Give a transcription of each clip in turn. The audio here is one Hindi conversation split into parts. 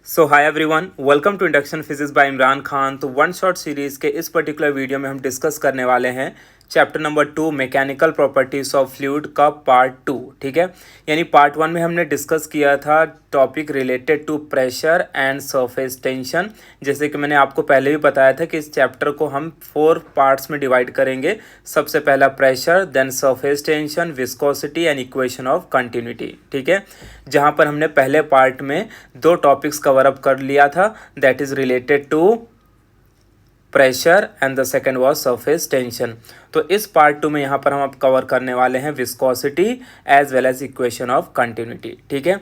So hi everyone, welcome to induction physics by Imran Khan. तो वन शॉट सीरीज़ के इस पर्टिकुलर वीडियो में हम डिस्कस करने वाले हैं chapter number 2 mechanical properties of fluid का पार्ट 2। ठीक है, यानी पार्ट 1 में हमने डिस्कस किया था topic related to pressure and surface tension. जैसे कि मैंने आपको पहले भी बताया था कि इस चैप्टर को हम 4 पार्ट्स में डिवाइड करेंगे। सबसे पहला pressure, then surface tension, viscosity and equation of continuity. ठीक है, जहाँ पर हमने पहले पार्ट में 2 टॉपिक्स कवर अप कर लिया था, that is related to pressure and the second was surface tension. तो इस पार्ट 2 में यहाँ पर हम अब कवर करने वाले हैं viscosity as well as equation of continuity. ठीक है,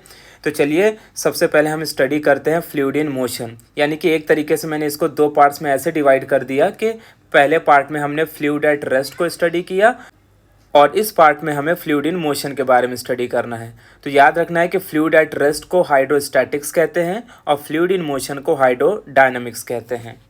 तो चलिए सबसे पहले हम स्टडी करते हैं फ्लूइड इन मोशन। यानी कि एक तरीके से मैंने इसको 2 पार्ट्स में ऐसे डिवाइड कर दिया कि पहले पार्ट में हमने फ्लूइड एट रेस्ट को स्टडी किया और इस पार्ट में हमें फ्लूइड इन मोशन के बारे में स्टडी करना है। तो याद रखना है कि फ्लूइड एट रेस्ट को हाइड्रोस्टैटिक्स कहते हैं और फ्लूइड इन मोशन को हाइड्रोडायनामिक्स कहते हैं।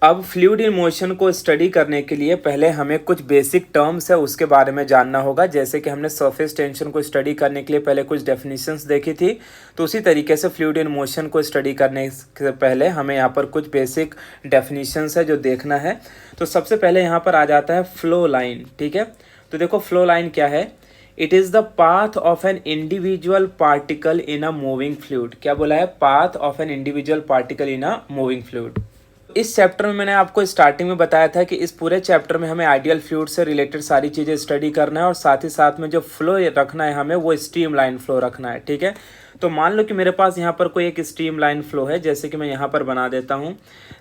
अब फ्लूइड इन मोशन को स्टडी करने के लिए पहले हमें कुछ बेसिक टर्म्स है उसके बारे में जानना होगा। जैसे कि हमने सरफेस टेंशन को स्टडी करने के लिए पहले कुछ डेफिनेशंस देखी थी, तो उसी तरीके से फ्लूइड इन मोशन को स्टडी करने से पहले हमें यहाँ पर कुछ बेसिक डेफिनेशंस है जो देखना है। तो सबसे पहले यहाँ पर आ जाता है फ्लो लाइन। ठीक है, तो देखो फ्लो लाइन क्या है। It is the path of an individual particle in a moving fluid. क्या बोला है? Path of an individual particle in a moving fluid. इस चैप्टर में मैंने आपको स्टार्टिंग में बताया था कि इस पूरे चैप्टर में हमें आइडियल फ्लूइड से रिलेटेड सारी चीज़ें स्टडी करना है और साथ ही साथ में जो फ्लो रखना है हमें वो स्ट्रीम लाइन फ्लो रखना है। ठीक है, तो मान लो कि मेरे पास यहाँ पर कोई एक स्ट्रीम लाइन फ्लो है, जैसे कि मैं यहाँ पर बना देता हूँ।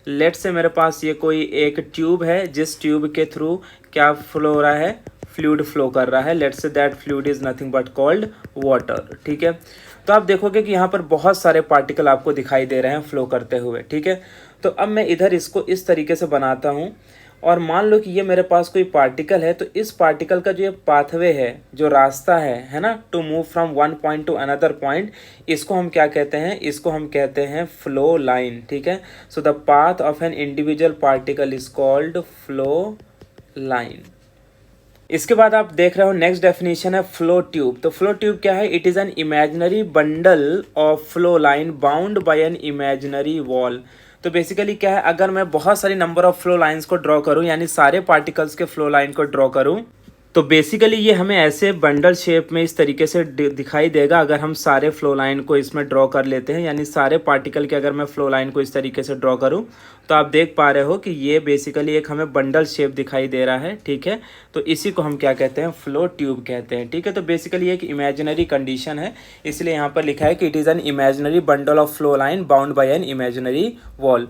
लेट से मेरे पास ये कोई एक ट्यूब है जिस ट्यूब के थ्रू क्या फ्लो हो रहा है? फ्लूइड फ्लो कर रहा है। Let say that fluid is nothing but cold water. ठीक है, तो आप देखोगे कि यहाँ पर बहुत सारे पार्टिकल आपको दिखाई दे रहे हैं फ्लो करते हुए। ठीक है, तो अब मैं इधर इसको इस तरीके से बनाता हूँ और मान लो कि ये मेरे पास कोई पार्टिकल है, तो इस पार्टिकल का जो ये पाथवे है, जो रास्ता है ना, to move from one point to another point, इसको हम क्या कहते हैं? इसको हम कहते हैं फ्लो लाइन। ठीक है, so the path of an individual particle is called flow line. इसके बाद आप देख रहे हो नेक्स्ट डेफिनेशन है फ्लो ट्यूब। तो फ्लो ट्यूब क्या है? It is an imaginary bundle of flow line bound by an imaginary wall. तो बेसिकली क्या है, अगर मैं बहुत सारी नंबर ऑफ फ्लो लाइंस को ड्रॉ करूं, यानी सारे पार्टिकल्स के फ्लो लाइन को ड्रॉ करूं, तो बेसिकली ये हमें ऐसे बंडल शेप में इस तरीके से दिखाई देगा अगर हम सारे फ्लो लाइन को इसमें ड्रॉ कर लेते हैं। यानी सारे पार्टिकल के अगर मैं फ्लो लाइन को इस तरीके से ड्रॉ करूं तो आप देख पा रहे हो कि ये बेसिकली एक हमें बंडल शेप दिखाई दे रहा है। ठीक है, तो इसी को हम क्या कहते हैं? फ्लो ट्यूब कहते हैं। ठीक है, तो बेसिकली एक इमेजिनरी कंडीशन है, इसलिए यहाँ पर लिखा है कि it is an imaginary bundle of flow line bound by an imaginary wall.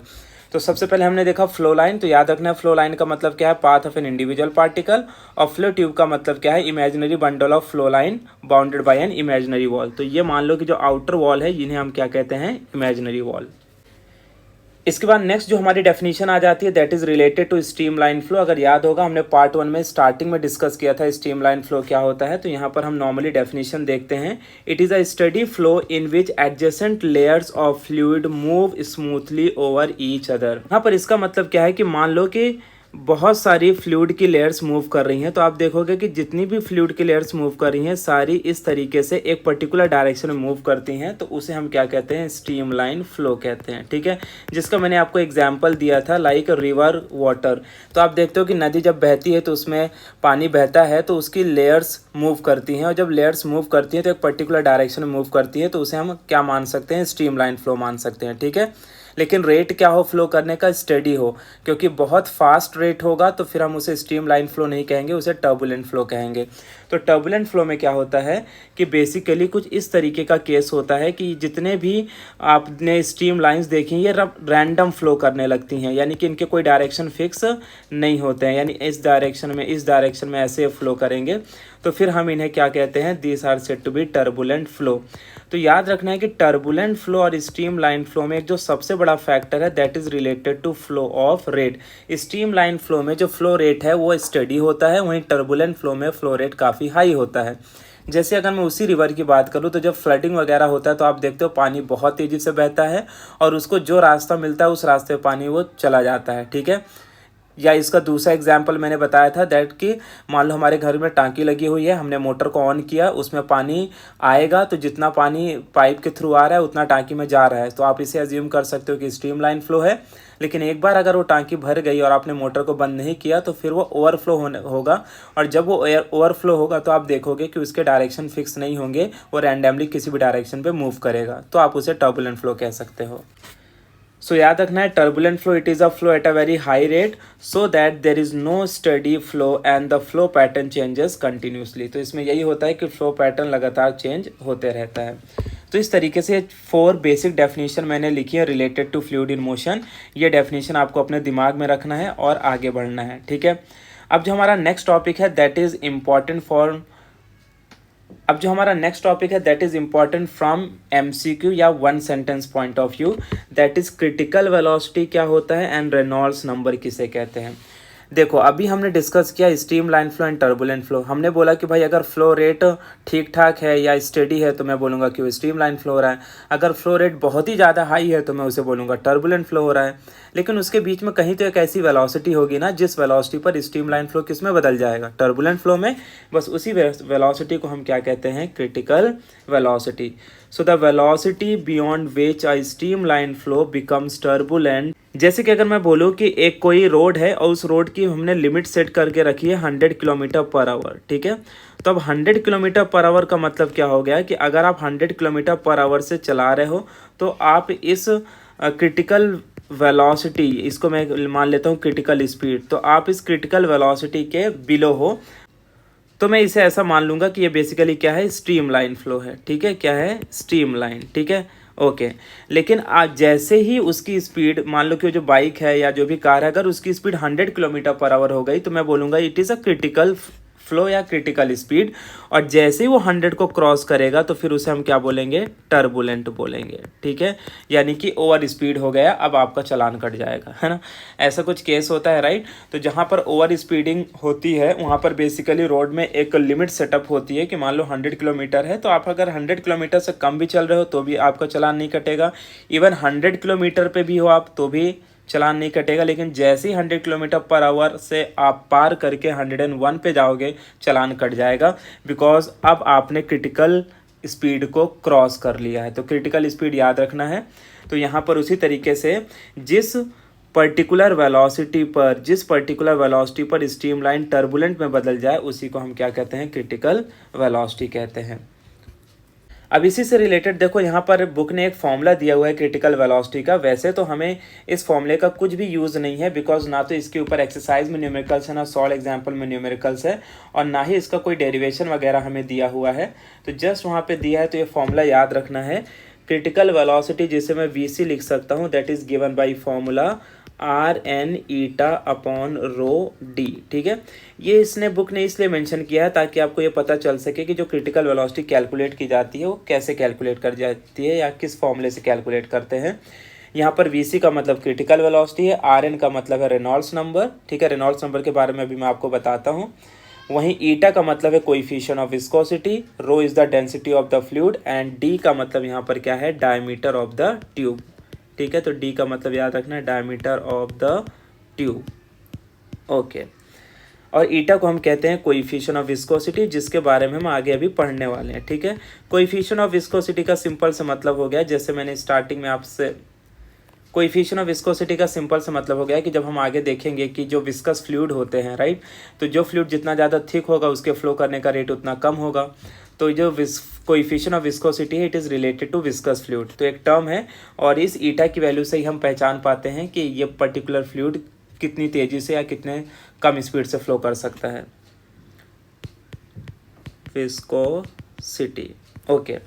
तो सबसे पहले हमने देखा फ्लो लाइन। तो याद रखना है फ्लो लाइन का मतलब क्या है? Path of an individual particle. और फ्लो ट्यूब का मतलब क्या है? Imaginary bundle of flow line bounded by an imaginary wall. तो ये मान लो कि जो आउटर वॉल है इन्हें हम क्या कहते हैं? Imaginary wall. इसके बाद नेक्स्ट जो हमारी डेफिनेशन आ जाती है that is related to stream line flow. अगर याद होगा हमने पार्ट 1 में स्टार्टिंग में डिस्कस किया था स्ट्रीम लाइन फ्लो क्या होता है। तो यहाँ पर हम नॉर्मली डेफिनेशन देखते हैं। It is a steady flow in which adjacent layers of fluid move smoothly over each other. यहाँ पर इसका मतलब क्या है कि मान लो कि बहुत सारी फ्लूइड की लेयर्स मूव कर रही हैं, तो आप देखोगे कि जितनी भी फ्लूइड की लेयर्स मूव कर रही हैं सारी इस तरीके से एक पर्टिकुलर डायरेक्शन में मूव करती हैं, तो उसे हम क्या कहते हैं? स्ट्रीम लाइन फ्लो कहते हैं। ठीक है, जिसका मैंने आपको एग्जांपल दिया था लाइक रिवर वाटर। तो आप देखते हो कि नदी जब बहती है तो उसमें पानी बहता है तो उसकी लेयर्स मूव करती हैं, और जब लेयर्स मूव करती हैं तो एक पर्टिकुलर डायरेक्शन में मूव करती हैं, तो उसे हम क्या मान सकते हैं? स्ट्रीम लाइन फ्लो मान सकते हैं। ठीक है, लेकिन रेट क्या हो फ्लो करने का? स्टेडी हो, क्योंकि बहुत फास्ट रेट होगा तो फिर हम उसे स्ट्रीम लाइन फ्लो नहीं कहेंगे, उसे टर्बुलेंट फ्लो कहेंगे। तो टर्बुलेंट फ्लो में क्या होता है कि बेसिकली कुछ इस तरीके का केस होता है कि जितने भी आपने स्ट्रीम लाइंस देखी ये रैंडम फ्लो करने लगती हैं, यानी कि इनके कोई डायरेक्शन फिक्स नहीं होते हैं, यानी इस डायरेक्शन में ऐसे फ्लो करेंगे, तो फिर हम इन्हें क्या कहते हैं? These are said to be turbulent flow. तो याद रखना है कि टर्बुलेंट फ्लो और स्ट्रीम लाइन फ्लो में एक जो सबसे बड़ा फैक्टर है that is related to flow of rate. Stream line flow में जो फ्लो रेट है वो स्टडी होता है, वहीं टर्बुलेंट फ्लो में फ्लो रेट काफ़ी हाई होता है। जैसे अगर मैं उसी रिवर की बात करूँ तो जब फ्लडिंग वगैरह होता है तो आप देखते हो पानी बहुत तेज़ी से बहता है और उसको जो रास्ता मिलता है उस रास्ते पे पानी वो चला जाता है। ठीक है, या इसका दूसरा एग्जाम्पल मैंने बताया था दैट कि मान लो हमारे घर में टांकी लगी हुई है, हमने मोटर को ऑन किया, उसमें पानी आएगा तो जितना पानी पाइप के थ्रू आ रहा है उतना टांकी में जा रहा है, तो आप इसे अज्यूम कर सकते हो कि स्ट्रीमलाइन फ्लो है। लेकिन एक बार अगर वो टांकी भर गई और आपने मोटर को बंद नहीं किया तो फिर वो ओवरफ्लो होगा, और जब वो ओवरफ्लो होगा तो आप देखोगे कि उसके डायरेक्शन फिक्स नहीं होंगे, वो रैंडमली किसी भी डायरेक्शन पे मूव करेगा, तो आप उसे टर्बुलेंट फ्लो कह सकते हो। सो याद रखना है, turbulent flow it is a flow at a very high rate so that there is no steady flow and the flow pattern changes continuously. तो इसमें यही होता है कि फ्लो पैटर्न लगातार चेंज होते रहता है। तो इस तरीके से 4 बेसिक डेफिनेशन मैंने लिखी है related to fluid in motion. ये डेफिनेशन आपको अपने दिमाग में रखना है और आगे बढ़ना है, ठीक है। अब जो हमारा नेक्स्ट टॉपिक है that is important from MCQ या one sentence point of view, that is critical velocity क्या होता है एंड रेनॉल्ड्स नंबर किसे कहते हैं। देखो अभी हमने डिस्कस किया streamline flow and turbulent flow. हमने बोला कि भाई अगर फ्लो रेट ठीक ठाक है या स्टेडी है तो मैं बोलूँगा कि वो स्ट्रीमलाइन फ्लो हो रहा है, अगर फ्लो रेट बहुत ही ज़्यादा हाई है तो मैं उसे बोलूँगा टर्बुलेंट फ्लो हो रहा है। लेकिन उसके बीच में कहीं तो एक ऐसी वेलोसिटी होगी ना जिस वेलोसिटी पर स्ट्रीमलाइन फ्लो किस में बदल जाएगा, टर्बुलेंट फ्लो में। बस उसी वेलोसिटी को हम क्या कहते हैं, critical velocity. So the velocity beyond which a streamline flow becomes turbulent. जैसे कि अगर मैं बोलूँ कि एक कोई रोड है और उस रोड की हमने लिमिट सेट करके रखी है 100 किलोमीटर पर आवर, ठीक है। तो अब 100 किलोमीटर पर आवर का मतलब क्या हो गया कि अगर आप 100 किलोमीटर पर आवर से चला रहे हो तो आप इस क्रिटिकल वेलोसिटी, इसको मैं मान लेता हूँ क्रिटिकल स्पीड, तो आप इस क्रिटिकल वेलोसिटी के बिलो हो, तो मैं इसे ऐसा मान लूँगा कि ये बेसिकली क्या है, स्ट्रीमलाइन फ्लो है, ठीक है। क्या है, स्ट्रीमलाइन, ठीक है, ओके। लेकिन आज जैसे ही उसकी स्पीड, मान लो कि जो बाइक है या जो भी कार है, अगर उसकी स्पीड 100 किलोमीटर पर आवर हो गई तो मैं बोलूँगा it is a critical flow या क्रिटिकल स्पीड, और जैसे ही वो 100 को क्रॉस करेगा तो फिर उसे हम क्या बोलेंगे, टर्बुलेंट बोलेंगे, ठीक है। यानी कि ओवर स्पीड हो गया, अब आपका चालान कट जाएगा, है ना। ऐसा कुछ केस होता है, राइट। तो जहाँ पर ओवर स्पीडिंग होती है वहाँ पर बेसिकली रोड में एक लिमिट सेटअप होती है कि मान लो 100 किलोमीटर है, तो आप अगर 100 किलोमीटर से कम भी चल रहे हो तो भी आपका चालान नहीं कटेगा। इवन 100 किलोमीटर पे भी हो आप तो भी चलान नहीं कटेगा। लेकिन जैसे ही 100 किलोमीटर पर आवर से आप पार करके 101 पे जाओगे, चलान कट जाएगा, बिकॉज अब आपने क्रिटिकल स्पीड को क्रॉस कर लिया है। तो क्रिटिकल स्पीड याद रखना है। तो यहाँ पर उसी तरीके से जिस पर्टिकुलर वेलोसिटी पर स्ट्रीमलाइन टर्बुलेंट में बदल जाए उसी को हम क्या कहते हैं, क्रिटिकल वेलोसिटी कहते हैं। अब इसी से रिलेटेड देखो यहाँ पर बुक ने एक फॉर्मूला दिया हुआ है क्रिटिकल वेलोसिटी का। वैसे तो हमें इस फॉर्मूले का कुछ भी यूज़ नहीं है, बिकॉज ना तो इसके ऊपर एक्सरसाइज में न्यूमेरिकल्स है, ना सॉल्व एग्जाम्पल में न्यूमेरिकल्स है, और ना ही इसका कोई डेरिवेशन वगैरह हमें दिया हुआ है। तो जस्ट वहाँ पे दिया है, तो ये फॉर्मूला याद रखना है। क्रिटिकल वेलोसिटी जिसे मैं VC लिख सकता हूँ, that is given by formula RN eta upon rho D, ठीक है। ये इसने बुक ने इसलिए मेंशन किया है ताकि आपको ये पता चल सके कि जो क्रिटिकल वेलोसिटी कैलकुलेट की जाती है वो कैसे कैलकुलेट कर जाती है या किस फॉर्मूले से कैलकुलेट करते हैं। यहाँ पर VC का मतलब क्रिटिकल वेलोसिटी है, RN का मतलब है रेनॉल्ड्स नंबर, ठीक है। रेनॉल्ड्स नंबर के बारे में अभी मैं आपको बताता हूँ। वहीं ईटा का मतलब है coefficient of viscosity, rho is the density of the fluid, and D का मतलब यहाँ पर क्या है, डायमीटर ऑफ द ट्यूब, ठीक है। तो डी का मतलब याद रखना है diameter of the tube, okay. और ईटा को हम कहते हैं कोएफिशिएंट ऑफ विस्कोसिटी, जिसके बारे में हम आगे अभी पढ़ने वाले हैं, ठीक है। कोएफिशिएंट ऑफ विस्कोसिटी का सिंपल सा मतलब हो गया, जैसे मैंने स्टार्टिंग में आपसे, कोएफिशिएंट ऑफ विस्कोसिटी का सिंपल से मतलब हो गया कि जब हम आगे देखेंगे कि जो विस्कस फ्लूइड होते हैं, राइट, तो जो फ्लूइड जितना ज़्यादा थिक होगा उसके फ्लो करने का रेट उतना कम होगा। तो जो कोएफिशिएंट ऑफ विस्कोसिटी है it is related to viscous fluid, तो एक टर्म है, और इस ईटा की वैल्यू से ही हम पहचान पाते हैं कि ये पर्टिकुलर फ्लूइड कितनी तेज़ी से या कितने कम स्पीड से फ्लो कर सकता है, विस्कोसिटी, ओके।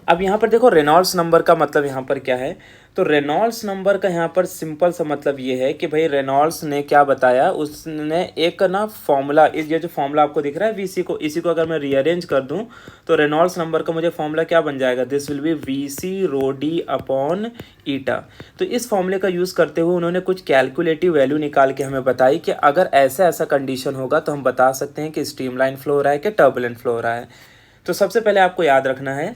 अब यहाँ पर देखो रेनॉल्ड्स नंबर का मतलब यहाँ पर क्या है, तो रेनॉल्ड्स नंबर का यहाँ पर सिंपल सा मतलब ये है कि भाई रेनॉल्ड्स ने क्या बताया, उसने एक ना फॉर्मूला, ये जो फॉर्मूला आपको दिख रहा है VC को, इसी को अगर मैं रीअरेंज कर दूँ तो रेनॉल्ड्स नंबर का मुझे फॉर्मूला क्या बन जाएगा, this will be VC rho D upon eta. तो इस फॉर्मूले का यूज़ करते हुए उन्होंने कुछ कैलकुलेटिव वैल्यू निकाल के हमें बताई कि अगर ऐसा कंडीशन होगा तो हम बता सकते हैं कि स्ट्रीमलाइन फ्लो हो रहा है कि टर्बुलेंट फ्लो हो रहा है। तो सबसे पहले आपको याद रखना है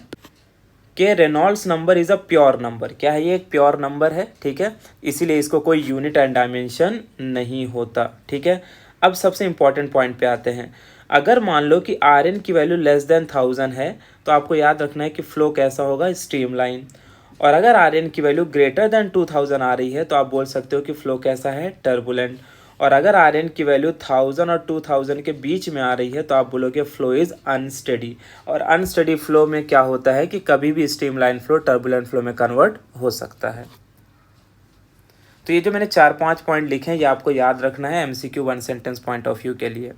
कि Reynolds number is a pure number. क्या है ये? एक प्योर नंबर है, ठीक है, इसीलिए इसको कोई यूनिट एंड डायमेंशन नहीं होता, ठीक है। अब सबसे इंपॉर्टेंट पॉइंट पे आते हैं। अगर मान लो कि आर एन की वैल्यू लेस देन 1000 है तो आपको याद रखना है कि फ्लो कैसा होगा? स्ट्रीमलाइन। और अगर आर एन की वैल्यू ग्रेटर देन 2000 आ रही है तो आप बोल सकते हो कि फ्लो कैसा है? टर्बुलेंट। और अगर आर एन की वैल्यू 1000 और 2000 के बीच में आ रही है तो आप बोलोगे फ्लो इज़ अनस्टेडी। और अनस्टेडी फ्लो में क्या होता है कि कभी भी स्ट्रीमलाइन फ्लो टर्बुलेंट फ्लो में कन्वर्ट हो सकता है। तो ये जो मैंने 4-5 पॉइंट लिखे हैं ये आपको याद रखना है MCQ one sentence point of view के लिए।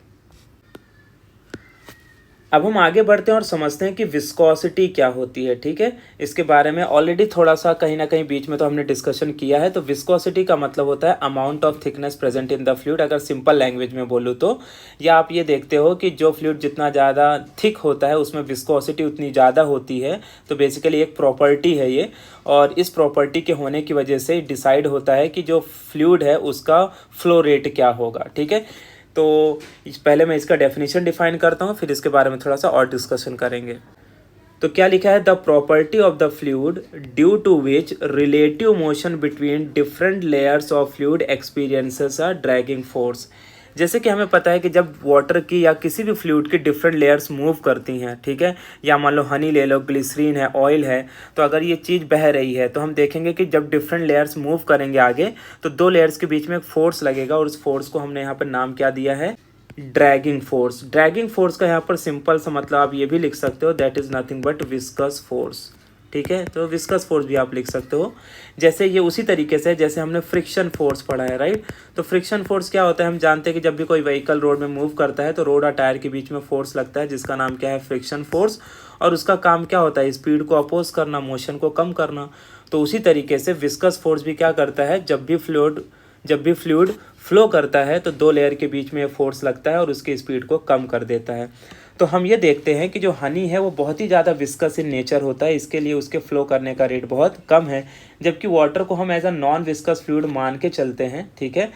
अब हम आगे बढ़ते हैं और समझते हैं कि विस्कोसिटी क्या होती है, ठीक है। इसके बारे में ऑलरेडी थोड़ा सा कहीं ना कहीं बीच में तो हमने डिस्कशन किया है। तो विस्कोसिटी का मतलब होता है amount of thickness present in the fluid, अगर सिंपल लैंग्वेज में बोलूँ तो। या आप ये देखते हो कि जो फ्लूइड जितना ज़्यादा थिक होता है उसमें विस्कोसिटी उतनी ज़्यादा होती है। तो बेसिकली एक प्रॉपर्टी है ये, और इस प्रॉपर्टी के होने की वजह से डिसाइड होता है कि जो फ्लूइड है उसका फ्लो रेट क्या होगा, ठीक है। तो पहले मैं इसका डेफिनेशन डिफाइन करता हूँ, फिर इसके बारे में थोड़ा सा और डिस्कशन करेंगे। तो क्या लिखा है? The property of the fluid due to which relative motion between different layers of fluid experiences a dragging force. जैसे कि हमें पता है कि जब वाटर की या किसी भी फ्लूइड की डिफरेंट लेयर्स मूव करती हैं, ठीक है, या मान लो हनी ले लो, ग्लिसरीन है, ऑयल है, तो अगर ये चीज़ बह रही है तो हम देखेंगे कि जब डिफरेंट लेयर्स मूव करेंगे आगे तो दो लेयर्स के बीच में एक फोर्स लगेगा, और उस फोर्स को हमने यहाँ पर नाम क्या दिया है? Dragging force. ड्रैगिंग फोर्स का यहाँ पर सिंपल सा मतलब आप ये भी लिख सकते हो, that is nothing but viscous force, ठीक है। तो विस्कस फोर्स भी आप लिख सकते हो। जैसे ये उसी तरीके से जैसे हमने फ्रिक्शन फोर्स पढ़ा है, राइट। तो फ्रिक्शन फोर्स क्या होता है? हम जानते हैं कि जब भी कोई व्हीकल रोड में मूव करता है तो रोड और टायर के बीच में फोर्स लगता है जिसका नाम क्या है? Friction force. और उसका काम क्या होता है? स्पीड को अपोज करना, मोशन को कम करना। तो उसी तरीके से विस्कस फोर्स भी क्या करता है? जब भी फ्लूइड फ्लो करता है तो दो लेयर के बीच में फोर्स लगता है और उसकी स्पीड को कम कर देता है। तो हम ये देखते हैं कि जो हनी है वो बहुत ही ज़्यादा विस्कस इन नेचर होता है, इसके लिए उसके फ्लो करने का रेट बहुत कम है, जबकि वाटर को हम as a non viscous fluid मान के चलते हैं, ठीक है।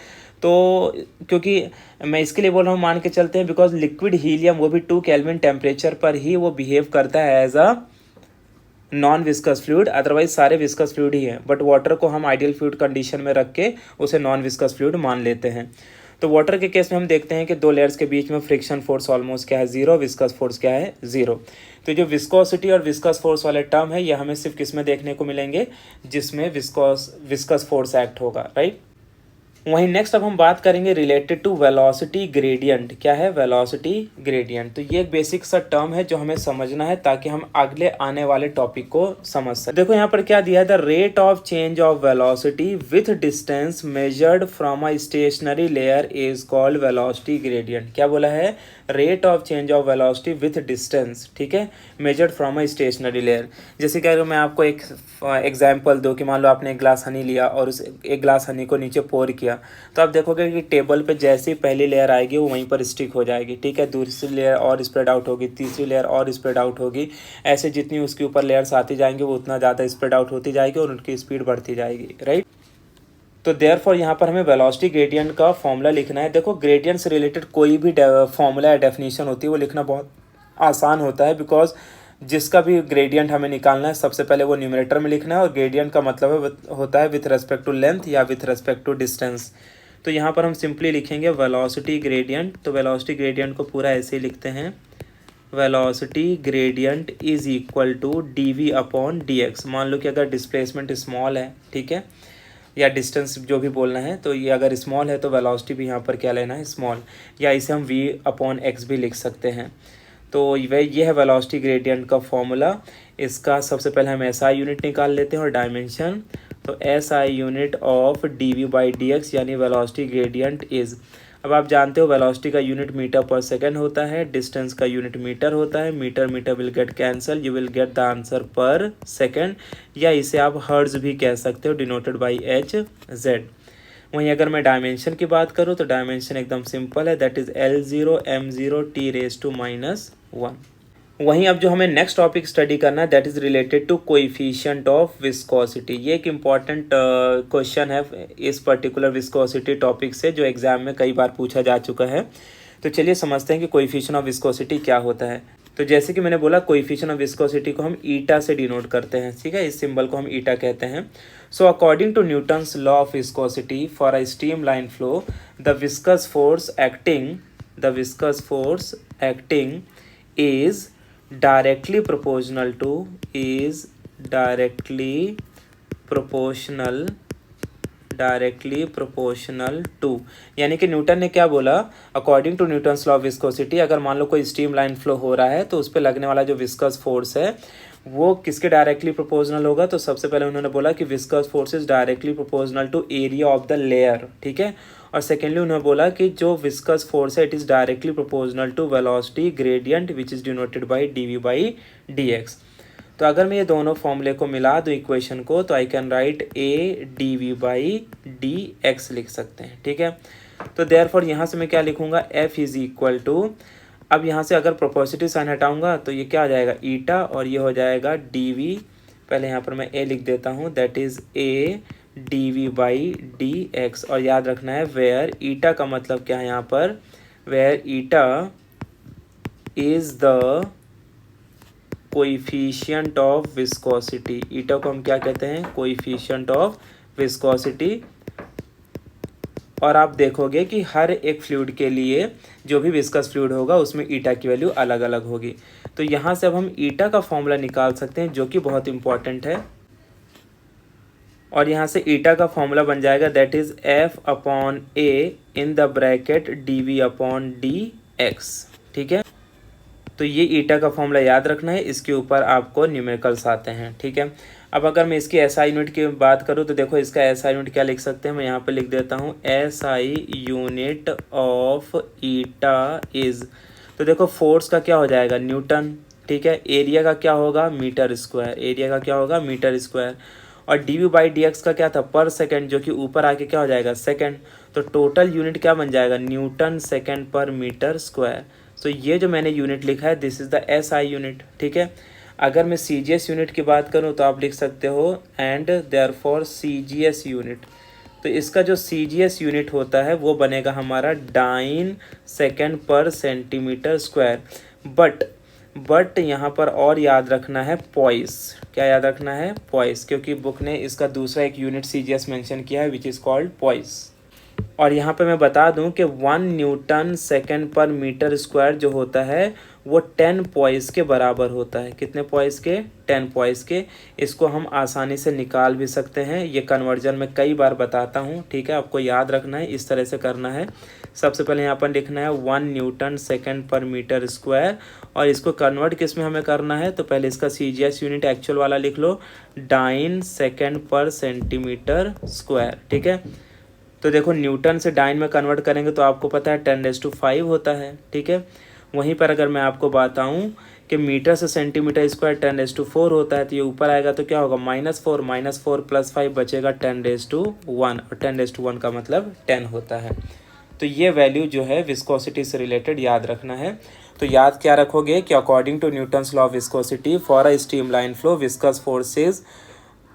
तो क्योंकि मैं इसके लिए बोल रहा हूँ मान के चलते हैं बिकॉज लिक्विड हीलियम वो भी 2 केल्विन टेम्परेचर पर ही वो बिहेव करता है as a non viscous fluid, otherwise सारे विस्कस फ्लूइड ही हैं, बट वाटर को हम आइडियल फ्लूइड कंडीशन में रख के उसे नॉन विस्कस फ्लूइड मान लेते हैं। तो वाटर के केस में हम देखते हैं कि दो लेयर्स के बीच में फ्रिक्शन फोर्स ऑलमोस्ट क्या है? 0, विस्कस फोर्स क्या है? 0। तो जो विस्कोसिटी और विस्कस फोर्स वाले टर्म है ये हमें सिर्फ किस में देखने को मिलेंगे? जिसमें विस्कस फोर्स एक्ट होगा, राइट। वहीं नेक्स्ट अब हम बात करेंगे रिलेटेड टू वेलोसिटी ग्रेडियंट। क्या है? Velocity gradient. तो ये एक बेसिक सा टर्म है जो हमें समझना है ताकि हम अगले आने वाले टॉपिक को समझ सकें। देखो यहाँ पर क्या दिया है? The rate of change of velocity with distance measured from a stationary layer is called velocity gradient. क्या बोला है? Rate of change of velocity with distance, ठीक है, measured from a stationary layer. जैसे कि अगर मैं आपको एक एग्जांपल दूं कि मान लो आपने एक ग्लास हनी लिया और उस एक ग्लास हनी को नीचे पोर किया, तो आप देखोगे कि टेबल पे जैसे ही पहली लेयर आएगी वो वहीं पर स्टिक हो जाएगी, ठीक है। दूसरी लेयर और स्प्रेड आउट होगी, तीसरी लेयर और स्प्रेड आउट होगी, ऐसे जितनी उसके ऊपर लेयर्स आती जाएंगी वो उतना ज़्यादा स्प्रेड आउट होती जाएगी और उनकी स्पीड बढ़ती जाएगी, राइट। तो देयरफॉर यहाँ पर हमें वेलोसिटी ग्रेडियंट का फॉर्मूला लिखना है। देखो ग्रेडियंट से रिलेटेड कोई भी फॉर्मूला या डेफिनेशन होती है वो लिखना बहुत आसान होता है, बिकॉज जिसका भी ग्रेडियंट हमें निकालना है सबसे पहले वो न्यूमरेटर में लिखना है, और ग्रेडियंट का मतलब होता है विथ रेस्पेक्ट टू लेंथ या विथ रेस्पेक्ट टू डिस्टेंस। तो यहाँ पर हम सिंपली लिखेंगे वेलोसिटी ग्रेडियंट। तो वेलोसिटी ग्रेडियंट को पूरा ऐसे ही लिखते हैं, velocity gradient is equal to D upon D X. मान लो कि अगर डिस्प्लेसमेंट स्मॉल है, ठीक है, या डिस्टेंस जो भी बोलना है, तो ये अगर स्मॉल है तो वेलोसिटी भी यहाँ पर क्या लेना है? स्मॉल, या इसे हम v अपॉन एक्स भी लिख सकते हैं। तो ये है वेलोसिटी ग्रेडियंट का फॉर्मूला। इसका सबसे पहले हम एसआई यूनिट निकाल लेते हैं और डायमेंशन। तो SI unit of D by D x यानी वेलोसिटी ग्रेडियंट इज़, अब आप जानते हो वेलोसिटी का यूनिट मीटर पर सेकेंड होता है, डिस्टेंस का यूनिट मीटर होता है, metre metre will get cancel, you will get the answer per second, या इसे आप हर्ट्ज भी कह सकते हो, डिनोटेड बाई एच जेड। वहीं अगर मैं डायमेंशन की बात करूँ तो डायमेंशन एकदम सिंपल है, that is L0 M0 T⁻⁻1। वहीं अब जो हमें नेक्स्ट टॉपिक स्टडी करना है that is related to coefficient of viscosity. ये एक इम्पॉर्टेंट क्वेश्चन है इस पर्टिकुलर विस्कोसिटी टॉपिक से, जो एग्जाम में कई बार पूछा जा चुका है। तो चलिए समझते हैं कि कोएफिशिएंट ऑफ विस्कोसिटी क्या होता है। तो जैसे कि मैंने बोला कोएफिशिएंट ऑफ विस्कोसिटी को हम ईटा से डिनोट करते हैं, ठीक है, इस सिंबल को हम ईटा कहते हैं। So according to Newton's law of viscosity for a streamline flow the viscous force acting is directly proportional to यानी कि न्यूटन ने क्या बोला, according to Newton's law of viscosity, अगर मान लो कोई स्ट्रीम लाइन फ्लो हो रहा है तो उस पर लगने वाला जो विस्कस फोर्स है वो किसके डायरेक्टली प्रोपोर्शनल होगा। तो सबसे पहले उन्होंने बोला कि viscous force is directly proportional to area of the layer, ठीक है। और सेकेंडली उन्होंने बोला कि जो विस्कस फोर्स है it is directly proportional to velocity gradient which is denoted by dv/dx। तो अगर मैं ये दोनों फॉर्मूले को मिला दूँ इक्वेशन को, तो आई कैन राइट a dv/dx लिख सकते हैं, ठीक है। तो देयरफॉर यहाँ से मैं क्या लिखूँगा, f इज इक्वल टू, अब यहाँ से अगर प्रोपोर्शनल साइन हटाऊँगा तो ये क्या आ जाएगा ईटा, और ये हो जाएगा dv, पहले यहाँ पर मैं a लिख देता हूँ, दैट इज़ a dv/dx। और याद रखना है वेयर ईटा का मतलब क्या है यहाँ पर, where eta is the coefficient of viscosity. Eta को हम क्या कहते हैं, कोएफिशिएंट ऑफ विस्कोसिटी। और आप देखोगे कि हर एक फ्लूइड के लिए जो भी विस्कस फ्लूइड होगा उसमें ईटा की वैल्यू अलग अलग होगी। तो यहाँ से अब हम ईटा का फॉर्मूला निकाल सकते हैं जो कि बहुत इंपॉर्टेंट है, और यहाँ से ईटा का फॉर्मूला बन जाएगा that is F/A in the bracket dv/dx, ठीक है। तो ये ईटा का फॉर्मूला याद रखना है, इसके ऊपर आपको न्यूमेरिकल्स आते हैं, ठीक है। अब अगर मैं इसकी एसआई यूनिट की बात करूँ तो देखो इसका एसआई यूनिट क्या लिख सकते हैं, मैं यहाँ पे लिख देता हूँ SI unit of eta is, तो देखो फोर्स का क्या हो जाएगा न्यूटन, ठीक है, एरिया का क्या होगा मीटर स्क्वायर, और dv/dx का क्या था पर सेकंड, जो कि ऊपर आके क्या हो जाएगा सेकंड। तो टोटल यूनिट क्या बन जाएगा न्यूटन सेकंड पर मीटर स्क्वायर। तो ये जो मैंने यूनिट लिखा है this is the SI unit, ठीक है। अगर मैं सीजीएस यूनिट की बात करूँ तो आप लिख सकते हो एंड देयरफॉर सीजीएस यूनिट। तो इसका जो सीजीएस यूनिट होता है वो बनेगा हमारा डाइन सेकंड पर सेंटीमीटर स्क्वायर। बट यहाँ पर और याद रखना है पॉइस, क्या याद रखना है पॉइस, क्योंकि बुक ने इसका दूसरा एक यूनिट सीजीएस मेंशन किया है विच इज़ कॉल्ड पॉइस। और यहाँ पे मैं बता दूं कि 1 न्यूटन सेकंड पर मीटर स्क्वायर जो होता है वो 10 पॉइस के बराबर होता है। कितने पॉइस के, 10 पॉइस के। इसको हम आसानी से निकाल भी सकते हैं, ये कन्वर्जन में कई बार बताता हूँ, ठीक है। आपको याद रखना है, इस तरह से करना है। सबसे पहले यहाँ पर लिखना है 1 न्यूटन सेकंड पर मीटर स्क्वायर, और इसको कन्वर्ट किस में हमें करना है, तो पहले इसका सीजीएस यूनिट एक्चुअल वाला लिख लो, डाइन सेकंड पर सेंटीमीटर स्क्वायर, ठीक है। तो देखो न्यूटन से डाइन में कन्वर्ट करेंगे तो आपको पता है 10⁵ होता है, ठीक है। वहीं पर अगर मैं आपको बताऊं कि मीटर से सेंटीमीटर स्क्वायर 10⁴ होता है, तो ये ऊपर आएगा तो क्या होगा -4 + 5 बचेगा 10⁻1, और 10⁻1 का मतलब 10 होता है। तो ये वैल्यू जो है विस्कोसिटी से रिलेटेड याद रखना है। तो याद क्या रखोगे कि according to Newton's law of viscosity for a streamline flow viscous forces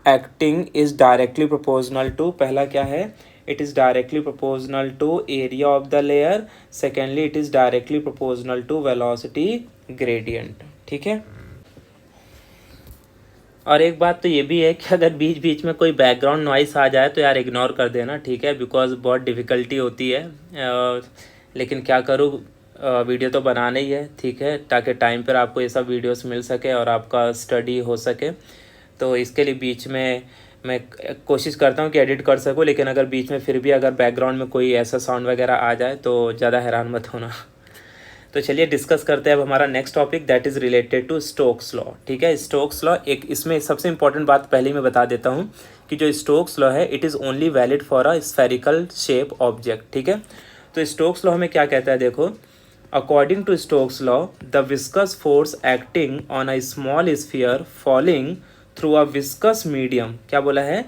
acting is directly proportional to, पहला क्या है, it is directly proportional to area of the layer, secondly it is directly proportional to velocity gradient, ठीक है। और एक बात तो ये भी है कि अगर बीच बीच में कोई बैकग्राउंड नॉइस आ जाए तो यार इग्नोर कर देना, ठीक है, बिकॉज बहुत डिफ़िकल्टी होती है, लेकिन क्या करूँ, वीडियो तो बनाना ही है, ठीक है, ताकि टाइम पर आपको ये सब वीडियोस मिल सके और आपका स्टडी हो सके। तो इसके लिए बीच में मैं कोशिश करता हूँ कि एडिट कर सकूँ, लेकिन अगर बीच में फिर भी अगर बैकग्राउंड में कोई ऐसा साउंड वगैरह आ जाए तो ज़्यादा हैरान मत होना। तो चलिए डिस्कस करते हैं अब हमारा next topic that is related to Stokes law, ठीक है। स्टोक्स लॉ, एक इसमें सबसे इंपॉर्टेंट बात पहले ही मैं बता देता हूँ कि जो स्टोक्स लॉ है it is only valid for a spherical shape object, ठीक है। तो स्टोक्स लॉ हमें क्या कहता है, देखो, according to Stokes law the viscous force acting on a small sphere falling through a viscous medium, क्या बोला है,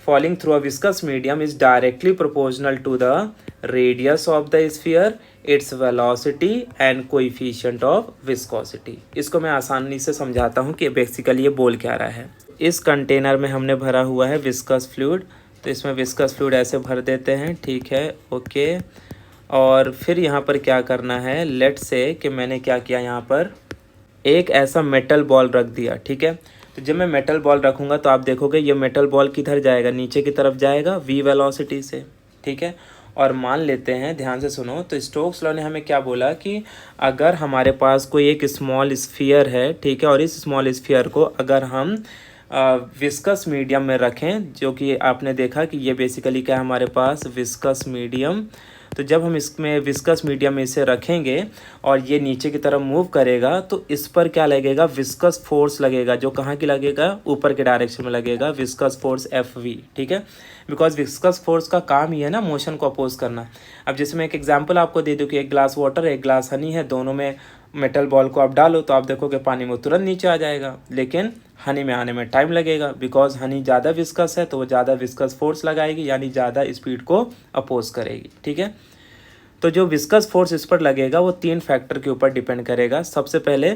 falling through a viscous medium is directly proportional to the radius of the sphere, its velocity and coefficient of viscosity. इसको मैं आसानी से समझाता हूँ कि बेसिकली ये बोल क्या रहा है। इस कंटेनर में हमने भरा हुआ है विस्कस फ्लूइड, तो इसमें विस्कस फ्लूइड ऐसे भर देते हैं, ठीक है, ओके। और फिर यहाँ पर क्या करना है, लेट्स से कि मैंने क्या किया, यहाँ पर एक ऐसा मेटल बॉल रख दिया, ठीक है। तो जब मैं मेटल बॉल रखूँगा तो आप देखोगे ये मेटल बॉल किधर जाएगा, नीचे की तरफ जाएगा v वेलोसिटी से, ठीक है। और मान लेते हैं, ध्यान से सुनो, तो स्टोक्स लॉ ने हमें क्या बोला कि अगर हमारे पास कोई एक स्मॉल स्फीयर है, ठीक है, और इस स्मॉल स्फीयर को अगर हम विस्कस मीडियम में रखें, जो कि आपने देखा कि ये बेसिकली क्या है हमारे पास विस्कस मीडियम। तो जब हम इसमें विस्कस मीडियम में इसे रखेंगे और ये नीचे की तरफ मूव करेगा तो इस पर क्या लगेगा, विस्कस फोर्स लगेगा, जो कहाँ की लगेगा, ऊपर के डायरेक्शन में लगेगा, विस्कस फोर्स Fv, ठीक है। बिकॉज विस्कस फोर्स का काम ही है ना मोशन को अपोज करना। अब जैसे मैं एक एग्जांपल आपको दे दूं कि एक ग्लास वाटर है, एक ग्लास हनी है, दोनों में मेटल बॉल को आप डालो तो आप देखोगे पानी में तुरंत नीचे आ जाएगा, लेकिन हनी में आने में टाइम लगेगा, बिकॉज हनी ज़्यादा विस्कस है तो वो ज़्यादा विस्कस फोर्स लगाएगी, यानी ज़्यादा स्पीड को अपोज करेगी, ठीक है। तो जो विस्कस फोर्स इस पर लगेगा वो 3 फैक्टर के ऊपर डिपेंड करेगा। सबसे पहले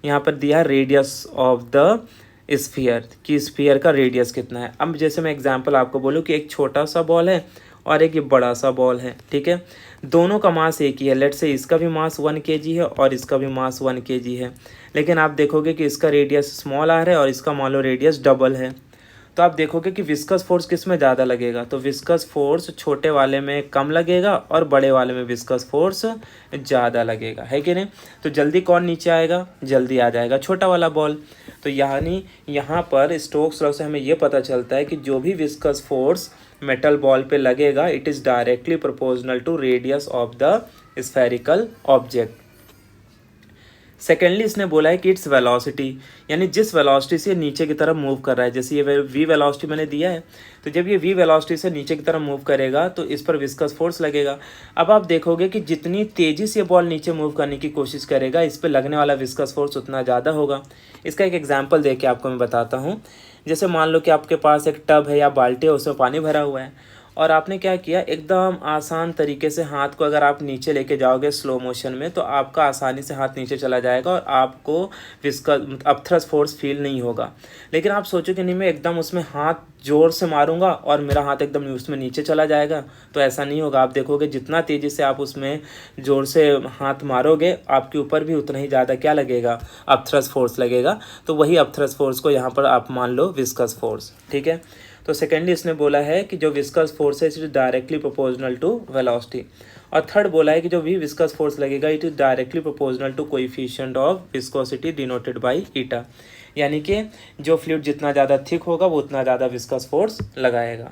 यहाँ पर दिया रेडियस ऑफ द स्फीयर, कि स्फीयर का रेडियस कितना है। अब जैसे मैं एग्जांपल आपको बोलूँ कि एक छोटा सा बॉल है और एक ये बड़ा सा बॉल है, ठीक है, दोनों का मास एक ही है। लेट से इसका भी मास 1 kg है और इसका भी मास 1 kg है, लेकिन आप देखोगे कि इसका रेडियस स्मॉल आ रहा है और इसका मान लो रेडियस डबल है। तो आप देखोगे कि विस्कस फोर्स किस में ज़्यादा लगेगा, तो विस्कस फोर्स छोटे वाले में कम लगेगा और बड़े वाले में विस्कस फोर्स ज़्यादा लगेगा, है कि नहीं। तो जल्दी कौन नीचे आएगा, जल्दी आ जाएगा छोटा वाला बॉल। तो यानी यहाँ पर स्टोक्स लॉ से हमें ये पता चलता है कि जो भी विस्कस फोर्स मेटल बॉल पे लगेगा it is directly proportional to radius of the spherical object. Secondly इसने बोला है कि इट्स वेलोसिटी, यानी जिस वेलोसिटी से नीचे की तरफ मूव कर रहा है, जैसे ये वी वेलोसिटी मैंने दिया है, तो जब ये वी वेलोसिटी से नीचे की तरफ मूव करेगा तो इस पर विस्कस फोर्स लगेगा। अब आप देखोगे कि जितनी तेज़ी से बॉल नीचे मूव करने की कोशिश करेगा इस पर लगने वाला विस्कस फोर्स उतना ज़्यादा होगा। इसका एक एग्जाम्पल दे के आपको मैं बताता हूँ। जैसे मान लो कि आपके पास एक टब है या बाल्टी है, उसमें पानी भरा हुआ है और आपने क्या किया, एकदम आसान तरीके से हाथ को अगर आप नीचे लेके जाओगे स्लो मोशन में तो आपका आसानी से हाथ नीचे चला जाएगा और आपको विस्कस अपथ्रस्ट फोर्स फील नहीं होगा। लेकिन आप सोचो कि नहीं मैं एकदम उसमें हाथ ज़ोर से मारूंगा और मेरा हाथ एकदम उसमें नीचे चला जाएगा, तो ऐसा नहीं होगा। आप देखोगे जितना तेज़ी से आप उसमें ज़ोर से हाथ मारोगे आपके ऊपर भी उतना ही ज़्यादा क्या लगेगा, अपथ्रस्ट फोर्स लगेगा। तो वही अपथ्रस्ट फोर्स को यहाँ पर आप मान लो विस्कस फोर्स, ठीक है। तो सेकेंडली इसने बोला है कि जो विस्कस फोर्स है it is directly proportional to velocity. और थर्ड बोला है कि जो भी विस्कस फोर्स लगेगा it is directly proportional to coefficient of viscosity denoted by eta, यानी कि जो फ्लूइड जितना ज़्यादा थिक होगा वो उतना ज़्यादा विस्कस फोर्स लगाएगा।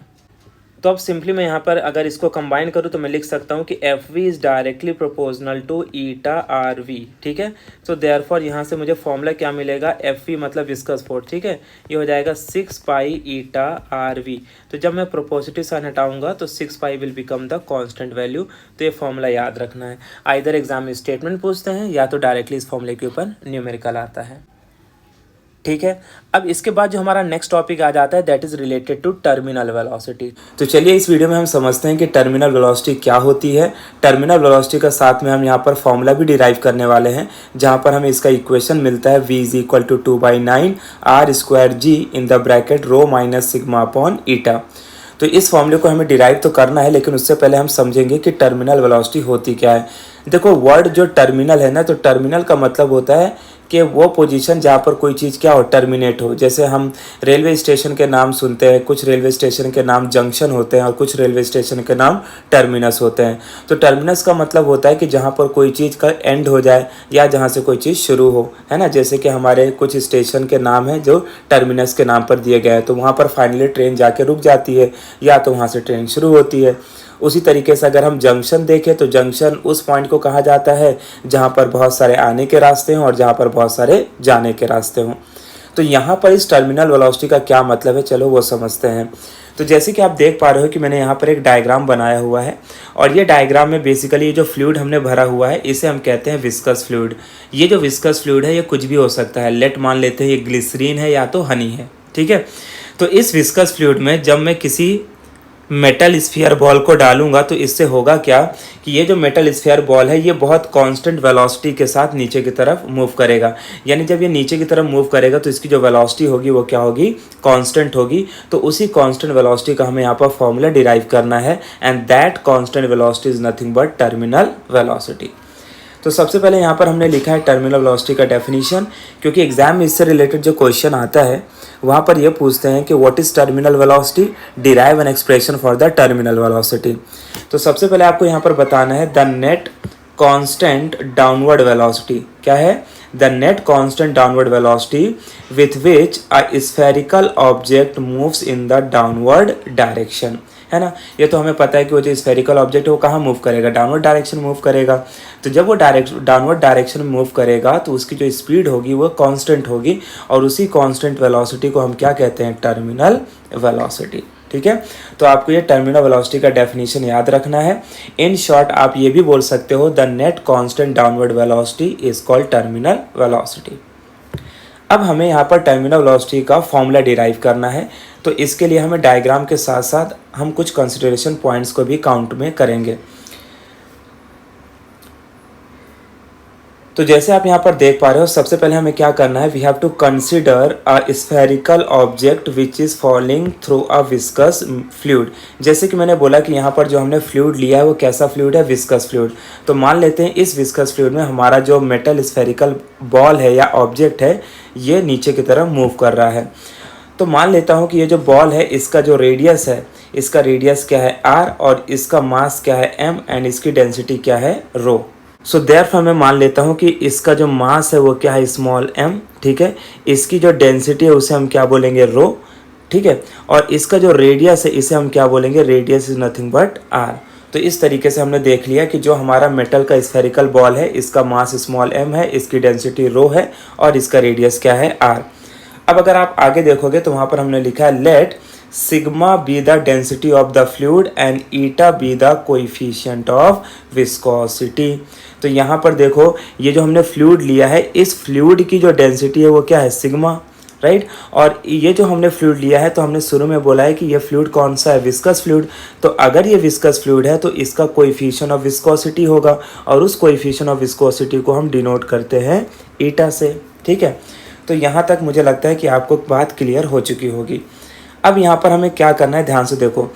तो अब सिंपली मैं यहाँ पर अगर इसको कंबाइन करूँ तो मैं लिख सकता हूँ कि Fv is directly proportional to eta Rv, ठीक है। तो देयरफॉर यहाँ से मुझे फॉर्मूला क्या मिलेगा, Fv मतलब विस्कस फोर्स, ठीक है, ये हो जाएगा 6 पाई ईटा Rv। तो जब मैं प्रोपोर्शनलिटी साइन हटाऊंगा तो 6 pi will become the constant value. तो ये फॉर्मूला याद रखना है। आइदर एग्जाम में स्टेटमेंट पूछते हैं या तो डायरेक्टली इस फॉर्मूले के ऊपर न्यूमेरिकल आता है, ठीक है। अब इसके बाद जो हमारा नेक्स्ट टॉपिक आ जाता है that is related to terminal velocity. तो चलिए इस वीडियो में हम समझते हैं कि टर्मिनल वेलोसिटी क्या होती है। टर्मिनल वेलोसिटी का साथ में हम यहाँ पर फॉर्मूला भी डिराइव करने वाले हैं, जहाँ पर हमें इसका इक्वेशन मिलता है v is equal to 2/9 r square g in the bracket rho minus sigma upon eta. तो इस फॉर्मूले को हमें डिराइव तो करना है, लेकिन उससे पहले हम समझेंगे कि टर्मिनल वेलोसिटी होती क्या है। देखो वर्ड जो टर्मिनल है ना, तो टर्मिनल का मतलब होता है कि वो पोजीशन जहाँ पर कोई चीज़ क्या हो, टर्मिनेट हो। जैसे हम रेलवे स्टेशन के नाम सुनते हैं, कुछ रेलवे स्टेशन के नाम जंक्शन होते हैं और कुछ रेलवे स्टेशन के नाम टर्मिनस होते हैं। तो टर्मिनस का मतलब होता है कि जहाँ पर कोई चीज़ का एंड हो जाए या जहाँ से कोई चीज़ शुरू हो, है ना। जैसे कि हमारे कुछ स्टेशन के नाम हैं जो टर्मिनस के नाम पर दिए गए हैं, तो वहाँ पर फाइनली ट्रेन जाके रुक जाती है या तो वहाँ से ट्रेन शुरू होती है। उसी तरीके से अगर हम जंक्शन देखें तो जंक्शन उस पॉइंट को कहा जाता है जहाँ पर बहुत सारे आने के रास्ते हों और जहाँ पर बहुत सारे जाने के रास्ते हों। तो यहाँ पर इस टर्मिनल वेलोसिटी का क्या मतलब है, चलो वो समझते हैं। तो जैसे कि आप देख पा रहे हो कि मैंने यहाँ पर एक डायग्राम बनाया हुआ है और ये डायग्राम में बेसिकली जो फ्लूइड हमने भरा हुआ है इसे हम कहते हैं विस्कस फ्लूइड। ये जो विस्कस फ्लूइड है ये कुछ भी हो सकता है। लेट मान लेते हैं ये ग्लिसरीन है या तो हनी है, ठीक है। तो इस विस्कस फ्लूइड में जब मैं किसी मेटल स्फीयर बॉल को डालूंगा तो इससे होगा क्या कि ये जो मेटल स्फीयर बॉल है ये बहुत कांस्टेंट वेलोसिटी के साथ नीचे की तरफ मूव करेगा। यानी जब ये नीचे की तरफ मूव करेगा तो इसकी जो वेलोसिटी होगी वो क्या होगी, कांस्टेंट होगी। तो उसी कांस्टेंट वेलोसिटी का हमें यहाँ पर फॉर्मूला डिराइव करना है and that constant velocity is nothing but terminal velocity. तो सबसे पहले यहाँ पर हमने लिखा है टर्मिनल वेलोसिटी का डेफिनेशन, क्योंकि एग्जाम में इससे रिलेटेड जो क्वेश्चन आता है वहाँ पर ये पूछते हैं कि what is terminal velocity, derive an expression for the terminal velocity. तो सबसे पहले आपको यहाँ पर बताना है the net constant downward velocity क्या है, the net constant downward velocity with which a spherical object moves in the downward direction, है ना। ये तो हमें पता है कि वो जो स्फेरिकल ऑब्जेक्ट है वो कहाँ मूव करेगा, डाउनवर्ड डायरेक्शन मूव करेगा। तो जब वो डाउनवर्ड डायरेक्शन में मूव करेगा तो उसकी जो स्पीड होगी वो कांस्टेंट होगी, और उसी कांस्टेंट वेलोसिटी को हम क्या कहते हैं, टर्मिनल वेलोसिटी। ठीक है, तो आपको ये टर्मिनल वेलोसिटी का डेफिनेशन याद रखना है। इन शॉर्ट आप ये भी बोल सकते हो the net constant downward velocity is called terminal velocity. अब हमें यहाँ पर टर्मिनल वेलोसिटी का फॉर्मूला डिराइव करना है, तो इसके लिए हमें डायग्राम के साथ साथ हम कुछ कंसिडरेशन पॉइंट्स को भी काउंट में करेंगे। तो जैसे आप यहाँ पर देख पा रहे हो, सबसे पहले हमें क्या करना है, we have to consider a spherical object which is falling through a viscous fluid. जैसे कि मैंने बोला कि यहाँ पर जो हमने फ्लूइड लिया है वो कैसा फ्लूइड है, विस्कस फ्लूइड। तो मान लेते हैं इस विस्कस फ्लूइड में हमारा जो मेटल स्फेरिकल बॉल है या ऑब्जेक्ट है ये नीचे की तरफ मूव कर रहा है। तो मान लेता हूँ कि ये जो बॉल है इसका जो रेडियस है, इसका रेडियस क्या है r, और इसका मास क्या है m, एंड इसकी डेंसिटी क्या है रो। सो देयरफॉर मैं मान लेता हूँ कि इसका जो मास है वो क्या है, स्मॉल m, ठीक है। इसकी जो डेंसिटी है उसे हम क्या बोलेंगे, रो, ठीक है। और इसका जो रेडियस है इसे हम क्या बोलेंगे, radius is nothing but r। तो इस तरीके से हमने देख लिया कि जो हमारा मेटल का स्फेरिकल बॉल है इसका मास स्मॉल m है, इसकी डेंसिटी रो है, और इसका रेडियस क्या है, r। अब अगर आप आगे देखोगे तो वहाँ पर हमने लिखा है let sigma be the density of the fluid and eta be the coefficient of viscosity. तो यहाँ पर देखो ये जो हमने फ्लूइड लिया है इस फ्लूइड की जो डेंसिटी है वो क्या है, सिग्मा, राइट। और ये जो हमने फ्लूइड लिया है तो हमने शुरू में बोला है कि ये फ्लूइड कौन सा है, विस्कस फ्लूइड। तो अगर ये विस्कस फ्लूइड है तो इसका कोएफिशिएंट ऑफ विस्कोसिटी होगा, और उस कोएफिशिएंट ऑफ विस्कोसिटी को हम डिनोट करते हैं ईटा से, ठीक है। तो यहाँ तक मुझे लगता है कि आपको बात क्लियर हो चुकी होगी। अब यहाँ पर हमें क्या करना है, ध्यान से देखो,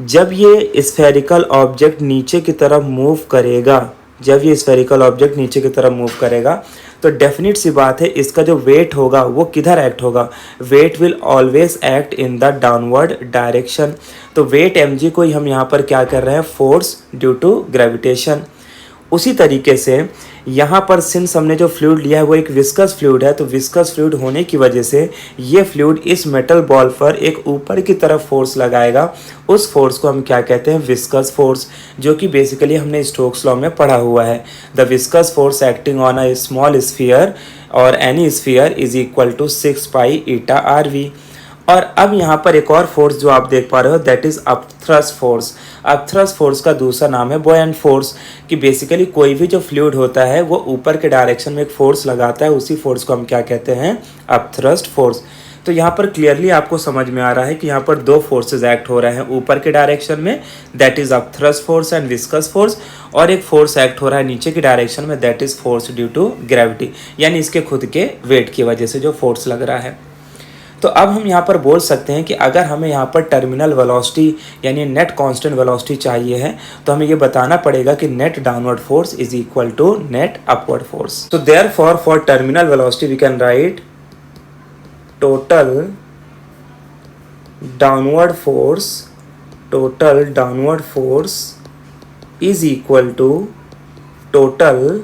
जब ये स्फेरिकल ऑब्जेक्ट नीचे की तरफ मूव करेगा, जब ये स्फेरिकल ऑब्जेक्ट नीचे की तरफ मूव करेगा तो डेफिनेट सी बात है इसका जो वेट होगा वो किधर एक्ट होगा, weight will always act in the downward direction. तो वेट mg को ही हम यहाँ पर क्या कर रहे हैं, फोर्स ड्यू टू ग्रेविटेशन। उसी तरीके से यहाँ पर सिंस हमने जो फ्लूइड लिया है वो एक विस्कस फ्लूइड है, तो विस्कस फ्लूइड होने की वजह से ये फ्लूइड इस मेटल बॉल पर एक ऊपर की तरफ फोर्स लगाएगा। उस फोर्स को हम क्या कहते हैं, विस्कस फोर्स, जो कि बेसिकली हमने स्टोक्स लॉ में पढ़ा हुआ है। The viscous force acting on a small sphere और any sphere is equal to 6 pi eta RV। और अब यहाँ पर एक और फोर्स जो आप देख पा रहे हो that is upthrust force. Upthrust force का दूसरा नाम है बुओयंट फोर्स, कि बेसिकली कोई भी जो फ्लूइड होता है वो ऊपर के डायरेक्शन में एक फोर्स लगाता है, उसी फोर्स को हम क्या कहते हैं, अपथ्रस्ट फोर्स। तो यहाँ पर क्लियरली आपको समझ में आ रहा है कि यहाँ पर दो फोर्सेज एक्ट हो रहे हैं ऊपर के डायरेक्शन में, that is upthrust force and viscous force, और एक फोर्स एक्ट हो रहा है नीचे की डायरेक्शन में, that is force due to gravity, यानी इसके खुद के वेट की वजह से जो फोर्स लग रहा है। तो अब हम यहाँ पर बोल सकते हैं कि अगर हमें यहाँ पर टर्मिनल वेलोसिटी यानी नेट कांस्टेंट वेलोसिटी चाहिए है तो हमें ये बताना पड़ेगा कि net downward force is equal to net upward force. तो therefore for terminal velocity we can write total downward force is equal to total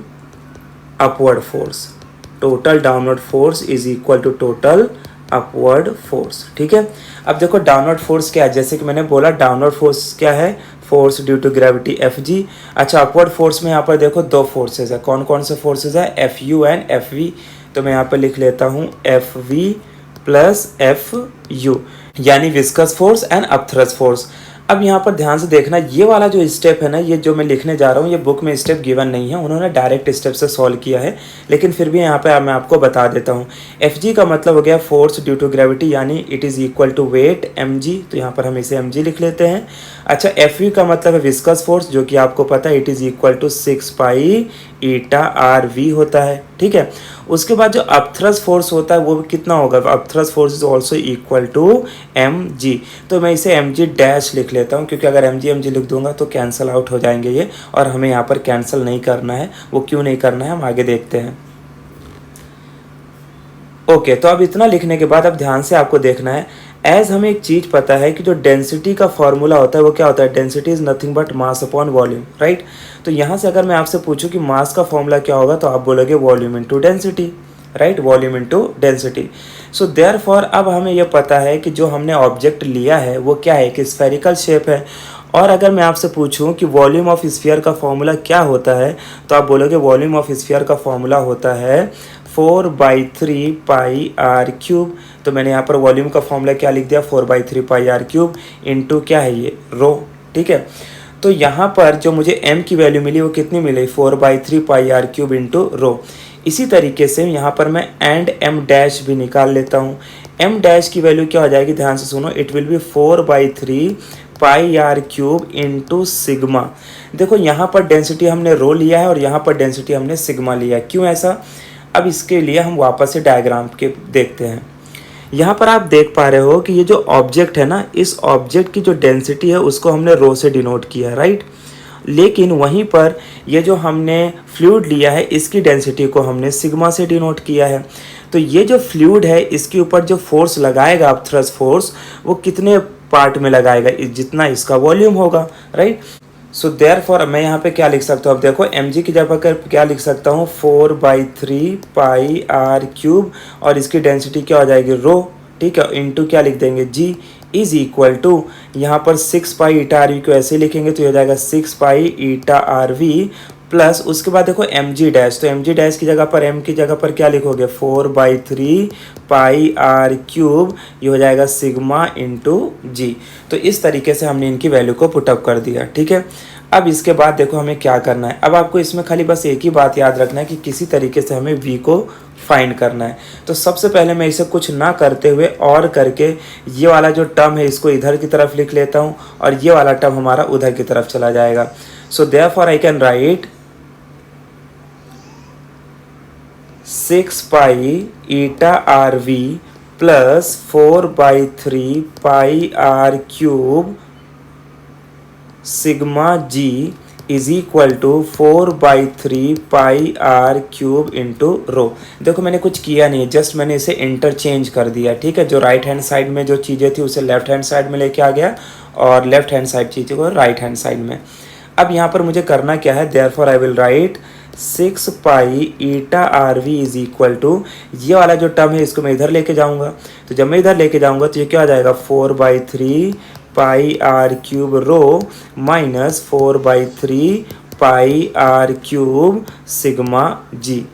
upward force. Total downward force is equal to total upward force, ठीक है। अब देखो डाउनवर्ड फोर्स क्या है, जैसे कि मैंने बोला डाउनवर्ड फोर्स क्या है, force due to gravity Fg। अच्छा, अपवर्ड फोर्स में यहाँ पर देखो दो फोर्सेज है, कौन कौन से फोर्सेज है, Fu एंड Fv। तो मैं यहाँ पर लिख लेता हूँ Fv प्लस Fu, यानी viscous force and upthrust force. अब यहाँ पर ध्यान से देखना, ये वाला जो स्टेप है ना, ये जो मैं लिखने जा रहा हूँ ये बुक में स्टेप गिवन नहीं है, उन्होंने डायरेक्ट स्टेप से सॉल्व किया है, लेकिन फिर भी यहाँ पे मैं आपको बता देता हूँ। Fg का मतलब हो गया फोर्स ड्यू टू ग्रेविटी, यानी it is equal to weight mg, तो यहाँ पर हम इसे mg लिख लेते हैं। अच्छा, Fv का मतलब है विस्कस फोर्स, जो कि आपको पता है it is equal to 6 pi eta RV होता है, ठीक है। उसके बाद जो अपथ्रस्ट फोर्स होता है वो कितना होगा, upthrust force is also equal to mg। तो मैं इसे mg डैश लिख लेता हूँ, क्योंकि अगर mg लिख दूंगा तो कैंसिल आउट हो जाएंगे ये, और हमें यहाँ पर कैंसिल नहीं करना है। वो क्यों नहीं करना है हम आगे देखते हैं। ओके, तो अब इतना लिखने के बाद अब ध्यान से आपको देखना है, एज हमें एक चीज़ पता है कि जो डेंसिटी का फॉर्मूला होता है वो क्या होता है, density is nothing but mass upon volume, right. तो यहाँ से अगर मैं आपसे पूछूं कि मास का फॉर्मूला क्या होगा, तो आप बोलोगे volume into density, right, volume into density. So therefore अब हमें यह पता है कि जो हमने ऑब्जेक्ट लिया है वो क्या है, कि स्फेरिकल शेप है। और अगर मैं आपसे पूछूं कि वॉल्यूम ऑफ स्फीयर का फॉर्मूला क्या होता है, तो आप बोलोगे वॉल्यूम ऑफ स्फीयर का फॉर्मूला होता है 4/3 पाई आर क्यूब। तो मैंने यहाँ पर वॉल्यूम का फॉर्मूला क्या लिख दिया, 4/3 पाई आर क्यूब इंटू क्या है ये, रो, ठीक है। तो यहाँ पर जो मुझे m की वैल्यू मिली वो कितनी मिली, 4/3 पाई आर क्यूब इंटू रो। इसी तरीके से यहाँ पर मैं एंड m डैश भी निकाल लेता हूँ। m डैश की वैल्यू क्या हो जाएगी, ध्यान से सुनो, it will be 4/3 pi are cube into sigma. देखो यहाँ पर डेंसिटी हमने रो लिया है और यहाँ पर डेंसिटी हमने सिग्मा लिया है, क्यों ऐसा। अब इसके लिए हम वापस से डायग्राम के देखते हैं। यहाँ पर आप देख पा रहे हो कि ये जो ऑब्जेक्ट है ना, इस ऑब्जेक्ट की जो डेंसिटी है उसको हमने रो से डिनोट किया है, राइट। लेकिन वहीं पर ये जो हमने फ्लूइड लिया है इसकी डेंसिटी को हमने सिग्मा से डिनोट किया है। तो ये जो फ्लूइड है इसके ऊपर जो फोर्स लगाएगा आप, थ्रस्ट फोर्स, वो कितने पार्ट में लगाएगा, जितना इसका वॉल्यूम होगा, राइट। सो देयरफॉर मैं यहाँ पे क्या लिख सकता हूँ, अब देखो mg की जगह पर क्या लिख सकता हूँ, 4/3 पाई आर क्यूब, और इसकी डेंसिटी क्या हो जाएगी, रो, ठीक है, इंटू क्या लिख देंगे, g इज इक्वल टू, यहाँ पर 6 पाई ईटा आर वी को ऐसे लिखेंगे तो ये हो जाएगा 6 pi eta R V plus, उसके बाद देखो mg डैश, तो mg डैश की जगह पर m की जगह पर क्या लिखोगे, 4/3 पाई आर क्यूब, ये हो जाएगा सिग्मा इंटू जी। तो इस तरीके से हमने इनकी वैल्यू को पुटअप कर दिया, ठीक है। अब इसके बाद देखो हमें क्या करना है, अब आपको इसमें खाली बस एक ही बात याद रखना है कि किसी तरीके से हमें v को फाइंड करना है। तो सबसे पहले मैं इसे कुछ ना करते हुए और करके ये वाला जो टर्म है इसको इधर की तरफ लिख लेता हूँ और ये वाला टर्म हमारा उधर की तरफ चला जाएगा। So therefore I can write 6 pi eta R V plus 4/3 pi are cube sigma G is equal to 4/3 pi are cube into rho. देखो मैंने कुछ किया नहीं, जस्ट मैंने इसे इंटरचेंज कर दिया, ठीक है। जो राइट हैंड साइड में जो चीज़ें थी उसे लेफ्ट हैंड साइड में लेके आ गया और लेफ्ट हैंड साइड चीज़ों को राइट हैंड साइड में। अब यहाँ पर मुझे करना क्या है, therefore I will write 6 pi eta R V is equal to, ये वाला जो टर्म है इसको मैं इधर लेके जाऊँगा। तो जब मैं इधर लेके जाऊँगा तो ये क्या हो जाएगा, 4/3 pi are cube rho minus 4/3 pi are cube sigma g.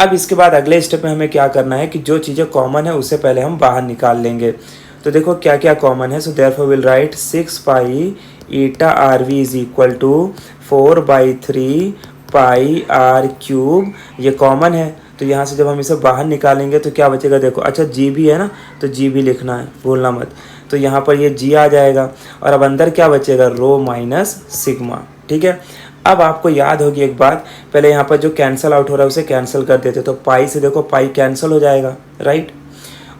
अब इसके बाद अगले स्टेप में हमें क्या करना है कि जो चीज़ें कॉमन है उसे पहले हम बाहर निकाल लेंगे। तो देखो क्या क्या कॉमन है, so therefore will write 6 pi eta R V is equal to 4/3 pi are cube, ये कॉमन है। तो यहाँ से जब हम इसे बाहर निकालेंगे तो क्या बचेगा, देखो अच्छा जी भी है ना, तो जी भी लिखना है, भूलना मत। तो यहाँ पर ये जी आ जाएगा और अब अंदर क्या बचेगा, रो माइनस सिग्मा, ठीक है। अब आपको याद होगी एक बात, पहले यहाँ पर जो कैंसिल आउट हो रहा है उसे कैंसिल कर देते, तो पाई से देखो पाई कैंसिल हो जाएगा, राइट।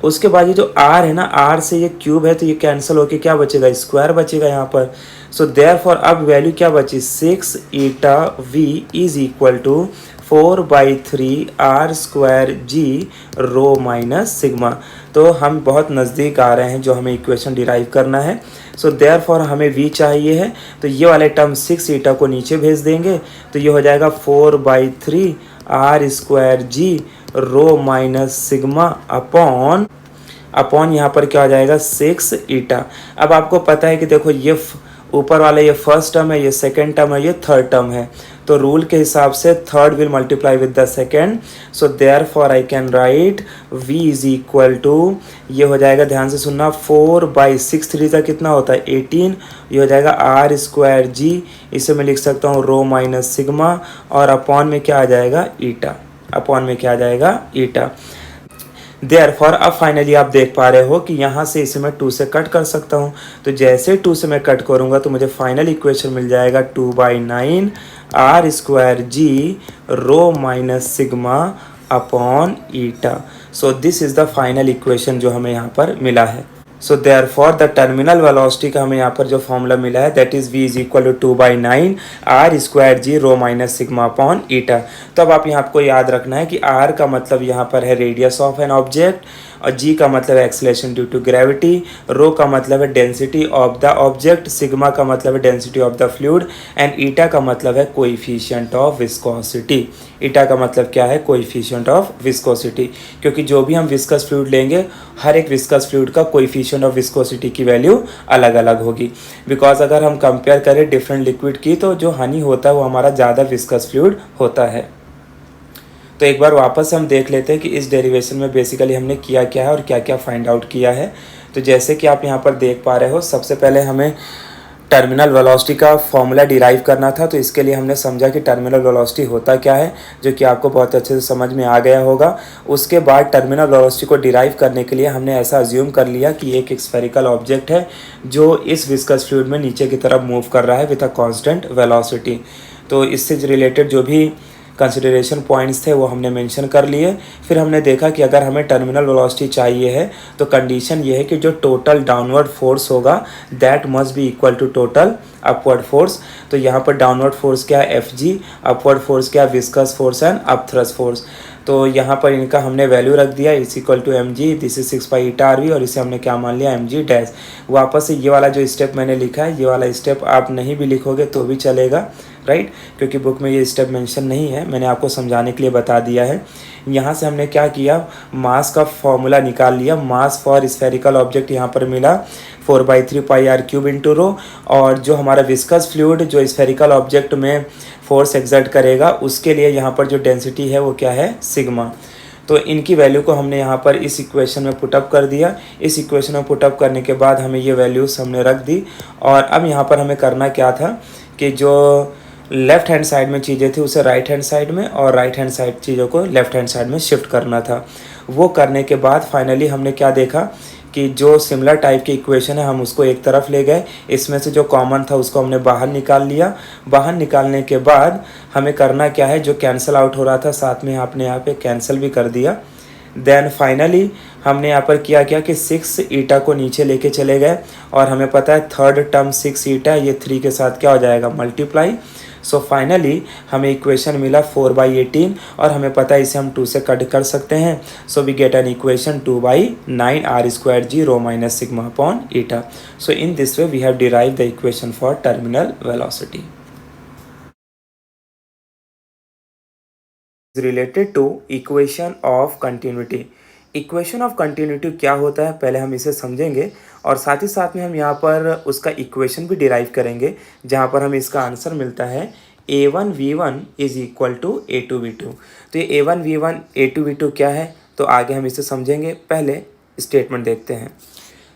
उसके बाद ये जो आर है ना, आर से ये क्यूब है तो ये कैंसिल होके क्या बचेगा, स्क्वायर बचेगा यहाँ पर। सो देयरफॉर अब वैल्यू क्या बची, 6 eta v is equal to 4/3 are square ji rho minus sigma. तो हम बहुत नज़दीक आ रहे हैं जो हमें इक्वेशन डिराइव करना है। सो देयरफॉर हमें v चाहिए है, तो ये वाले टर्म 6 ईटा को नीचे भेज देंगे तो ये हो जाएगा 4/3 are square ji rho minus sigma upon यहाँ पर क्या हो जाएगा 6 ईटा। अब आपको पता है कि देखो ये ऊपर वाला ये फर्स्ट टर्म है, ये सेकेंड टर्म है, ये थर्ड टर्म है, तो रूल के हिसाब से third will multiply with the second. So therefore I can write v is equal to, ये हो जाएगा, ध्यान से सुनना, 4/6 3 का कितना होता है 18, ये हो जाएगा आर स्क्वायर जी, इसे मैं लिख सकता हूँ रो माइनस सिग्मा, और अपॉन में क्या आ जाएगा ईटा, अपॉन में क्या आ जाएगा ईटा। देयरफॉर अब फाइनली आप देख पा रहे हो कि यहाँ से इसे मैं 2 से कट कर सकता हूँ। तो जैसे 2 से मैं कट करूँगा तो मुझे फाइनल इक्वेशन मिल जाएगा 2/9 r square ji rho minus sigma upon eta. So this is the final equation जो हमें यहाँ पर मिला है। So therefore the terminal velocity का हमें यहाँ पर जो फॉर्मूला मिला है that is v is equal to 2/9 r square ji rho minus sigma upon eta. तो अब आप यहाँ आपको याद रखना है कि r का मतलब यहाँ पर है रेडियस ऑफ एन ऑब्जेक्ट, और g का मतलब है acceleration due to gravity, rho का मतलब है density of the object, sigma का मतलब है density of the fluid, and eta का मतलब है कोएफिशिएंट ऑफ विस्कोसिटी। ईटा का मतलब क्या है? कोएफिशिएंट ऑफ विस्कोसिटी, क्योंकि जो भी हम विस्कस फ्लूइड लेंगे हर एक विस्कस फ्लूइड का कोएफिशिएंट ऑफ विस्कोसिटी की वैल्यू अलग अलग होगी। बिकॉज अगर हम कंपेयर करें डिफरेंट लिक्विड की तो जो हनी होता है वो हमारा ज़्यादा विस्कस फ्लूइड होता है। तो एक बार वापस हम देख लेते हैं कि इस डेरिवेशन में बेसिकली हमने किया क्या है और क्या क्या फाइंड आउट किया है। तो जैसे कि आप यहाँ पर देख पा रहे हो, सबसे पहले हमें टर्मिनल वेलोसिटी का फॉर्मूला डिराइव करना था। तो इसके लिए हमने समझा कि टर्मिनल वेलोसिटी होता क्या है, जो कि आपको बहुत अच्छे से समझ में आ गया होगा। उसके बाद टर्मिनल वेलोसिटी को डिराइव करने के लिए हमने ऐसा अज्यूम कर लिया कि एक स्फेरिकल ऑब्जेक्ट है जो इस विस्कस फ्लूइड में नीचे की तरफ मूव कर रहा है विद अ कांस्टेंट वेलोसिटी। तो इससे रिलेटेड जो भी कंसिडरेशन पॉइंट्स थे वो हमने मेंशन कर लिए। फिर हमने देखा कि अगर हमें टर्मिनल वेलोसिटी चाहिए है तो कंडीशन ये है कि जो टोटल डाउनवर्ड फोर्स होगा that must be equal to total upward force. तो यहाँ पर डाउनवर्ड फोर्स क्या है? Fg, अपवर्ड फोर्स क्या है? Viscous force and upthrust force. तो यहाँ पर इनका हमने वैल्यू रख दिया is equal to mg, this is 6/ईटा/rv, और इसे हमने क्या मान लिया? mg dash. वापस से ये वाला जो स्टेप मैंने लिखा है, ये वाला स्टेप आप नहीं भी लिखोगे तो भी चलेगा, राइट, क्योंकि बुक में ये स्टेप मेंशन नहीं है, मैंने आपको समझाने के लिए बता दिया है। यहाँ से हमने क्या किया? मास का फॉर्मूला निकाल लिया। मास फॉर स्फेरिकल ऑब्जेक्ट यहाँ पर मिला 4/3 πr³ इंटू रो, और जो हमारा विस्कस फ्लूइड जो स्फेरिकल ऑब्जेक्ट में फोर्स एक्सर्ट करेगा उसके लिए यहाँ पर जो डेंसिटी है वो क्या है? सिग्मा। तो इनकी वैल्यू को हमने यहाँ पर इस इक्वेशन में पुटअप कर दिया। इस इक्वेशन में पुटअप करने के बाद हमें ये वैल्यूज़ हमने रख दी, और अब यहाँ पर हमें करना क्या था कि जो लेफ़्ट हैंड साइड में चीज़ें थी उसे राइट हैंड साइड में, और राइट हैंड साइड चीज़ों को लेफ़्ट हैंड साइड में शिफ्ट करना था। वो करने के बाद फाइनली हमने क्या देखा कि जो सिमिलर टाइप की इक्वेशन है हम उसको एक तरफ ले गए, इसमें से जो कॉमन था उसको हमने बाहर निकाल लिया। बाहर निकालने के बाद हमें करना क्या है? जो कैंसिल आउट हो रहा था साथ में आपने यहाँ पे कैंसिल भी कर दिया। देन फाइनली हमने यहाँ पर किया क्या कि 6 ईटा को नीचे लेके चले गए, और हमें पता है थर्ड टर्म 6 ईटा ये 3 के साथ क्या हो जाएगा? मल्टीप्लाई। सो फाइनली हमें इक्वेशन मिला 4/18, और हमें पता है इसे हम 2 से कट कर सकते हैं। So we get an equation 2/9 r² rho minus sigma upon eta. So in this way we have derive the equation for terminal velocity related to equation of continuity. Equation of continuity क्या होता है पहले हम इसे समझेंगे, और साथ ही साथ में हम यहाँ पर उसका इक्वेशन भी डिराइव करेंगे जहाँ पर हमें इसका आंसर मिलता है a1v1 is equal to a2v2। तो ये a1v1 a2v2 क्या है तो आगे हम इसे समझेंगे। पहले स्टेटमेंट देखते हैं।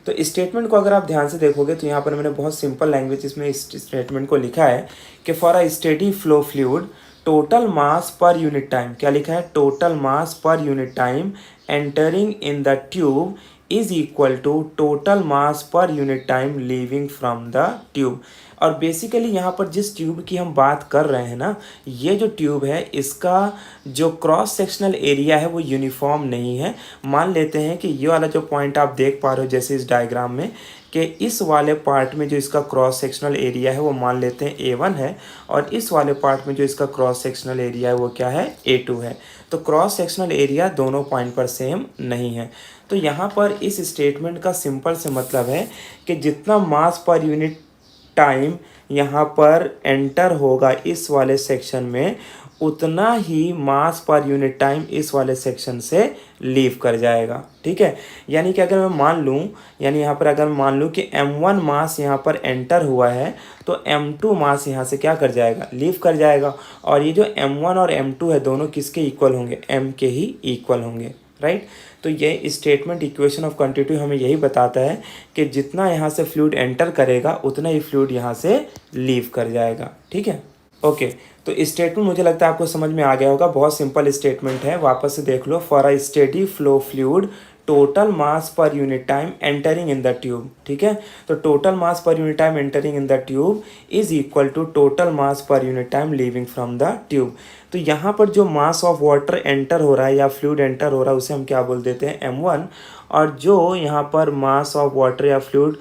तो स्टेटमेंट को अगर आप ध्यान से देखोगे तो यहाँ पर मैंने बहुत सिंपल लैंग्वेज इसमें इस स्टेटमेंट को लिखा है कि for a steady flow fluid total mass per unit time, क्या लिखा है? Total mass per unit time entering in the tube is equal to total mass per unit time leaving from the tube. और बेसिकली यहाँ पर जिस ट्यूब की हम बात कर रहे हैं ना, ये जो ट्यूब है इसका जो क्रॉस सेक्शनल एरिया है वो यूनिफॉर्म नहीं है। मान लेते हैं कि ये वाला जो पॉइंट आप देख पा रहे हो जैसे इस डायग्राम में, कि इस वाले पार्ट में जो इसका क्रॉस सेक्शनल एरिया है वो मान लेते हैं A1 है, और इस वाले पार्ट में जो इसका क्रॉस सेक्शनल एरिया है वो क्या है? A2 है। तो क्रॉस सेक्शनल एरिया दोनों पॉइंट पर सेम नहीं है। तो यहाँ पर इस स्टेटमेंट का सिंपल से मतलब है कि जितना मास पर यूनिट टाइम यहाँ पर एंटर होगा इस वाले सेक्शन में, उतना ही मास पर यूनिट टाइम इस वाले सेक्शन से लीव कर जाएगा। ठीक है, यानी कि अगर मैं मान लूँ, यानी यहाँ पर अगर मैं मान लूँ कि m1 मास यहाँ पर एंटर हुआ है तो m2 मास यहाँ से क्या कर जाएगा? लीव कर जाएगा। और ये जो m1 और m2 है दोनों किसके इक्वल होंगे? m के ही इक्वल होंगे, राइट। तो ये स्टेटमेंट इक्वेशन ऑफ कंटिन्यूटी हमें यही बताता है कि जितना यहाँ से फ्लूइड एंटर करेगा उतना ही फ्लूइड यहाँ से लीव कर जाएगा। ठीक है, ओके। तो स्टेटमेंट मुझे लगता है आपको समझ में आ गया होगा, बहुत सिंपल स्टेटमेंट है। वापस से देख लो। For a steady flow fluid total mass per unit time entering in the tube, ठीक है। तो total mass per unit time entering in the tube is equal to total mass per unit time leaving from the tube. तो यहाँ पर जो मास ऑफ वाटर एंटर हो रहा है या फ्लूइड एंटर हो रहा है उसे हम क्या बोल देते हैं, m1, और जो यहाँ पर मास ऑफ वाटर या फ्लूइड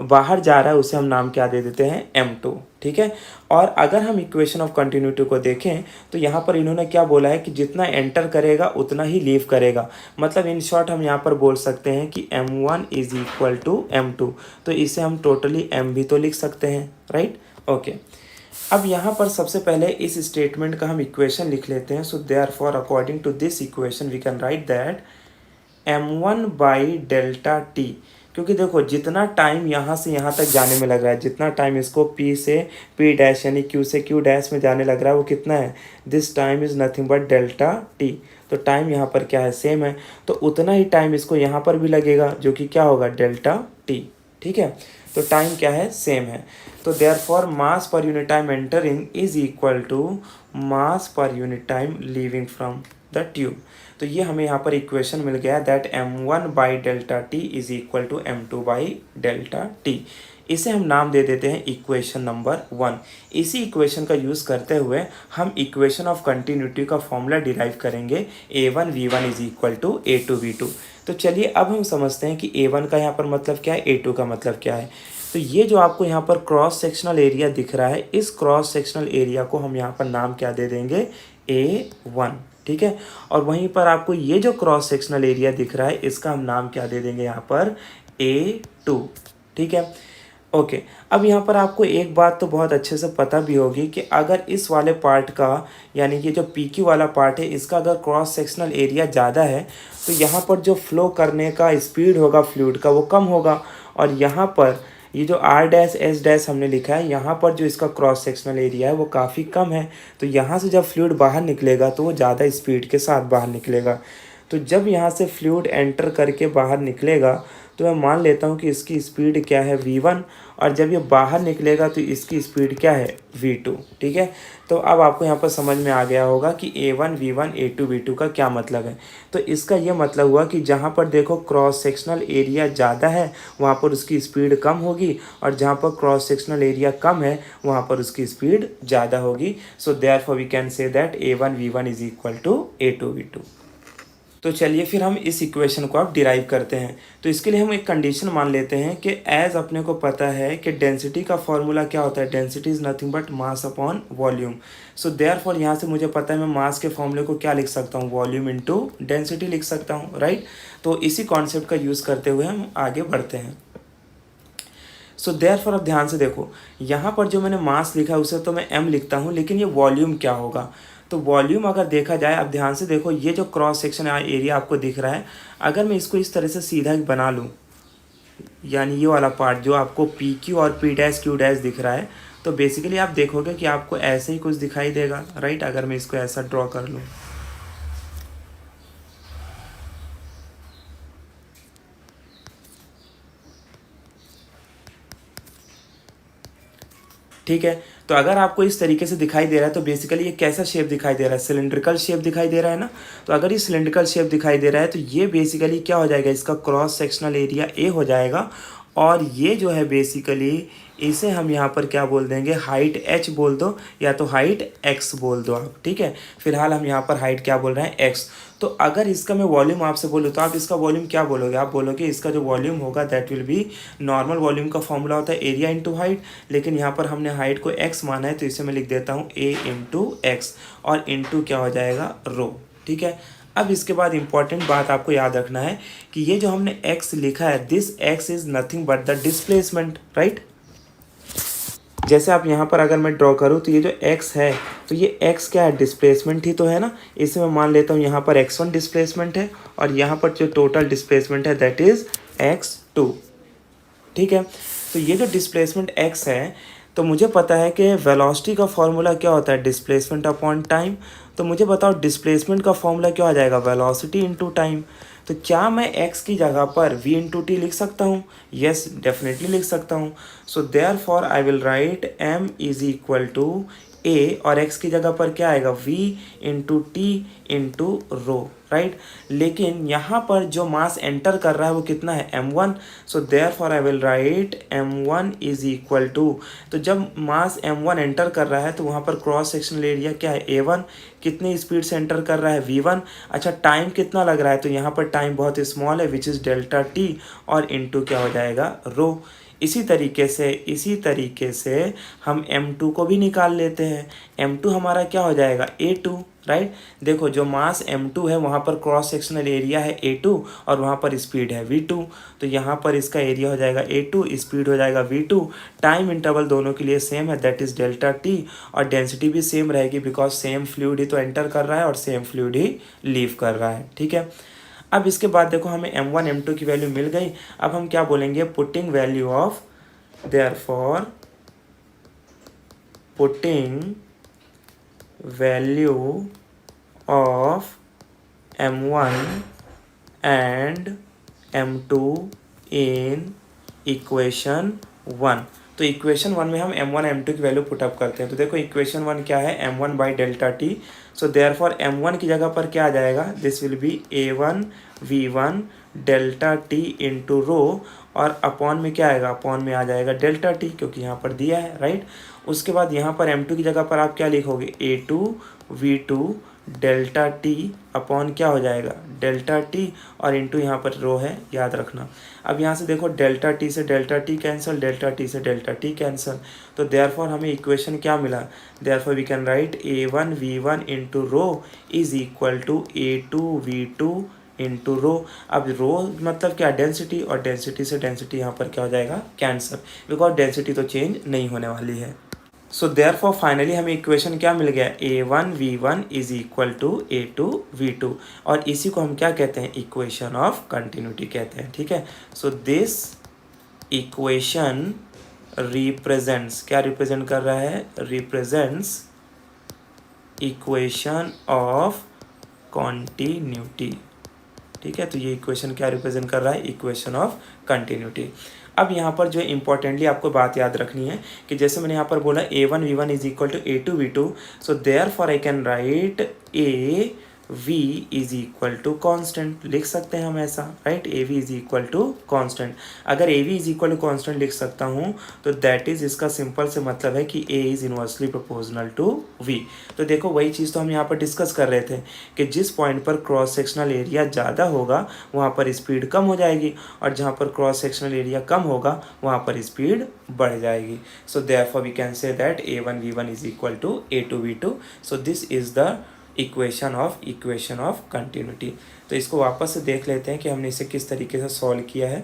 बाहर जा रहा है उसे हम नाम क्या दे देते हैं, m2, ठीक है। और अगर हम इक्वेशन ऑफ कंटिन्यूटी को देखें तो यहाँ पर इन्होंने क्या बोला है कि जितना एंटर करेगा उतना ही लीव करेगा। मतलब इन शॉर्ट हम यहाँ पर बोल सकते हैं कि m1 is equal to m2। तो इसे हम टोटली m भी तो लिख सकते हैं, राइट, ओके। अब यहाँ पर सबसे पहले इस स्टेटमेंट का हम इक्वेशन लिख लेते हैं। So therefore according to this equation we can write that m1 by delta T, क्योंकि देखो जितना टाइम यहाँ से यहाँ तक जाने में लग रहा है, जितना टाइम इसको P से P डैश यानी Q से Q डैश में जाने लग रहा है वो कितना है, this time is nothing but delta T. तो टाइम यहाँ पर क्या है, सेम है। तो उतना ही टाइम इसको यहाँ पर भी लगेगा जो कि क्या होगा, डेल्टा टी, ठीक है। तो टाइम क्या है, सेम है। तो therefore mass per unit time entering is equal to mass per unit time leaving from the tube. तो ये हमें यहाँ पर इक्वेशन मिल गया that m1 by delta T is equal to m2 by delta T. इसे हम नाम दे देते हैं इक्वेशन नंबर 1। इसी इक्वेशन का यूज़ करते हुए हम इक्वेशन ऑफ कंटिन्यूटी का फॉर्मूला डिराइव करेंगे, a1 v1 is equal to a2 v2। तो चलिए अब हम समझते हैं कि a1 का यहाँ पर मतलब क्या है, a2 का मतलब क्या है। तो ये जो आपको यहाँ पर क्रॉस सेक्शनल एरिया दिख रहा है, इस क्रॉस सेक्शनल एरिया को हम यहाँ पर नाम क्या दे देंगे, a1, ठीक है। और वहीं पर आपको ये जो क्रॉस सेक्शनल एरिया दिख रहा है इसका हम नाम क्या दे देंगे यहाँ पर, a2, ठीक है, ओके। अब यहाँ पर आपको एक बात तो बहुत अच्छे से पता भी होगी कि अगर इस वाले पार्ट का यानी कि जो PQ वाला पार्ट है इसका अगर क्रॉस सेक्शनल एरिया ज़्यादा है तो यहाँ पर जो फ्लो करने का स्पीड होगा फ्लूइड का वो कम होगा। और यहाँ पर ये जो R डैश S डैश हमने लिखा है यहाँ पर जो इसका क्रॉस सेक्शनल एरिया है वो काफ़ी कम है। तो यहाँ से जब फ्लूइड बाहर निकलेगा तो वो ज़्यादा स्पीड के साथ बाहर निकलेगा। तो जब यहाँ से फ्लूइड एंटर करके बाहर निकलेगा तो मैं मान लेता हूँ कि इसकी स्पीड क्या है, v1, और जब ये बाहर निकलेगा तो इसकी स्पीड क्या है, v2, ठीक है। तो अब आपको यहाँ पर समझ में आ गया होगा कि a1 v1 a2 v2 का क्या मतलब है। तो इसका ये मतलब हुआ कि जहाँ पर देखो क्रॉस सेक्शनल एरिया ज़्यादा है वहाँ पर उसकी स्पीड कम होगी, और जहाँ पर क्रॉस सेक्शनल एरिया कम है वहाँ पर उसकी स्पीड ज़्यादा होगी। So therefore we can say that a1 v1 is equal to a2 v2। तो चलिए फिर हम इस इक्वेशन को अब डिराइव करते हैं। तो इसके लिए हम एक कंडीशन मान लेते हैं कि एज अपने को पता है कि डेंसिटी का फॉर्मूला क्या होता है, density is nothing but mass upon volume. So therefore यहाँ से मुझे पता है मैं मास के फॉर्मूले को क्या लिख सकता हूँ, वॉल्यूम इनटू डेंसिटी लिख सकता हूँ, राइट। तो इसी कॉन्सेप्ट का यूज़ करते हुए हम आगे बढ़ते हैं। सो देयरफॉर अब ध्यान से देखो, यहाँ पर जो मैंने मास लिखा है उसे तो मैं m लिखता हूँ, लेकिन ये वॉल्यूम क्या होगा। तो वॉल्यूम अगर देखा जाए, अब ध्यान से देखो, ये जो क्रॉस सेक्शन एरिया आपको दिख रहा है, अगर मैं इसको इस तरह से सीधा बना लूँ, यानी ये वाला पार्ट जो आपको PQ और P डैश Q डैश दिख रहा है, तो बेसिकली आप देखोगे कि आपको ऐसे ही कुछ दिखाई देगा, राइट। अगर मैं इसको ऐसा ड्रॉ कर लूँ, ठीक है। तो अगर आपको इस तरीके से दिखाई दे रहा है तो बेसिकली ये कैसा शेप दिखाई दे रहा है, सिलिंड्रिकल शेप दिखाई दे रहा है ना। तो अगर ये सिलिंड्रिकल शेप दिखाई दे रहा है तो ये बेसिकली क्या हो जाएगा, इसका क्रॉस सेक्शनल एरिया A हो जाएगा। और ये जो है बेसिकली इसे हम यहाँ पर क्या बोल देंगे, हाइट h बोल दो या तो हाइट x बोल दो आप, ठीक है। फिलहाल हम यहाँ पर हाइट क्या बोल रहे हैं, x। तो अगर इसका मैं वॉल्यूम आपसे बोलूँ तो आप इसका वॉल्यूम क्या बोलोगे, आप बोलोगे इसका जो वॉल्यूम होगा that will be, normal volume का फॉर्मूला होता है एरिया इंटू हाइट, लेकिन यहाँ पर हमने हाइट को x माना है तो इसे मैं लिख देता हूँ a इंटू एक्स, और इंटू क्या हो जाएगा, रो, ठीक है। अब इसके बाद इंपॉर्टेंट बात आपको याद रखना है कि ये जो हमने x लिखा है, this x is nothing but the displacement, right. जैसे आप यहाँ पर अगर मैं ड्रॉ करूँ तो ये जो x है, तो ये x क्या है, डिस्प्लेसमेंट ही तो है ना। इसे मैं मान लेता हूँ यहाँ पर x1 डिस्प्लेसमेंट है, और यहाँ पर जो टोटल डिस्प्लेसमेंट है दैट इज x2, ठीक है। तो ये जो डिस्प्लेसमेंट x है, तो मुझे पता है कि वेलोसिटी का फॉर्मूला क्या होता है, डिस्प्लेसमेंट अपॉन टाइम। तो मुझे बताओ डिस्प्लेसमेंट का फॉर्मूला क्या आ जाएगा, वेलोसिटी इनटू टाइम। तो क्या मैं x की जगह पर v इंटू टी लिख सकता हूँ, यस डेफिनेटली लिख सकता हूँ। So therefore I will write m is equal to a, और x की जगह पर क्या आएगा, v into T into rho, right. लेकिन यहाँ पर जो मास एंटर कर रहा है वो कितना है, m1। So therefore I will write m1 is equal to, तो जब मास m1 एंटर कर रहा है तो वहाँ पर क्रॉस सेक्शनल एरिया क्या है, a1। कितनी स्पीड से एंटर कर रहा है, v1। अच्छा टाइम कितना लग रहा है, तो यहाँ पर टाइम बहुत स्मॉल है विच इज़ डेल्टा t, और इनटू क्या हो जाएगा, रो। इसी तरीके से हम m2 को भी निकाल लेते हैं। m2 हमारा क्या हो जाएगा, a2, राइट। देखो जो मास m2 है वहाँ पर क्रॉस सेक्शनल एरिया है a2 और वहाँ पर स्पीड है v2, तो यहाँ पर इसका एरिया हो जाएगा a2, स्पीड हो जाएगा v2, टाइम इंटरवल दोनों के लिए सेम है दैट इज़ डेल्टा t, और डेंसिटी भी सेम रहेगी बिकॉज सेम फ्लूइड ही तो एंटर कर रहा है और सेम फ्लूइड ही लीव कर रहा है, ठीक है। अब इसके बाद देखो हमें m1 m2 की वैल्यू मिल गई। अब हम क्या बोलेंगे, putting value of, therefore putting value of m1 and m2 in equation 1। तो इक्वेशन 1 में हम m1 m2 की वैल्यू पुटअप करते हैं। तो देखो इक्वेशन 1 क्या है, m1 by delta T. So therefore m1 की जगह पर क्या आ जाएगा, this will B a1 v1 delta T into रो, और अपॉन में क्या आएगा, अपॉन में आ जाएगा डेल्टा टी क्योंकि यहाँ पर दिया है, राइट। उसके बाद यहाँ पर m2 की जगह पर आप क्या लिखोगे, a2 v2 delta T upon क्या हो जाएगा, डेल्टा टी, और इंटू यहाँ पर रो है, याद रखना। अब यहाँ से देखो डेल्टा टी से delta T cancel, delta T से डेल्टा टी कैंसिल, तो देयरफॉर हमें इक्वेशन क्या मिला, therefore we can write a1 v1 into rho is equal to a2 v2 into rho. अब रो मतलब क्या, डेंसिटी, और डेंसिटी से डेंसिटी यहाँ पर क्या हो जाएगा, कैंसर, बिकॉज डेंसिटी तो चेंज नहीं होने वाली है। सो देयरफॉर फाइनली हमें इक्वेशन क्या मिल गया, a1 v1 is equal to a2 v2, और इसी को हम क्या कहते हैं, इक्वेशन ऑफ कंटिन्यूटी कहते हैं, ठीक है। सो दिस इक्वेशन रिप्रेजेंट्स, क्या रिप्रेजेंट कर रहा है, रिप्रेजेंट्स इक्वेशन ऑफ कॉन्टिन्यूटी, ठीक है। तो ये इक्वेशन क्या रिप्रेजेंट कर रहा है, इक्वेशन ऑफ कंटिन्यूटी। अब यहाँ पर जो इम्पोर्टेंटली आपको बात याद रखनी है कि जैसे मैंने यहाँ पर बोला a1 v1 is equal to a2 v2, so therefore I can write a v is equal to constant, लिख सकते हैं हम ऐसा, right. a v is equal to constant. अगर a v is equal to constant लिख सकता हूँ तो दैट इज, इसका सिंपल से मतलब है कि a is inversely proportional to v। तो देखो वही चीज़ तो हम यहाँ पर डिस्कस कर रहे थे कि जिस पॉइंट पर क्रॉस सेक्शनल एरिया ज़्यादा होगा वहाँ पर स्पीड कम हो जाएगी, और जहाँ पर क्रॉस सेक्शनल एरिया कम होगा वहाँ पर स्पीड बढ़ जाएगी। So therefore we can say that a1 v1 is equal to a2 v2। So this is the equation of continuity. तो इसको वापस से देख लेते हैं कि हमने इसे किस तरीके से सॉल्व किया है।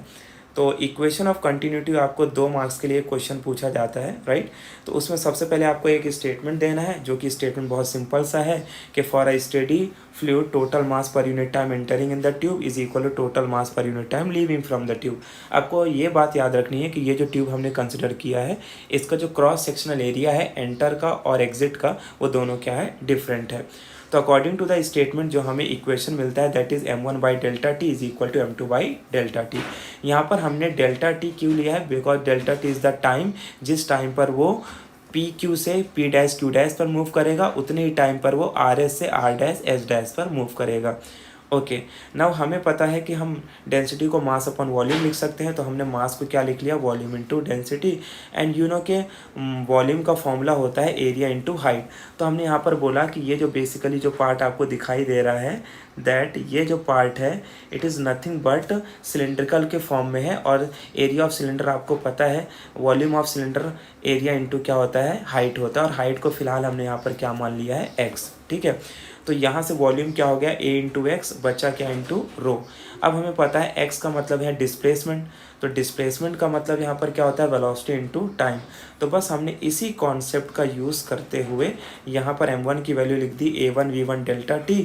तो इक्वेशन ऑफ कंटिन्यूटी आपको 2 मार्क्स के लिए क्वेश्चन पूछा जाता है, राइट। तो उसमें सबसे पहले आपको एक स्टेटमेंट देना है, जो कि स्टेटमेंट बहुत सिंपल सा है कि for a steady fluid total mass per unit time entering in the tube is equal to total mass per unit time leaving from the tube. आपको ये बात याद रखनी है कि ये जो ट्यूब हमने कंसिडर किया है इसका जो क्रॉस सेक्शनल एरिया है एंटर का और एग्जिट का, वो दोनों क्या है, डिफरेंट है। तो अकॉर्डिंग टू द स्टेटमेंट जो हमें इक्वेशन मिलता है that is m1 by delta T is equal to m2 by delta T. यहाँ पर हमने डेल्टा टी क्यों लिया है, because delta T is the time, जिस टाइम पर वो पी क्यू से पी डैश क्यू डैश पर मूव करेगा उतने ही टाइम पर वो आर एस से आर डैश एस डैश पर मूव करेगा। ओके, नाउ हमें पता है कि हम डेंसिटी को मास अपॉन वॉल्यूम लिख सकते हैं, तो हमने मास को क्या लिख लिया, volume into density. And you know के वॉल्यूम का फॉर्मूला होता है एरिया इनटू हाइट। तो हमने यहाँ पर बोला कि ये जो बेसिकली जो पार्ट आपको दिखाई दे रहा है दैट ये जो पार्ट है it is nothing but cylindrical के फॉर्म में है, और एरिया ऑफ सिलेंडर आपको पता है, volume of cylinder area into क्या होता है, हाइट होता है, और हाइट को फिलहाल हमने यहाँ पर क्या मान लिया है, एक्स, ठीक है। तो यहाँ से वॉल्यूम क्या हो गया, a इंटू एक्स, बचा क्या, इंटू रो। अब हमें पता है x का मतलब है डिस्प्लेसमेंट, तो डिस्प्लेसमेंट का मतलब यहाँ पर क्या होता है, वेलोसिटी इंटू टाइम। तो बस हमने इसी कॉन्सेप्ट का यूज़ करते हुए यहाँ पर m1 की वैल्यू लिख दी a1 v1 डेल्टा t,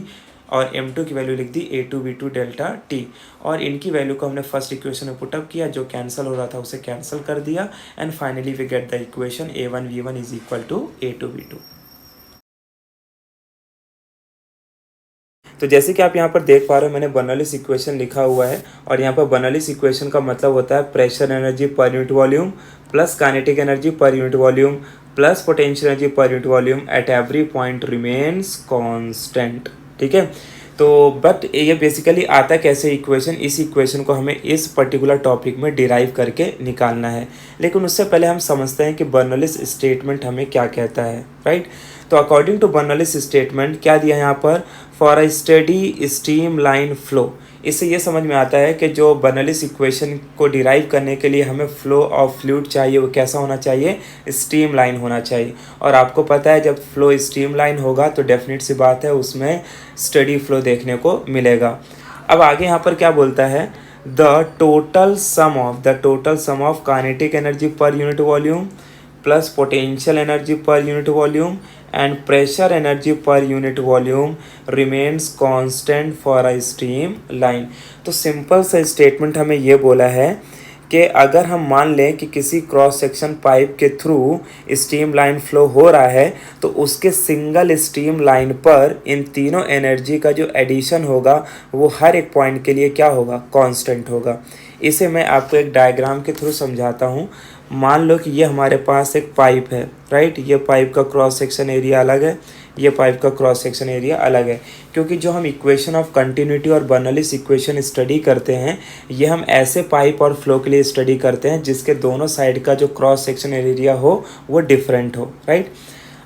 और m2 की वैल्यू लिख दी a2 v2 डेल्टा t, और इनकी वैल्यू को हमने फर्स्ट इक्वेशन में पुटअप किया, जो कैंसिल हो रहा था उसे कैंसिल कर दिया, and finally we get the equation a1 v1 is equal to a2 v2। तो जैसे कि आप यहाँ पर देख पा रहे हो मैंने बर्नौलीज इक्वेशन लिखा हुआ है, और यहाँ पर बर्नौलीज इक्वेशन का मतलब होता है pressure energy per unit volume plus kinetic energy per unit volume plus potential energy per unit volume at every point remains constant, ठीक है। तो बट ये बेसिकली आता कैसे इक्वेशन, इस इक्वेशन को हमें इस पर्टिकुलर टॉपिक में डिराइव करके निकालना है। लेकिन उससे पहले हम समझते हैं कि बर्नौलीज स्टेटमेंट हमें क्या कहता है, राइट। तो अकॉर्डिंग टू बर्नौलीज स्टेटमेंट क्या दिया है यहाँ पर, for a steady stream line flow. इससे ये समझ में आता है कि जो बर्नौलीज इक्वेशन को डिराइव करने के लिए हमें फ्लो ऑफ फ्लूइड चाहिए वो कैसा होना चाहिए, स्ट्रीम लाइन होना चाहिए। और आपको पता है जब फ्लो स्ट्रीम लाइन होगा तो डेफिनेट सी बात है उसमें स्टडी फ्लो देखने को मिलेगा। अब आगे यहाँ पर क्या बोलता है, the total sum of kinetic energy per unit volume plus potential energy per unit volume and pressure energy per unit volume remains constant for a stream line. तो सिंपल सा स्टेटमेंट हमें ये बोला है कि अगर हम मान लें कि किसी क्रॉस सेक्शन पाइप के थ्रू स्टीम लाइन फ्लो हो रहा है तो उसके सिंगल स्टीम लाइन पर इन तीनों एनर्जी का जो एडिशन होगा वो हर एक पॉइंट के लिए क्या होगा, कांस्टेंट होगा। इसे मैं आपको एक डायग्राम के थ्रू समझाता हूँ। मान लो कि ये हमारे पास एक पाइप है, राइट। ये पाइप का क्रॉस सेक्शन एरिया अलग है, ये पाइप का क्रॉस सेक्शन एरिया अलग है। क्योंकि जो हम इक्वेशन ऑफ कंटिन्यूटी और बर्नौलीज इक्वेशन स्टडी करते हैं ये हम ऐसे पाइप और फ्लो के लिए स्टडी करते हैं जिसके दोनों साइड का जो क्रॉस सेक्शन एरिया हो वो डिफरेंट हो, राइट।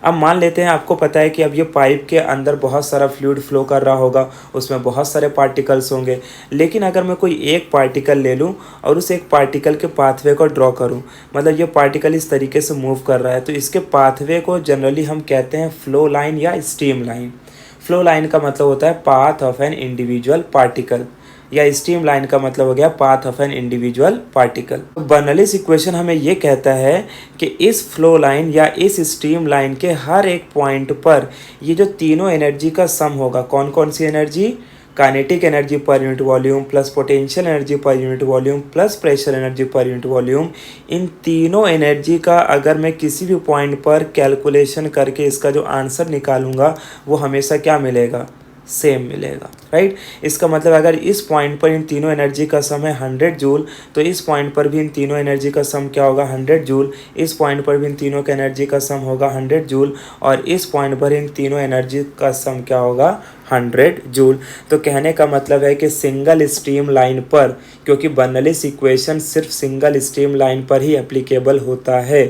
अब मान लेते हैं आपको पता है कि अब ये पाइप के अंदर बहुत सारा फ्लूइड फ्लो कर रहा होगा, उसमें बहुत सारे पार्टिकल्स होंगे। लेकिन अगर मैं कोई एक पार्टिकल ले लूँ और उस एक पार्टिकल के पाथवे को ड्रॉ करूँ, मतलब ये पार्टिकल इस तरीके से मूव कर रहा है तो इसके पाथवे को जनरली हम कहते हैं फ्लो लाइन या स्ट्रीम लाइन। फ्लो लाइन का मतलब होता है path of an individual particle, या स्ट्रीम लाइन का मतलब हो गया path of an individual particle. Bernoulli's equation हमें ये कहता है कि इस फ्लो लाइन या इस स्ट्रीम लाइन के हर एक पॉइंट पर ये जो तीनों एनर्जी का सम होगा, कौन कौन सी energy, kinetic energy per unit volume plus potential energy per unit volume plus pressure energy per unit volume, इन तीनों एनर्जी का अगर मैं किसी भी पॉइंट पर कैलकुलेशन करके इसका जो आंसर निकालूंगा वो हमेशा क्या मिलेगा, सेम मिलेगा, राइट। इसका मतलब अगर इस पॉइंट पर इन तीनों एनर्जी का सम है 100 जूल तो इस पॉइंट पर भी इन तीनों एनर्जी का सम क्या होगा, 100 जूल। इस पॉइंट पर भी इन तीनों का एनर्जी का सम होगा 100 जूल और इस पॉइंट पर इन तीनों एनर्जी का सम क्या होगा, 100 जूल। तो कहने का मतलब है कि सिंगल स्ट्रीम लाइन पर, क्योंकि बर्नौलीज इक्वेशन सिर्फ सिंगल स्ट्रीम लाइन पर ही एप्लीकेबल होता है,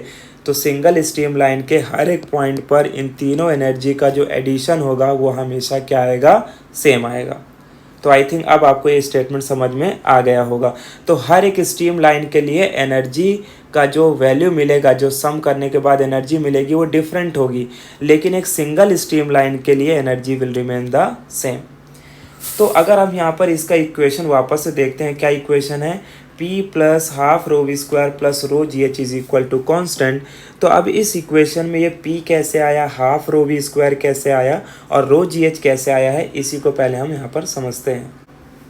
तो सिंगल स्ट्रीम लाइन के हर एक पॉइंट पर इन तीनों एनर्जी का जो एडिशन होगा वो हमेशा क्या आएगा, सेम आएगा। तो आई थिंक अब आपको ये स्टेटमेंट समझ में आ गया होगा। तो हर एक स्ट्रीम लाइन के लिए एनर्जी का जो वैल्यू मिलेगा, जो सम करने के बाद एनर्जी मिलेगी वो डिफरेंट होगी, लेकिन एक सिंगल स्ट्रीम लाइन के लिए energy will remain the same. तो अगर हम यहाँ पर इसका इक्वेशन वापस से देखते हैं, क्या इक्वेशन है, P plus half rho V square plus rho ji H is equal to constant. तो अब इस इक्वेशन में ये P कैसे आया, हाफ रो वी स्क्वायर कैसे आया और रो जी एच कैसे आया है, इसी को पहले हम यहाँ पर समझते हैं।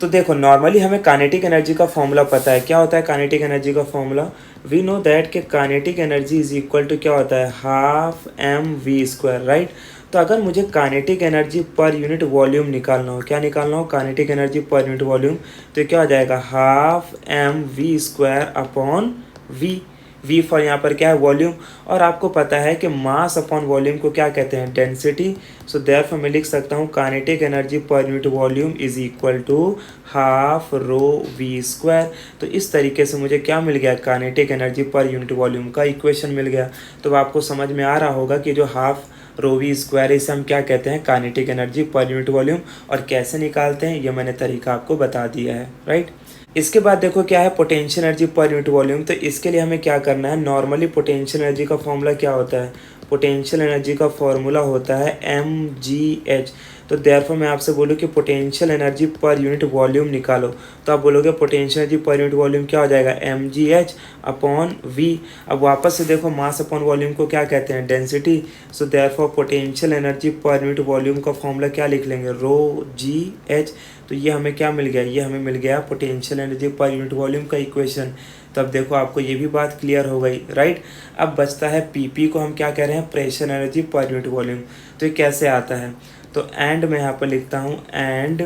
तो देखो नॉर्मली हमें काइनेटिक एनर्जी का फॉर्मूला पता है। क्या होता है काइनेटिक एनर्जी का फॉर्मूला, वी नो दैट कि kinetic energy is equal to क्या होता है, half M V square, right. तो अगर मुझे kinetic energy per unit volume निकालना हो, क्या निकालना हो, kinetic energy per unit volume, तो क्या हो जाएगा, half M V square upon V. V for यहाँ पर क्या है, वॉल्यूम। और आपको पता है कि मास अपॉन वॉल्यूम को क्या कहते हैं, डेंसिटी। सो देयरफॉर मैं लिख सकता हूँ kinetic energy per unit volume is equal to half rho V square. तो इस तरीके से मुझे क्या मिल गया, kinetic energy per unit volume का इक्वेशन मिल गया। तो आपको समझ में आ रहा होगा कि जो हाफ रो वी स्क्वायर इसे हम क्या कहते हैं, kinetic energy per unit volume. और कैसे निकालते हैं ये मैंने तरीका आपको बता दिया है, राइट। इसके बाद देखो क्या है, potential energy per unit volume. तो इसके लिए हमें क्या करना है, नॉर्मली पोटेंशियल एनर्जी का फॉर्मूला क्या होता है, पोटेंशियल एनर्जी का फॉर्मूला होता है mgh। तो देयरफॉर मैं आपसे बोलूँ कि potential energy per unit volume निकालो, तो आप बोलोगे potential energy per unit volume क्या हो जाएगा, mgh अपॉन v। अब वापस से देखो मास अपॉन वॉल्यूम को क्या कहते हैं, density. So therefore potential energy per unit volume का फॉर्मूला क्या लिख लेंगे, रो जी एच। तो ये हमें क्या मिल गया, ये हमें मिल गया potential energy per unit volume का इक्वेशन। तब देखो आपको ये भी बात क्लियर हो गई, राइट। अब बचता है पीपी को हम क्या कह रहे हैं, pressure energy per unit volume. तो ये कैसे आता है, तो एंड मैं यहाँ पर लिखता हूँ एंड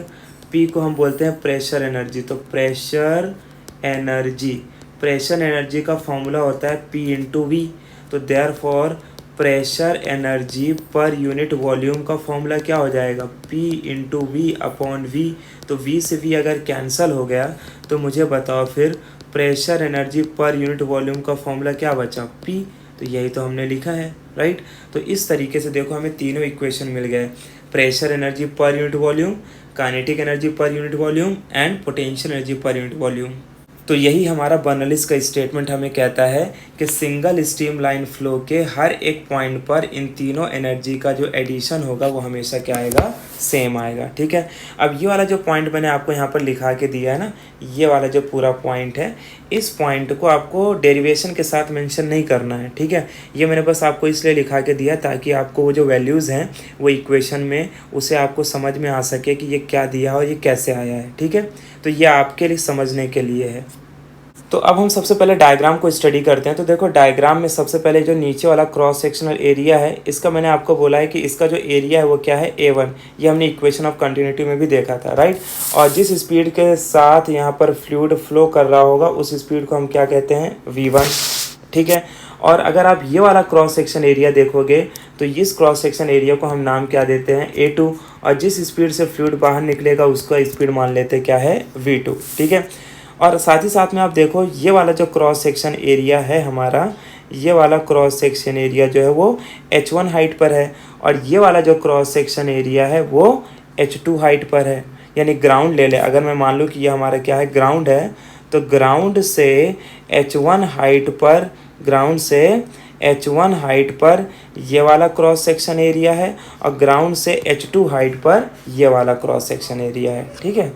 पी को हम बोलते हैं प्रेशर एनर्जी। तो प्रेशर एनर्जी का फॉर्मूला होता है पी इंटू वी। तो therefore pressure energy per unit volume का फॉर्मूला क्या हो जाएगा, P into V upon V. तो V से V अगर कैंसिल हो गया तो मुझे बताओ फिर pressure energy per unit volume का फॉर्मूला क्या बचा, P। तो यही तो हमने लिखा है, राइट। तो इस तरीके से देखो हमें तीनों इक्वेशन मिल गए, pressure energy per unit volume, kinetic energy per unit volume and potential energy per unit volume. तो यही हमारा बर्नौलीज का स्टेटमेंट हमें कहता है कि सिंगल स्ट्रीम लाइन फ्लो के हर एक पॉइंट पर इन तीनों एनर्जी का जो एडिशन होगा वो हमेशा क्या आएगा, सेम आएगा, ठीक है। अब ये वाला जो पॉइंट मैंने आपको यहाँ पर लिखा के दिया है ना, ये वाला जो पूरा पॉइंट है, इस पॉइंट को आपको डेरिवेशन के साथ मेंशन नहीं करना है, ठीक है। ये मैंने बस आपको इसलिए लिखा के दिया ताकि आपको वो जो वैल्यूज़ हैं वो इक्वेशन में उसे आपको समझ में आ सके कि ये क्या दिया और ये कैसे आया है, ठीक है। तो ये आपके लिए समझने के लिए है। तो अब हम सबसे पहले डायग्राम को स्टडी करते हैं। तो देखो डायग्राम में सबसे पहले जो नीचे वाला क्रॉस सेक्शनल एरिया है, इसका मैंने आपको बोला है कि इसका जो एरिया है वो क्या है, A1। ये हमने इक्वेशन ऑफ कंटिन्यूटी में भी देखा था, राइट। और जिस स्पीड के साथ यहाँ पर फ्लूइड फ्लो कर रहा होगा उस स्पीड को हम क्या कहते हैं, V1, ठीक है। और अगर आप ये वाला क्रॉस सेक्शन एरिया देखोगे तो इस क्रॉस सेक्शन एरिया को हम नाम क्या देते हैं, A2। और जिस स्पीड से फ्लूइड बाहर निकलेगा उसका स्पीड मान लेते हैं क्या है, V2, ठीक है। और साथ ही साथ में आप देखो ये वाला जो क्रॉस सेक्शन एरिया है हमारा, ये वाला क्रॉस सेक्शन एरिया जो है वो H1 हाइट पर है और ये वाला जो क्रॉस सेक्शन एरिया है वो H2 हाइट पर है। यानी ग्राउंड ले ले, अगर मैं मान लूँ कि ये हमारा क्या है, ग्राउंड है, तो ग्राउंड से H1 हाइट पर, ग्राउंड से H1 हाइट पर ये वाला क्रॉस सेक्शन एरिया है और ग्राउंड से H2 हाइट पर ये वाला क्रॉस सेक्शन एरिया है, ठीक है।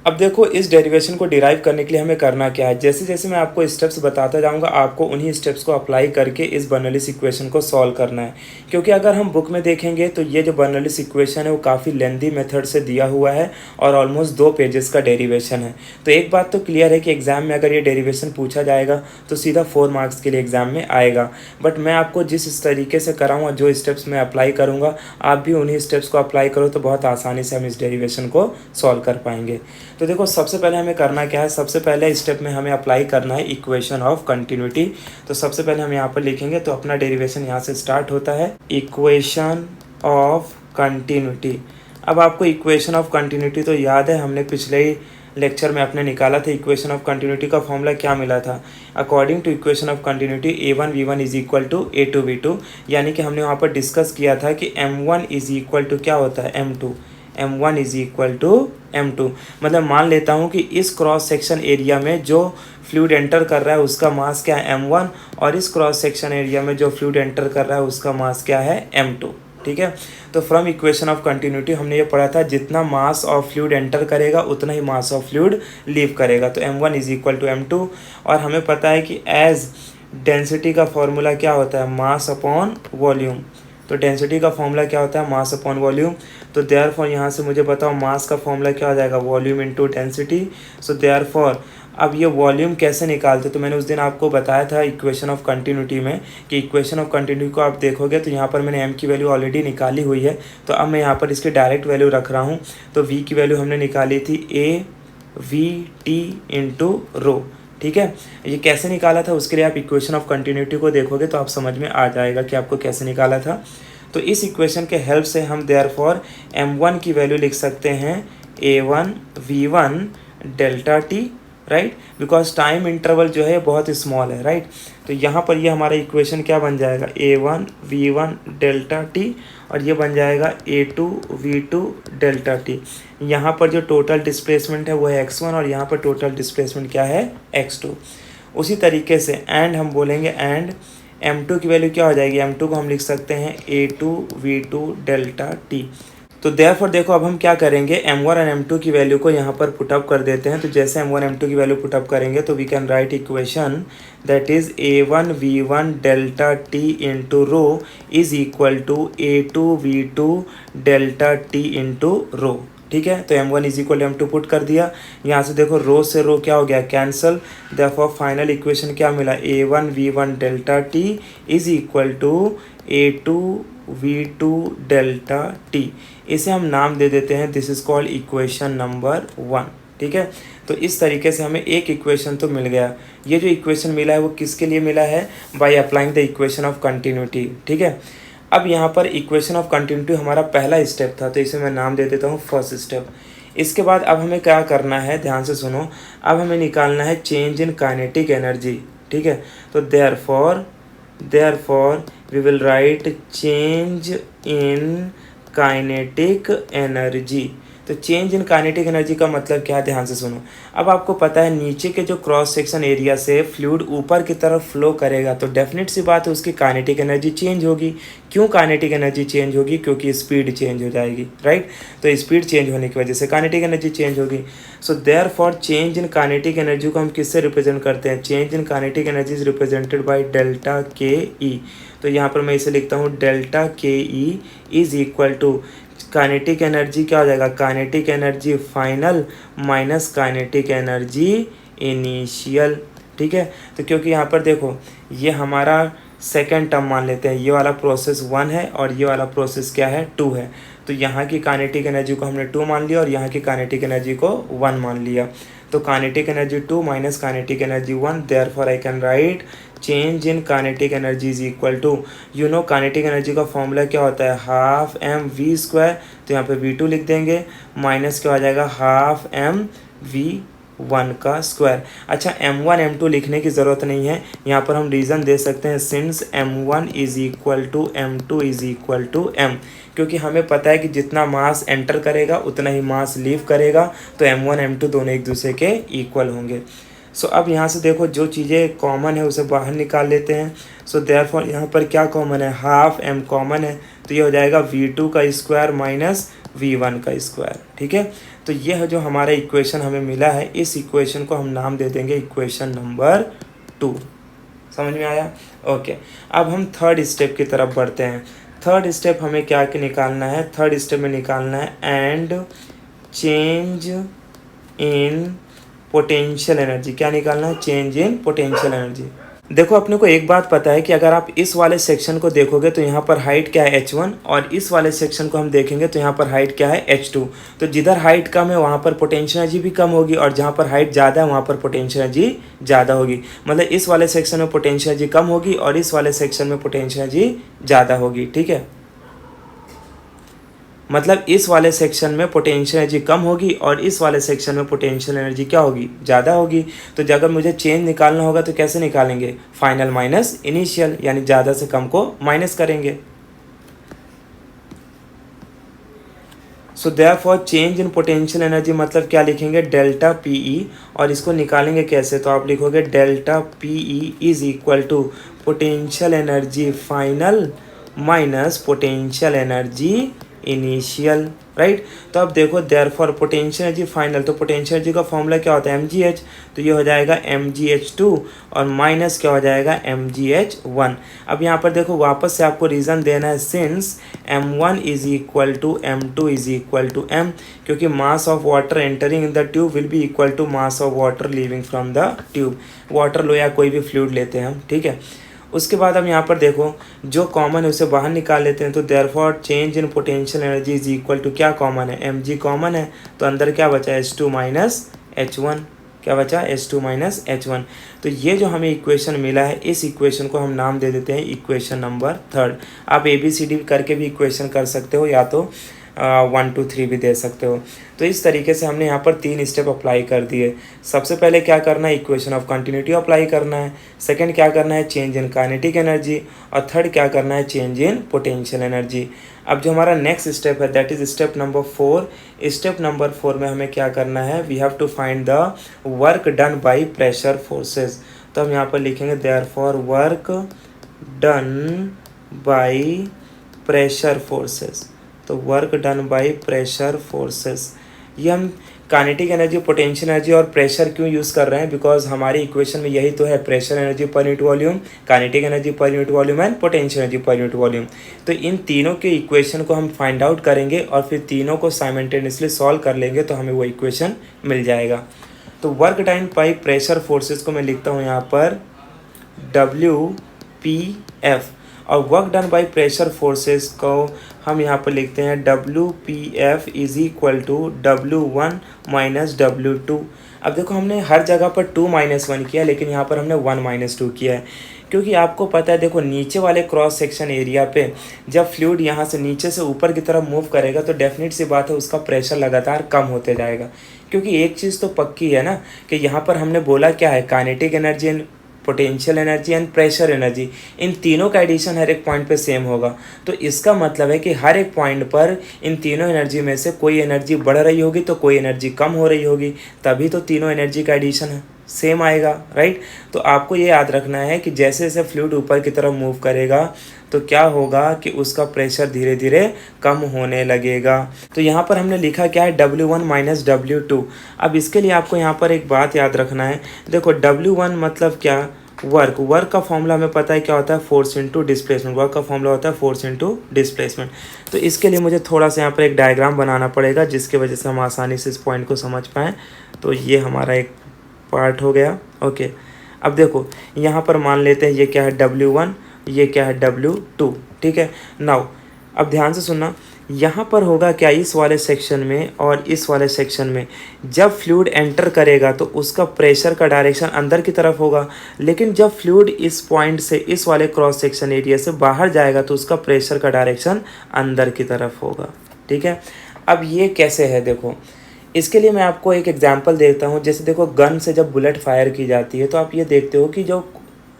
अब देखो इस डेरिवेशन को डिराइव करने के लिए हमें करना क्या है, जैसे जैसे मैं आपको स्टेप्स बताता जाऊंगा आपको उन्हीं स्टेप्स को अप्लाई करके इस बर्नौलीज इक्वेशन को सॉल्व करना है। क्योंकि अगर हम बुक में देखेंगे तो ये जो बर्नौलीज इक्वेशन है वो काफ़ी लेंथी मेथड से दिया हुआ है और ऑलमोस्ट 2 पेजेस का डेरिवेशन है। तो एक बात तो क्लियर है कि एग्जाम में अगर ये डेरिवेशन पूछा जाएगा तो सीधा 4 मार्क्स के लिए एग्जाम में आएगा। बट मैं आपको जिस तरीके से कराऊँगा, जो स्टेप्स मैं अप्लाई करूँगा, आप भी उन्हीं स्टेप्स को अप्लाई करो तो बहुत आसानी से हम इस डेरिवेशन को सॉल्व कर पाएंगे। तो देखो सबसे पहले हमें करना क्या है, सबसे पहले स्टेप में हमें अप्लाई करना है इक्वेशन ऑफ कंटिन्यूटी। तो सबसे पहले हम यहाँ पर लिखेंगे, तो अपना डेरिवेशन यहाँ से स्टार्ट होता है, इक्वेशन ऑफ कंटिन्यूटी। अब आपको इक्वेशन ऑफ कंटिन्यूटी तो याद है, हमने पिछले ही लेक्चर में अपने निकाला था। इक्वेशन ऑफ कंटिन्यूटी का फॉर्मूला क्या मिला था, according to equation of continuity A1 V1 is equal to A2 V2। यानी कि हमने वहाँ पर डिस्कस किया था कि M1 इज इक्वल टू क्या होता है, M2, M1 is equal to M2। मतलब मान लेता हूँ कि इस क्रॉस सेक्शन एरिया में जो फ्लूइड एंटर कर रहा है उसका मास क्या है, M1, और इस क्रॉस सेक्शन एरिया में जो फ्लूइड एंटर कर रहा है उसका मास क्या है, M2, ठीक है। तो फ्रॉम इक्वेशन ऑफ कंटिन्यूटी हमने ये पढ़ा था जितना मास ऑफ फ्लूइड एंटर करेगा उतना ही मास ऑफ फ्लूइड लीव करेगा। तो M1 is equal to M2। और हमें पता है कि एज डेंसिटी का फॉर्मूला क्या होता है, मास अपॉन वॉल्यूम। तो डेंसिटी का फॉर्मूला क्या होता है, मास अपॉन वॉल्यूम। तो देयरफॉर यहाँ से मुझे बताओ मास का फॉर्मूला क्या हो जाएगा, volume into density. So therefore अब ये वॉल्यूम कैसे निकालते, तो मैंने उस दिन आपको बताया था इक्वेशन ऑफ कंटिन्यूटी में कि इक्वेशन ऑफ कंटिन्यूटी को आप देखोगे तो यहाँ पर मैंने m की वैल्यू ऑलरेडी निकाली हुई है। तो अब मैं यहाँ पर इसकी डायरेक्ट वैल्यू रख रहा हूँ। तो v की वैल्यू हमने निकाली थी AVT इंटू रो, ठीक है। ये कैसे निकाला था उसके लिए आप इक्वेशन ऑफ कंटिन्यूटी को देखोगे तो आप समझ में आ जाएगा कि आपको कैसे निकाला था। तो इस इक्वेशन के हेल्प से हम देयरफॉर M1 की वैल्यू लिख सकते हैं A1 V1 delta T, right, because time interval जो है बहुत स्मॉल है, राइट। तो यहाँ पर ये हमारा इक्वेशन क्या बन जाएगा, A1 V1 डेल्टा T, और ये बन जाएगा A2 V2 डेल्टा T। यहाँ पर जो टोटल डिस्प्लेसमेंट है वो है x1 और यहाँ पर टोटल डिस्प्लेसमेंट क्या है, x2। उसी तरीके से एंड हम बोलेंगे, एंड M2 की वैल्यू क्या हो जाएगी, M2 को हम लिख सकते हैं A2 V2 डेल्टा T। तो देयरफॉर देखो अब हम क्या करेंगे, M1 और M2 की वैल्यू को यहाँ पर पुटअप कर देते हैं। तो जैसे M1 M2 की वैल्यू पुटअप करेंगे तो we can write equation that is A1 V1 delta T into rho is equal to A2 V2 delta T into rho, ठीक है। तो M1 is equal M2 put कर दिया। यहाँ से देखो रो से रो क्या हो गया, कैंसल। देयरफॉर फाइनल इक्वेशन क्या मिला, A1 V1 delta T is equal to A2 V2 delta T। इसे हम नाम दे देते हैं, this is called equation number 1, ठीक है। तो इस तरीके से हमें एक इक्वेशन तो मिल गया। ये जो इक्वेशन मिला है वो किसके लिए मिला है? By applying the equation of continuity, ठीक है। अब यहाँ पर इक्वेशन ऑफ कंटिन्यूटी हमारा पहला स्टेप था, तो इसे मैं नाम दे देता हूँ फर्स्ट स्टेप। इसके बाद अब हमें क्या करना है, ध्यान से सुनो। अब हमें निकालना है चेंज इन काइनेटिक एनर्जी, ठीक है। तो therefore we will write change in kinetic energy. तो चेंज इन काइनेटिक एनर्जी का मतलब क्या है, ध्यान से सुनो। अब आपको पता है नीचे के जो क्रॉस सेक्शन एरिया से फ्लूइड ऊपर की तरफ फ्लो करेगा, तो डेफिनेट सी बात है उसकी काइनेटिक एनर्जी चेंज होगी। क्यों काइनेटिक एनर्जी चेंज होगी? क्योंकि स्पीड चेंज हो जाएगी, राइट। तो स्पीड चेंज होने की वजह से काइनेटिक एनर्जी चेंज होगी। So therefore change in kinetic energy को हम किससे रिप्रेजेंट करते हैं? Change in kinetic energy is represented by delta K ई। तो यहाँ पर मैं इसे लिखता हूँ delta K E is equal to kinetic energy क्या हो जाएगा? Kinetic energy final minus kinetic energy initial, ठीक है। तो क्योंकि यहाँ पर देखो ये हमारा सेकेंड टर्म मान लेते हैं, ये वाला प्रोसेस 1 है और ये वाला प्रोसेस क्या है? 2 है। तो यहाँ की काइनेटिक एनर्जी को हमने 2 मान लिया और यहाँ की काइनेटिक एनर्जी को 1 मान लिया। तो kinetic energy 2 minus kinetic energy 1, therefore I can write change in kinetic energy is equal to, you know kinetic energy का फॉर्मूला क्या होता है? Half M V square. तो यहाँ पे V2 लिख देंगे, माइनस क्या हो जाएगा? हाफ एम वी 1 का स्क्वायर। अच्छा, M1 M2 लिखने की ज़रूरत नहीं है, यहाँ पर हम रीज़न दे सकते हैं since M1 is equal to M2 is equal to M, क्योंकि हमें पता है कि जितना मास एंटर करेगा उतना ही मास लीव करेगा। तो M1 M2 दोनों एक दूसरे के इक्वल होंगे। सो अब यहाँ से देखो जो चीज़ें कॉमन है उसे बाहर निकाल लेते हैं। सो देयरफॉर यहाँ पर क्या कॉमन है? हाफ M कॉमन है, तो ये हो जाएगा V2 का स्क्वायर माइनस V1 का स्क्वायर, ठीक है। तो ये है जो हमारा इक्वेशन हमें मिला है, इस इक्वेशन को हम नाम दे देंगे इक्वेशन नंबर 2। समझ में आया? ओके। अब हम थर्ड स्टेप की तरफ बढ़ते हैं। थर्ड स्टेप हमें क्या निकालना है? थर्ड स्टेप में निकालना है and change in potential energy. क्या निकालना है? Change in potential energy. देखो अपने को एक बात पता है कि अगर आप इस वाले सेक्शन को देखोगे तो यहाँ पर हाइट क्या है? h1, और इस वाले सेक्शन को हम देखेंगे तो यहाँ पर हाइट क्या है? h2। तो जिधर हाइट कम है वहाँ पर पोटेंशियल एनर्जी भी कम होगी और जहाँ पर हाइट ज़्यादा है वहाँ पर पोटेंशियल एनर्जी ज़्यादा होगी। मतलब इस वाले सेक्शन में पोटेंशियल एनर्जी कम होगी और इस वाले सेक्शन में पोटेंशियल एनर्जी ज़्यादा होगी, ठीक है। मतलब इस वाले सेक्शन में पोटेंशियल एनर्जी कम होगी और इस वाले सेक्शन में पोटेंशियल एनर्जी क्या होगी? ज़्यादा होगी। तो अगर मुझे चेंज निकालना होगा तो कैसे निकालेंगे? फाइनल माइनस इनिशियल, यानी ज़्यादा से कम को माइनस करेंगे। So therefore change in potential energy मतलब क्या लिखेंगे? Delta PE। और इसको निकालेंगे कैसे? तो आप लिखोगे delta PE is equal to potential energy final minus potential energy initial, right. तो अब देखो देयरफॉर पोटेंशियल एनर्जी फाइनल, तो पोटेंशियल एनर्जी का फॉर्मूला क्या होता है? mgh। तो ये हो जाएगा mgh2 और माइनस क्या हो जाएगा? mgh1। अब यहाँ पर देखो वापस से आपको रीज़न देना है since m1 is equal to m2 is equal to m, क्योंकि mass of water entering in the tube will be equal to mass of water leaving from the tube. Water लो या कोई भी फ्लूइड लेते हैं हम, ठीक है। उसके बाद हम यहाँ पर देखो जो कॉमन है उसे बाहर निकाल लेते हैं। तो therefore change in potential energy is equal to क्या कॉमन है? mg कॉमन है, तो अंदर क्या बचा? h2 minus h1। क्या बचा? h2 minus h1। तो ये जो हमें इक्वेशन मिला है इस इक्वेशन को हम नाम दे देते हैं इक्वेशन नंबर 3। आप ABCD करके भी इक्वेशन कर सकते हो या तो 1 2 3 भी दे सकते हो। तो इस तरीके से हमने यहाँ पर 3 स्टेप अप्लाई कर दिए। सबसे पहले क्या करना है? इक्वेशन ऑफ कंटिन्यूटी अप्लाई करना है। सेकंड क्या करना है? Change in kinetic energy. और थर्ड क्या करना है? Change in potential energy. अब जो हमारा नेक्स्ट स्टेप है that is step number 4। Step number 4 में हमें क्या करना है? We have to find the work done by pressure forces. तो हम यहाँ पर लिखेंगे therefore work done by pressure forces. तो work done by pressure forces. ये हम काइनेटिक एनर्जी, पोटेंशियल एनर्जी और प्रेशर क्यों यूज़ कर रहे हैं? बिकॉज हमारी इक्वेशन में यही तो है, pressure energy per unit volume, kinetic energy per unit volume and potential energy per unit volume. तो इन तीनों के इक्वेशन को हम फाइंड आउट करेंगे और फिर तीनों को साइमल्टेनियसली सॉल्व कर लेंगे तो हमें वो इक्वेशन मिल जाएगा। तो work done by pressure forces को मैं लिखता हूँ यहाँ पर WPF। और work done by pressure forces को हम यहाँ पर लिखते हैं WPF is equal to W1 minus W2। अब देखो हमने हर जगह पर 2 - 1 किया, लेकिन यहाँ पर हमने 1 - 2 किया है, क्योंकि आपको पता है देखो नीचे वाले क्रॉस सेक्शन एरिया पे जब फ्लूइड यहाँ से नीचे से ऊपर की तरफ मूव करेगा तो डेफिनेट सी बात है उसका प्रेशर लगातार कम होते जाएगा। क्योंकि एक चीज़ तो पक्की है ना कि यहाँ पर हमने बोला क्या है, kinetic energy and potential energy and pressure energy, इन तीनों का एडिशन हर एक पॉइंट पे सेम होगा। तो इसका मतलब है कि हर एक पॉइंट पर इन तीनों एनर्जी में से कोई एनर्जी बढ़ रही होगी तो कोई एनर्जी कम हो रही होगी, तभी तो तीनों एनर्जी का एडिशन सेम आएगा, राइट। तो आपको ये याद रखना है कि जैसे जैसे फ्लूइड ऊपर की तरफ मूव करेगा तो क्या होगा कि उसका प्रेशर धीरे धीरे कम होने लगेगा। तो यहाँ पर हमने लिखा क्या है, W1 माइनस W2। अब इसके लिए आपको यहाँ पर एक बात याद रखना है, देखो W1 मतलब क्या, वर्क का फॉर्मूला हमें पता है क्या होता है, फोर्स इंटू डिस्प्लेसमेंट। वर्क का फॉर्मूला होता है फोर्स इंटू डिस्प्लेसमेंट। तो इसके लिए मुझे थोड़ा सा यहाँ पर एक डायग्राम बनाना पड़ेगा जिसकी वजह से हम आसानी से इस पॉइंट को समझ पाएँ। तो ये हमारा एक पार्ट हो गया, ओके। अब देखो यहाँ पर मान लेते हैं ये क्या है W1, ये क्या है W2, ठीक है। नाउ अब ध्यान से सुनना, यहाँ पर होगा क्या, इस वाले सेक्शन में और इस वाले सेक्शन में जब फ्लूइड एंटर करेगा तो उसका प्रेशर का डायरेक्शन अंदर की तरफ होगा, लेकिन जब फ्लूइड इस पॉइंट से इस वाले क्रॉस सेक्शन एरिया से बाहर जाएगा तो उसका प्रेशर का डायरेक्शन अंदर की तरफ होगा, ठीक है। अब ये कैसे है, देखो इसके लिए मैं आपको एक एग्जांपल देता हूँ। जैसे देखो गन से जब बुलेट फायर की जाती है तो आप ये देखते हो कि जो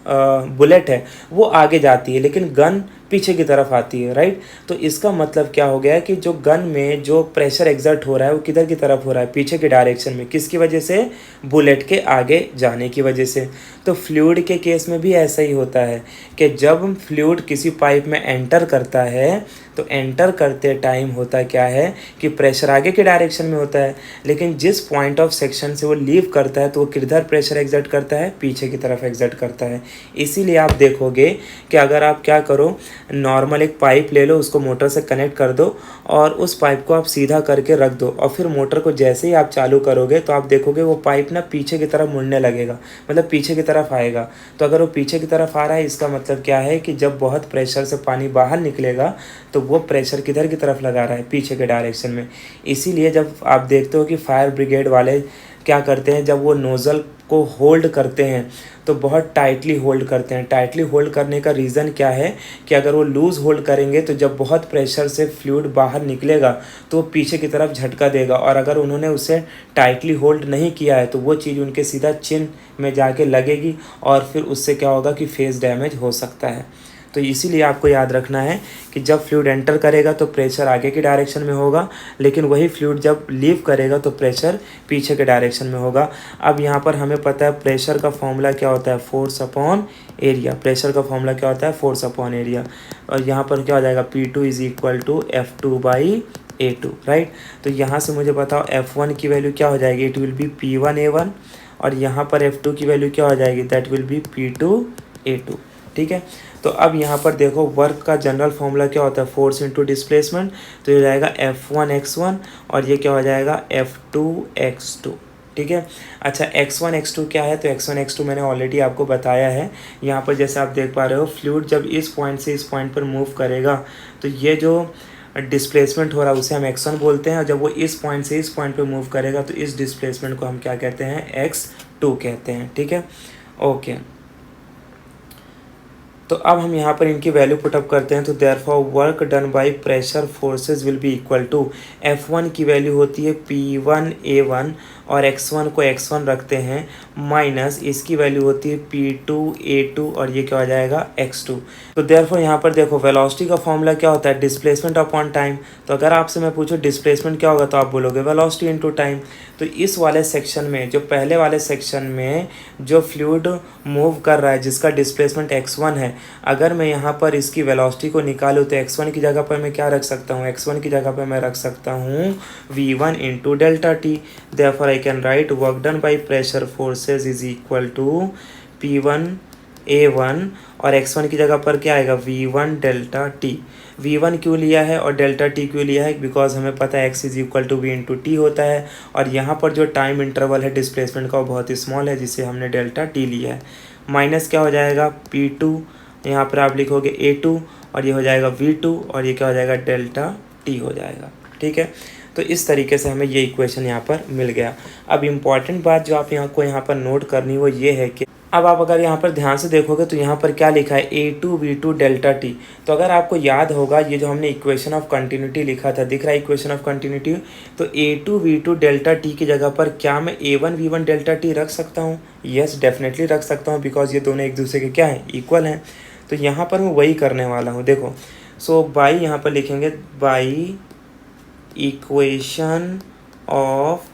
बुलेट है वो आगे जाती है लेकिन गन पीछे की तरफ आती है, राइट। तो इसका मतलब क्या हो गया है कि जो गन में जो प्रेशर एग्जर्ट हो रहा है वो किधर की तरफ हो रहा है, पीछे के डायरेक्शन में। किसकी वजह से, बुलेट के आगे जाने की वजह से। तो फ्लूइड के केस में भी ऐसा ही होता है कि जब फ्लूइड किसी पाइप में एंटर करता है तो एंटर करते टाइम होता क्या है कि प्रेशर आगे के डायरेक्शन में होता है, लेकिन जिस पॉइंट ऑफ सेक्शन से वो लीव करता है तो वो किधर प्रेशर एग्जर्ट करता है, पीछे की तरफ एग्जर्ट करता है। इसीलिए आप देखोगे कि अगर आप क्या करो, नॉर्मल एक पाइप ले लो, उसको मोटर से कनेक्ट कर दो और उस पाइप को आप सीधा करके रख दो और फिर मोटर को जैसे ही आप चालू करोगे तो आप देखोगे वो पाइप ना पीछे की तरफ मुड़ने लगेगा, मतलब पीछे की तरफ आएगा। तो अगर वो पीछे की तरफ आ रहा है इसका मतलब क्या है कि जब बहुत प्रेशर से पानी बाहर निकलेगा तो वो प्रेशर किधर की तरफ लगा रहा है, पीछे के डायरेक्शन में। इसीलिए जब आप देखते हो कि फायर ब्रिगेड वाले क्या करते हैं, जब वो नोज़ल को होल्ड करते हैं तो बहुत टाइटली होल्ड करते हैं। टाइटली होल्ड करने का रीज़न क्या है कि अगर वो लूज़ होल्ड करेंगे तो जब बहुत प्रेशर से फ्लूइड बाहर निकलेगा तो वो पीछे की तरफ झटका देगा, और अगर उन्होंने उसे टाइटली होल्ड नहीं किया है तो वो चीज़ उनके सीधा चिन में जाके लगेगी और फिर उससे क्या होगा कि फेस डैमेज हो सकता है। तो इसीलिए आपको याद रखना है कि जब फ्लूइड एंटर करेगा तो प्रेशर आगे की डायरेक्शन में होगा, लेकिन वही फ्लूइड जब लीव करेगा तो प्रेशर पीछे के डायरेक्शन में होगा। अब यहाँ पर हमें पता है प्रेशर का फॉर्मूला क्या होता है, फोर्स अपॉन एरिया। प्रेशर का फॉर्मूला क्या होता है, फोर्स अपॉन एरिया। और यहाँ पर क्या हो जाएगा, P2 is equal to F2/A2, right. तो यहाँ से मुझे बताओ F1 की वैल्यू क्या हो जाएगी, इट विल बी P1A1, और यहाँ पर F2 की वैल्यू क्या हो जाएगी, दैट विल बी P2A2, ठीक है। तो अब यहाँ पर देखो वर्क का जनरल फॉर्मूला क्या होता है, फोर्स इंटू डिस्प्लेसमेंट। तो ये हो जाएगा F1x1 और ये क्या हो जाएगा F2x2, ठीक है। अच्छा x1 x2 क्या है, तो x1 x2 मैंने ऑलरेडी आपको बताया है। यहाँ पर जैसे आप देख पा रहे हो फ्लूइड जब इस पॉइंट से इस पॉइंट पर मूव करेगा तो ये जो डिस्प्लेसमेंट हो रहा है उसे हम x1 बोलते हैं, और जब वो इस पॉइंट से इस पॉइंट पर मूव करेगा तो इस डिस्प्लेसमेंट को हम क्या कहते हैं, x2 कहते हैं, ठीक है, ओके। तो अब हम यहाँ पर इनकी वैल्यू पुटअप करते हैं। तो therefore work done by pressure forces will be equal to, F1 की वैल्यू होती है P1A1 और x1 को x1 रखते हैं, माइनस इसकी वैल्यू होती है P2A2 और ये क्या हो जाएगा x2। तो देयरफॉर यहाँ पर देखो वेलोसिटी का फॉर्मूला क्या होता है, डिस्प्लेसमेंट अपॉन टाइम। तो अगर आपसे मैं पूछूं डिस्प्लेसमेंट क्या होगा तो आप बोलोगे वेलोसिटी इनटू टाइम। तो इस वाले सेक्शन में, जो पहले वाले सेक्शन में जो फ्लूइड मूव कर रहा है जिसका डिस्प्लेसमेंट x1 है, अगर मैं यहाँ पर इसकी वेलोसिटी को निकालूँ तो x1 की जगह पर मैं क्या रख सकता हूँ, x1 की जगह पर मैं रख सकता हूँ v1 into delta T. Therefore I can write work done by pressure forces is equal to P1A1 और x1 की जगह पर क्या आएगा v1 डेल्टा टी। v1 क्यों लिया है और डेल्टा टी क्यों लिया है, बिकॉज हमें पता है x is equal to v into T होता है, और यहाँ पर जो टाइम इंटरवल है डिस्प्लेसमेंट का वो बहुत ही स्मॉल है जिसे हमने डेल्टा टी लिया है। माइनस क्या हो जाएगा P2 यहाँ पर आप लिखोगे A2 और ये हो जाएगा V2 और ये क्या हो जाएगा डेल्टा T हो जाएगा। ठीक है, तो इस तरीके से हमें ये इक्वेशन यहाँ पर मिल गया। अब इम्पॉर्टेंट बात जो आप यहाँ पर नोट करनी वो ये है कि अब आप अगर यहाँ पर ध्यान से देखोगे तो यहाँ पर क्या लिखा है A2 V2 डेल्टा T। तो अगर आपको याद होगा ये जो हमने इक्वेशन ऑफ कंटिन्यूटी लिखा था, दिख रहा है इक्वेशन ऑफ कंटिन्यूटी, तो A2 V2 डेल्टा T की जगह पर क्या मैं A1 V1 डेल्टा T रख सकता हूँ? यस, डेफिनेटली रख सकता हूँ, बिकॉज ये दोनों एक दूसरे के क्या हैं, इक्वल हैं। तो यहाँ पर मैं वही करने वाला हूँ। देखो, सो बाई यहाँ पर लिखेंगे by equation of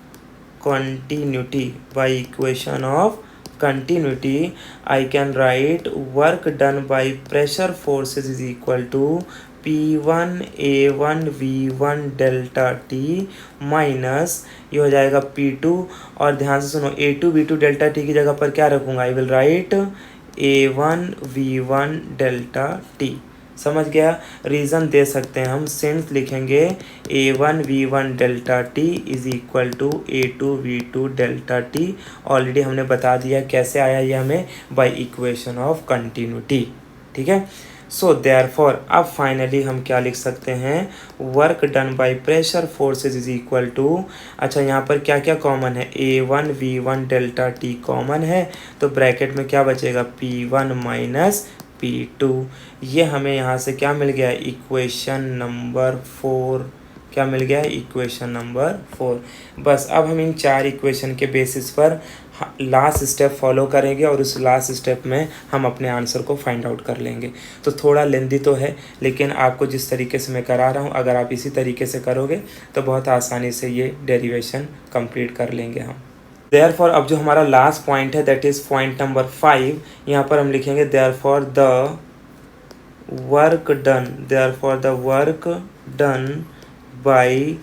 continuity, by equation of continuity I can write work done by pressure forces is equal to P1 A1 V1 delta T minus ये हो जाएगा P2, और ध्यान से सुनो A2 V2 डेल्टा T की जगह पर क्या रखूँगा, आई will right A1 V1 delta T। समझ गया? रीज़न दे सकते हैं हम, सिंस लिखेंगे A1 V1 delta T is equal to A2 V2 delta T। Already हमने बता दिया कैसे आया ये हमें, बाय इक्वेशन ऑफ कंटिन्यूटी। ठीक है, सो देयरफॉर अब फाइनली हम क्या लिख सकते हैं, work done by pressure forces is equal to, अच्छा यहाँ पर क्या क्या कॉमन है, A1 V1 delta T common है, तो ब्रैकेट में क्या बचेगा P1 माइनस P2। ये हमें यहाँ से क्या मिल गया, इक्वेशन नंबर 4। क्या मिल गया, इक्वेशन नंबर 4। बस अब हम इन 4 इक्वेशन के बेसिस पर लास्ट स्टेप फॉलो करेंगे और उस लास्ट स्टेप में हम अपने आंसर को फाइंड आउट कर लेंगे। तो थोड़ा लेंदी तो है, लेकिन आपको जिस तरीके से मैं करा रहा हूँ अगर आप इसी तरीके से करोगे तो बहुत आसानी से ये डेरिवेशन कंप्लीट कर लेंगे हम। देयरफॉर अब जो हमारा लास्ट पॉइंट है दैट इज़ पॉइंट नंबर 5, यहाँ पर हम लिखेंगे therefore the work done by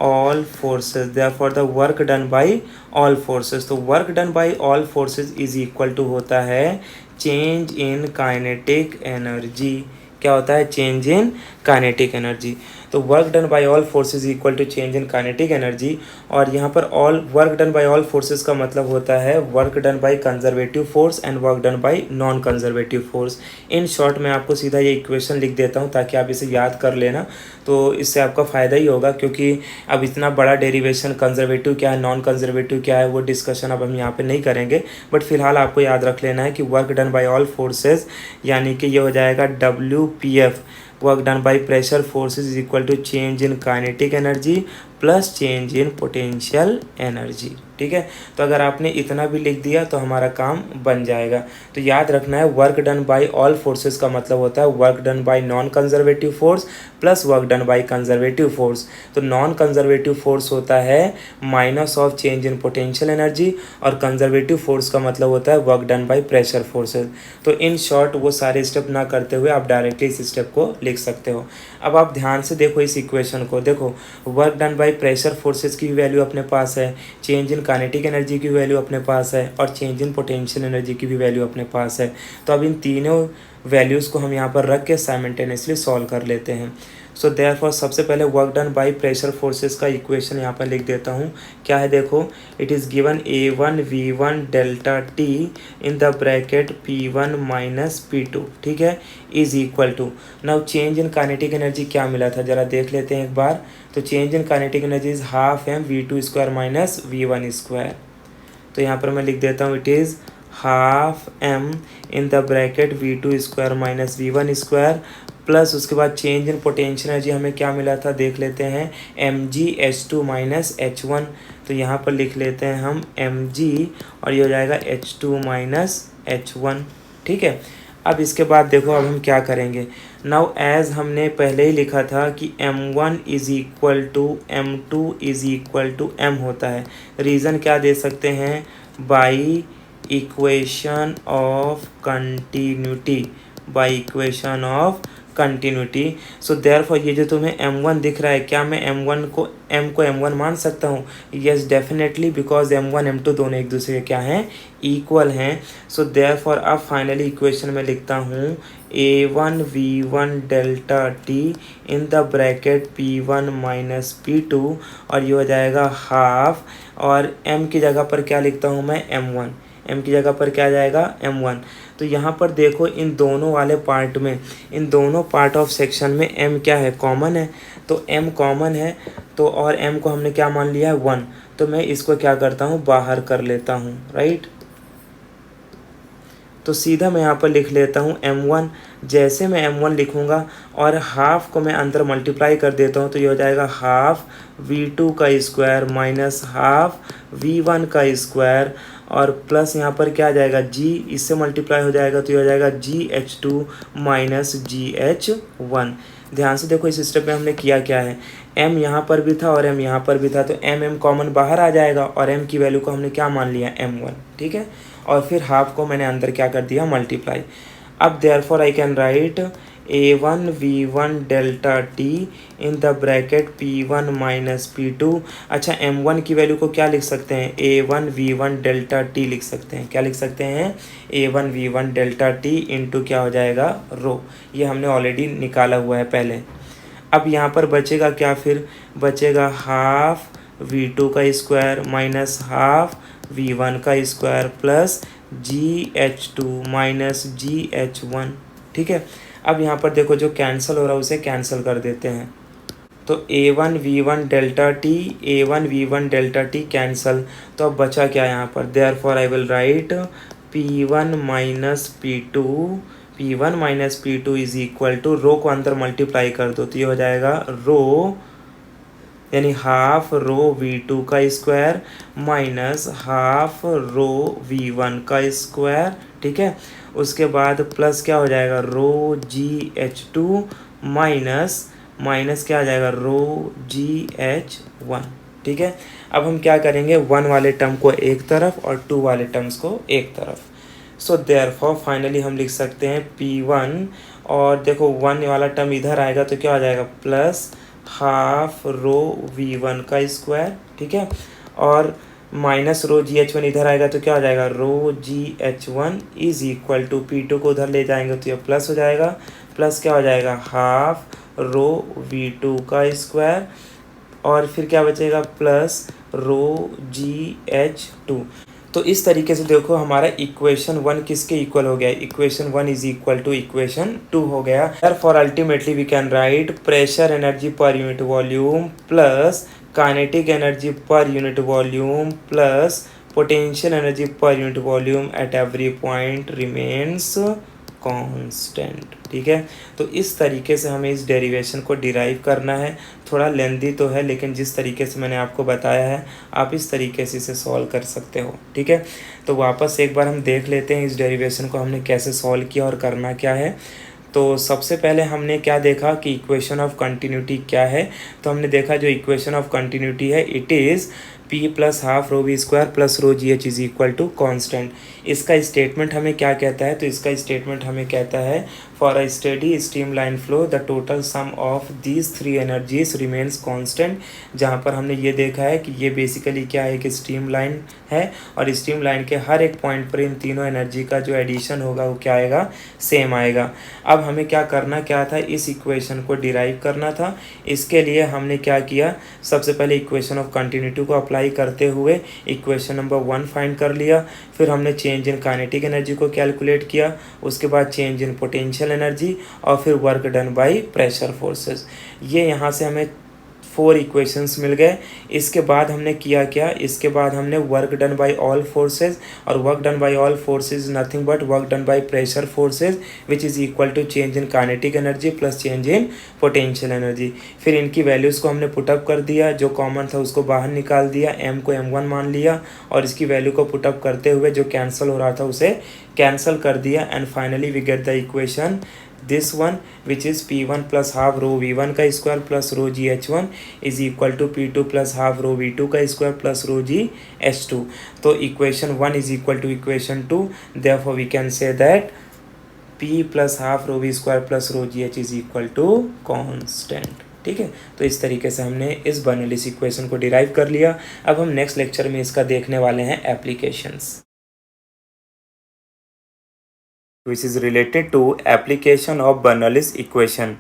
all forces, therefore the work done by all forces. तो work done by all forces is equal to होता है चेंज इन काइनेटिक एनर्जी। क्या होता है, चेंज इन काइनेटिक एनर्जी। तो work done by all forces equal to change in kinetic energy, और यहाँ पर all work done by all forces का मतलब होता है work done by conservative force and work done bye non conservative force. In short मैं आपको सीधा ये इक्वेशन लिख देता हूँ ताकि आप इसे याद कर लेना, तो इससे आपका फ़ायदा ही होगा, क्योंकि अब इतना बड़ा डेरिवेशन कंजर्वेटिव क्या है नॉन कंजर्वेटिव क्या है वो डिस्कशन अब हम यहाँ पे नहीं करेंगे, बट फिलहाल आपको याद रख लेना है कि work done by all forces यानी कि ये हो जाएगा WPF, work done by pressure forces is equal to change in kinetic energy plus change in potential energy. ठीक है, तो अगर आपने इतना भी लिख दिया तो हमारा काम बन जाएगा। तो याद रखना है work done by all forces का मतलब होता है work done bye non conservative force plus work done by conservative force. तो नॉन कंजर्वेटिव फोर्स होता है minus of change in potential energy, और कंजर्वेटिव फोर्स का मतलब होता है work done by pressure forces. तो इन शॉर्ट वो सारे स्टेप ना करते हुए आप डायरेक्टली इस स्टेप को लिख सकते हो। अब आप ध्यान से देखो इस इक्वेशन को, देखो work done by pressure forces की वैल्यू अपने पास है, चेंज इन काइनेटिक एनर्जी की वैल्यू अपने पास है, और चेंज इन पोटेंशियल एनर्जी की भी वैल्यू अपने पास है। तो अब इन तीनों वैल्यूज़ को हम यहाँ पर रख के साइमल्टेनियसली सॉल्व कर लेते हैं। सो देयरफॉर सबसे पहले work done by pressure forces का इक्वेशन यहाँ पर लिख देता हूँ। क्या है, देखो it is given A1 V1 delta T in the bracket P1 minus P2, ठीक है, is equal to, now change in kinetic energy क्या मिला था जरा देख लेते हैं एक बार। तो change in kinetic energy is half m V2 square minus V1 square. तो यहाँ पर मैं लिख देता हूँ it is half m in the bracket V2 square minus V1 square plus उसके बाद चेंज इन पोटेंशियल एनर्जी हमें क्या मिला था देख लेते हैं, mgh2 माइनस h1। तो यहाँ पर लिख लेते हैं हम mg और ये हो जाएगा h2 माइनस h1। ठीक है, अब इसके बाद देखो अब हम क्या करेंगे। नाउ एज हमने पहले ही लिखा था कि m1 is equal to m2 is equal to m होता है। रीज़न क्या दे सकते हैं, by equation of continuity, by equation of continuity. So therefore ये जो तुम्हें m1 दिख रहा है, क्या मैं m1 को m1 मान सकता हूँ? Yes definitely, because m1 m2 दोनों एक दूसरे के क्या हैं, इक्वल हैं। सो देयरफॉर अब फाइनली इक्वेशन में लिखता हूँ A1 V1 delta T in the bracket P1 minus P2 और ये हो जाएगा हाफ, और m की जगह पर क्या लिखता हूँ मैं, m1। m की जगह पर क्या आ जाएगा m1। तो यहाँ पर देखो इन दोनों वाले पार्ट में, इन दोनों पार्ट ऑफ सेक्शन में m क्या है, कॉमन है। तो m कॉमन है तो और m को हमने क्या मान लिया है 1, तो मैं इसको क्या करता हूँ बाहर कर लेता हूँ, राइट। तो सीधा मैं यहाँ पर लिख लेता हूँ m1। जैसे मैं m1 लिखूँगा और हाफ को मैं अंदर मल्टीप्लाई कर देता हूँ तो ये हो जाएगा हाफ v2 का स्क्वायर माइनस हाफ v1 का स्क्वायर और प्लस यहाँ पर क्या आ जाएगा g, इससे मल्टीप्लाई हो जाएगा तो ये हो जाएगा gh2 माइनस gh1। ध्यान से देखो इस स्टेप में हमने किया क्या है, m यहाँ पर भी था और m यहाँ पर भी था, तो m कॉमन बाहर आ जाएगा और m की वैल्यू को हमने क्या मान लिया m1, ठीक है। और फिर हाफ को मैंने अंदर क्या कर दिया मल्टीप्लाई। अब therefore I can write a1 v1 delta t in the bracket p1 minus p2। अच्छा m1 की वैल्यू को क्या लिख सकते हैं, a1 v1 डेल्टा t लिख सकते हैं। क्या लिख सकते हैं, a1 v1 delta t into क्या हो जाएगा रो, ये हमने ऑलरेडी निकाला हुआ है पहले। अब यहाँ पर बचेगा क्या, फिर बचेगा हाफ v2 का स्क्वायर माइनस हाफ v1 का square plus gh2 minus gh1, ठीक है। अब यहाँ पर देखो जो कैंसिल हो रहा है उसे कैंसिल कर देते हैं। तो a1 v1 delta t, a1 v1 delta t cancel, तो अब बचा क्या यहाँ पर, therefore I will write p1 minus p2, p1 minus p2 is equal to rho को अंदर मल्टीप्लाई कर दो तो ये हो जाएगा रो यानी हाफ रो v2 का square minus half rho v1 का स्क्वायर, ठीक है। उसके बाद प्लस क्या हो जाएगा रो gh2 माइनस क्या आ जाएगा रो gh1, ठीक है। अब हम क्या करेंगे, 1 वाले टर्म को एक तरफ और 2 वाले टर्म्स को एक तरफ। सो देयरफॉर फाइनली हम लिख सकते हैं p1 और देखो 1 वाला टर्म इधर आएगा तो क्या आ जाएगा प्लस हाफ रो v1 का स्क्वायर, ठीक है। और माइनस रो gh1 इधर आएगा तो क्या हो जाएगा रो gh1 is equal to p2 को उधर ले जाएंगे तो ये प्लस हो जाएगा, प्लस क्या हो जाएगा हाफ रो v2 का स्क्वायर और फिर क्या बचेगा प्लस रो gh2। तो इस तरीके से देखो हमारा इक्वेशन 1 किसके इक्वल हो गया, equation 1 is equal to equation 2 हो गया। For ultimately we can write pressure energy per unit volume plus kinetic energy per unit volume plus potential energy per unit volume at every point remains constant, ठीक है। तो इस तरीके से हमें इस डेरिवेशन को डिराइव करना है। थोड़ा लेंदी तो है लेकिन जिस तरीके से मैंने आपको बताया है आप इस तरीके से इसे सॉल्व कर सकते हो, ठीक है। तो वापस एक बार हम देख लेते हैं इस डेरिवेशन को हमने कैसे सॉल्व किया और करना क्या है। तो सबसे पहले हमने क्या देखा कि इक्वेशन ऑफ कंटिन्यूटी क्या है। तो हमने देखा जो इक्वेशन ऑफ कंटिन्यूटी है it is p plus half rho V square plus rho ji H is equal to constant. इसका स्टेटमेंट हमें क्या कहता है, तो इसका स्टेटमेंट हमें कहता है for a steady stream line flow the total sum of these three energies remains constant. जहाँ पर हमने ये देखा है कि ये बेसिकली क्या है कि स्ट्रीम लाइन है और स्ट्रीम लाइन के हर एक पॉइंट पर इन तीनों एनर्जी का जो एडिशन होगा वो क्या आएगा, सेम आएगा। अब हमें क्या करना क्या था, इस इक्वेशन को डिराइव करना था। इसके लिए हमने क्या किया, सबसे पहले इक्वेशन ऑफ कंटिन्यूटी को अप्लाई करते हुए इक्वेशन नंबर 1 फाइंड कर लिया। फिर हमने चेंज इन काइनेटिक एनर्जी को कैलकुलेट किया, उसके बाद चेंज इन पोटेंशियल एनर्जी और फिर work done by pressure forces. ये यहाँ से हमें 4 इक्वेशंस मिल गए। इसके बाद हमने किया क्या, इसके बाद हमने work done by all forces, और work done by all forces nothing but work done by pressure forces which is equal to change in kinetic energy plus change in potential energy. फिर इनकी वैल्यूज़ को हमने पुटअप कर दिया, जो कॉमन था उसको बाहर निकाल दिया, m को m1 मान लिया और इसकी वैल्यू को पुटअप करते हुए जो कैंसिल हो रहा था उसे कैंसिल कर दिया and finally we get the equation this one which is p1 plus half rho v1 का square plus rho gh1 is equal to p2 plus half rho v2 का स्क्वायर प्लस रो gh2। तो equation 1 is equal to equation 2, therefore we can say that p plus half rho v square plus row gh is equal to constant, ठीक है। तो इस तरीके से हमने इस बर्नौलीज इक्वेशन को डिराइव कर लिया। अब हम नेक्स्ट लेक्चर में इसका देखने वाले हैं applications, which is related to application of Bernoulli's equation।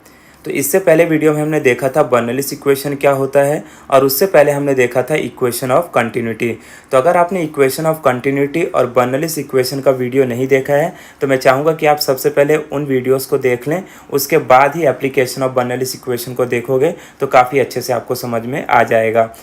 तो इससे पहले वीडियो में हमने देखा था बर्नौलीज इक्वेशन क्या होता है और उससे पहले हमने देखा था इक्वेशन ऑफ कंटिन्यूटी। तो अगर आपने इक्वेशन ऑफ कंटिन्यूटी और बर्नौलीज इक्वेशन का वीडियो नहीं देखा है तो मैं चाहूँगा कि आप सबसे पहले उन वीडियोज़ को देख लें, उसके बाद ही एप्लीकेशन ऑफ बर्नौलीज इक्वेशन को देखोगे तो काफ़ी अच्छे से आपको समझ में आ जाएगा।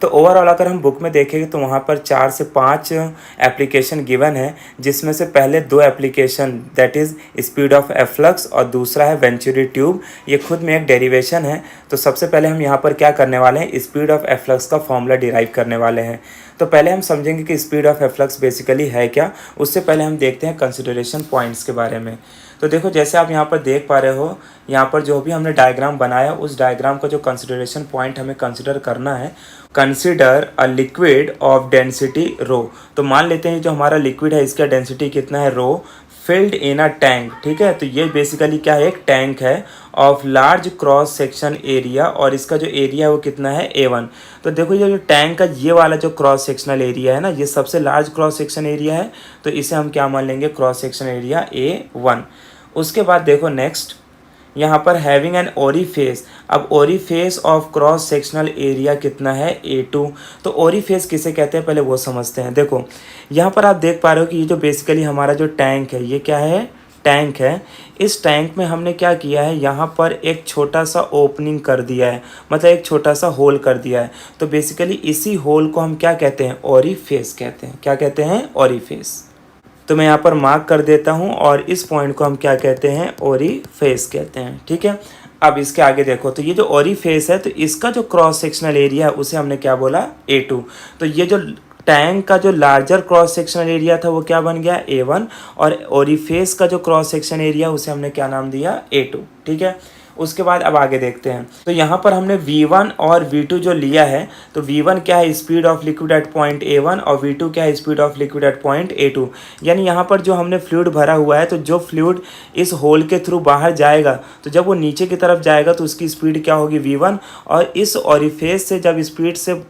तो ओवरऑल अगर हम बुक में देखेंगे तो वहाँ पर 4 से 5 एप्लीकेशन गिवन है, जिसमें से पहले 2 application that is speed of efflux और दूसरा है वेंचुरी ट्यूब। ये खुद में एक डेरिवेशन है। तो सबसे पहले हम यहाँ पर क्या करने वाले हैं, स्पीड ऑफ एफ्लक्स का फॉर्मूला डिराइव करने वाले हैं। तो पहले हम समझेंगे कि स्पीड ऑफ एफ्लक्स बेसिकली है क्या। उससे पहले हम देखते हैं कंसिडरेशन पॉइंट्स के बारे में। तो देखो जैसे आप यहाँ पर देख पा रहे हो, यहाँ पर जो भी हमने डायग्राम बनाया उस डायग्राम का जो कंसिडरेशन पॉइंट हमें कंसिडर करना है, consider a liquid of density rho. तो मान लेते हैं जो हमारा लिक्विड है इसका डेंसिटी कितना है, रो, फिल्ड इन अ टैंक। ठीक है, तो ये बेसिकली क्या है, एक टैंक है of large cross section area और इसका जो एरिया है वो कितना है, A1। तो देखो ये जो टैंक का ये वाला जो क्रॉस सेक्शनल एरिया है ना, ये सबसे लार्ज क्रॉस सेक्शन एरिया है, तो इसे हम क्या मान लेंगे, क्रॉस सेक्शन एरिया A1। उसके बाद देखो नेक्स्ट यहाँ पर हैविंग एन ओरीफेस। अब orifice of cross sectional area कितना है, A2। तो ओरीफेस किसे कहते हैं पहले वो समझते हैं। देखो यहाँ पर आप देख पा रहे हो कि ये जो बेसिकली हमारा जो टैंक है, ये क्या है, टैंक है। इस टैंक में हमने क्या किया है, यहाँ पर एक छोटा सा ओपनिंग कर दिया है, मतलब एक छोटा सा होल कर दिया है। तो बेसिकली इसी होल को हम क्या कहते हैं, ओरीफेस कहते हैं। क्या कहते हैं, ओरीफेस। तो मैं यहाँ पर मार्क कर देता हूँ और इस पॉइंट को हम क्या कहते हैं, ओरीफेस कहते हैं। ठीक है, अब इसके आगे देखो, तो ये जो ओरीफेस है तो इसका जो क्रॉस सेक्शनल एरिया है उसे हमने क्या बोला, A2। तो ये जो टैंक का जो लार्जर क्रॉस सेक्शनल एरिया था वो क्या बन गया, A1, और ओरीफेस का जो क्रॉस सेक्शन एरिया उसे हमने क्या नाम दिया, A2। ठीक है, उसके बाद अब आगे देखते हैं। तो यहाँ पर हमने V1 और V2 जो लिया है, तो V1 क्या है, speed of liquid at point A1 और V2 क्या है, speed of liquid at point A2। यानी यहाँ पर जो हमने फ्लूइड भरा हुआ है, तो जो फ्लूइड इस होल के थ्रू बाहर जाएगा, तो जब वो नीचे की तरफ जाएगा तो उसकी स्पीड क्या होगी, V1, और इस ओरिफेस से जब स्पीड से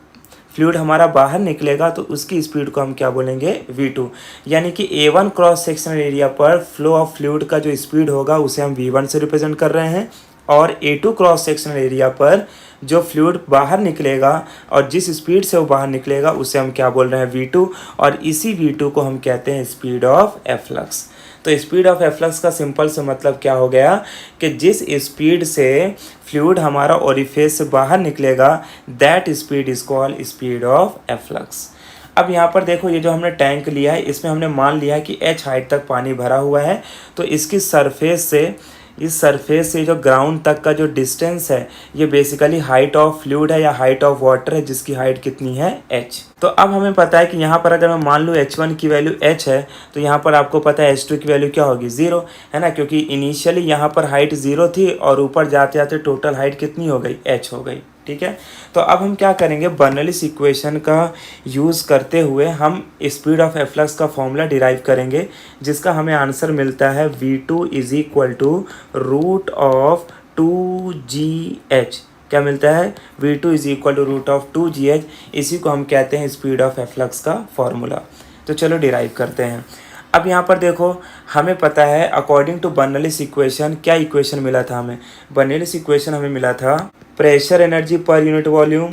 फ्लूइड हमारा बाहर निकलेगा तो उसकी स्पीड को हम क्या बोलेंगे, V2। यानी कि A1 क्रॉस सेक्शनल एरिया पर फ्लो ऑफ फ्लूइड का जो स्पीड होगा उसे हम V1 से रिप्रेजेंट कर रहे हैं, और A2 क्रॉस सेक्शनल एरिया पर जो फ्लूइड बाहर निकलेगा और जिस स्पीड से वो बाहर निकलेगा उसे हम क्या बोल रहे हैं, V2, और इसी V2 को हम कहते हैं स्पीड ऑफ एफ्लक्स। तो स्पीड ऑफ एफ्लक्स का सिंपल से मतलब क्या हो गया कि जिस स्पीड से फ्लूइड हमारा ओरिफेस से बाहर निकलेगा, that speed is called speed of efflux. अब यहाँ पर देखो ये जो हमने टैंक लिया है इसमें हमने मान लिया है कि H हाइट तक पानी भरा हुआ है, तो इसकी सरफेस से, इस सरफेस से जो ग्राउंड तक का जो डिस्टेंस है ये बेसिकली हाइट ऑफ फ्लूइड है या हाइट ऑफ वाटर है, जिसकी हाइट कितनी है, H। तो अब हमें पता है कि यहाँ पर अगर मैं मान लूँ H1 की वैल्यू H है, तो यहाँ पर आपको पता है H2 की वैल्यू क्या होगी, 0 है ना, क्योंकि इनिशियली यहाँ पर हाइट 0 थी और ऊपर जाते जाते टोटल हाइट कितनी हो गई, H हो गई। ठीक है, तो अब हम क्या करेंगे, बर्नौलीज इक्वेशन का यूज़ करते हुए हम स्पीड ऑफ एफ्लक्स का फॉर्मूला डिराइव करेंगे, जिसका हमें आंसर मिलता है V2 is equal to root of 2GH। क्या मिलता है, V2 is equal to root of 2GH। इसी को हम कहते हैं स्पीड ऑफ एफ्लक्स का फॉर्मूला। तो चलो डिराइव करते हैं। अब यहाँ पर देखो हमें पता है अकॉर्डिंग टू बर्नौलीज इक्वेशन, क्या इक्वेशन मिला था हमें, बर्नौलीज इक्वेशन हमें मिला था pressure energy per unit volume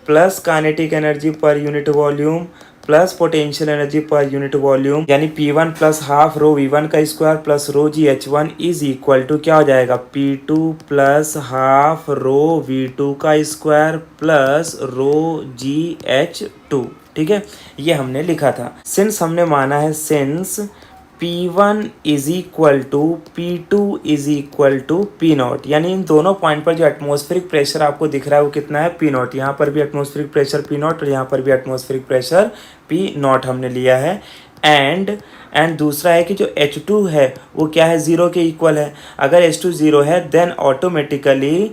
plus kinetic energy per unit volume plus potential energy per unit volume, यानी P1 plus half rho V1 का square plus rho GH1 is equal to क्या हो जाएगा, P2 plus half rho V2 का स्क्वायर प्लस रो GH2। ठीक है, ये हमने लिखा था। सिंस हमने माना है, since P1 is equal to P2 is equal to P0, यानी इन दोनों पॉइंट पर जो एटमॉस्फेरिक प्रेशर आपको दिख रहा है वो कितना है, P0। यहाँ पर भी एटमॉस्फेरिक प्रेशर P0 और यहाँ पर भी एटमॉस्फेरिक प्रेशर P0 हमने लिया है। एंड दूसरा है कि जो H2 है वो क्या है, 0 के इक्वल है। अगर H2 0 है देन ऑटोमेटिकली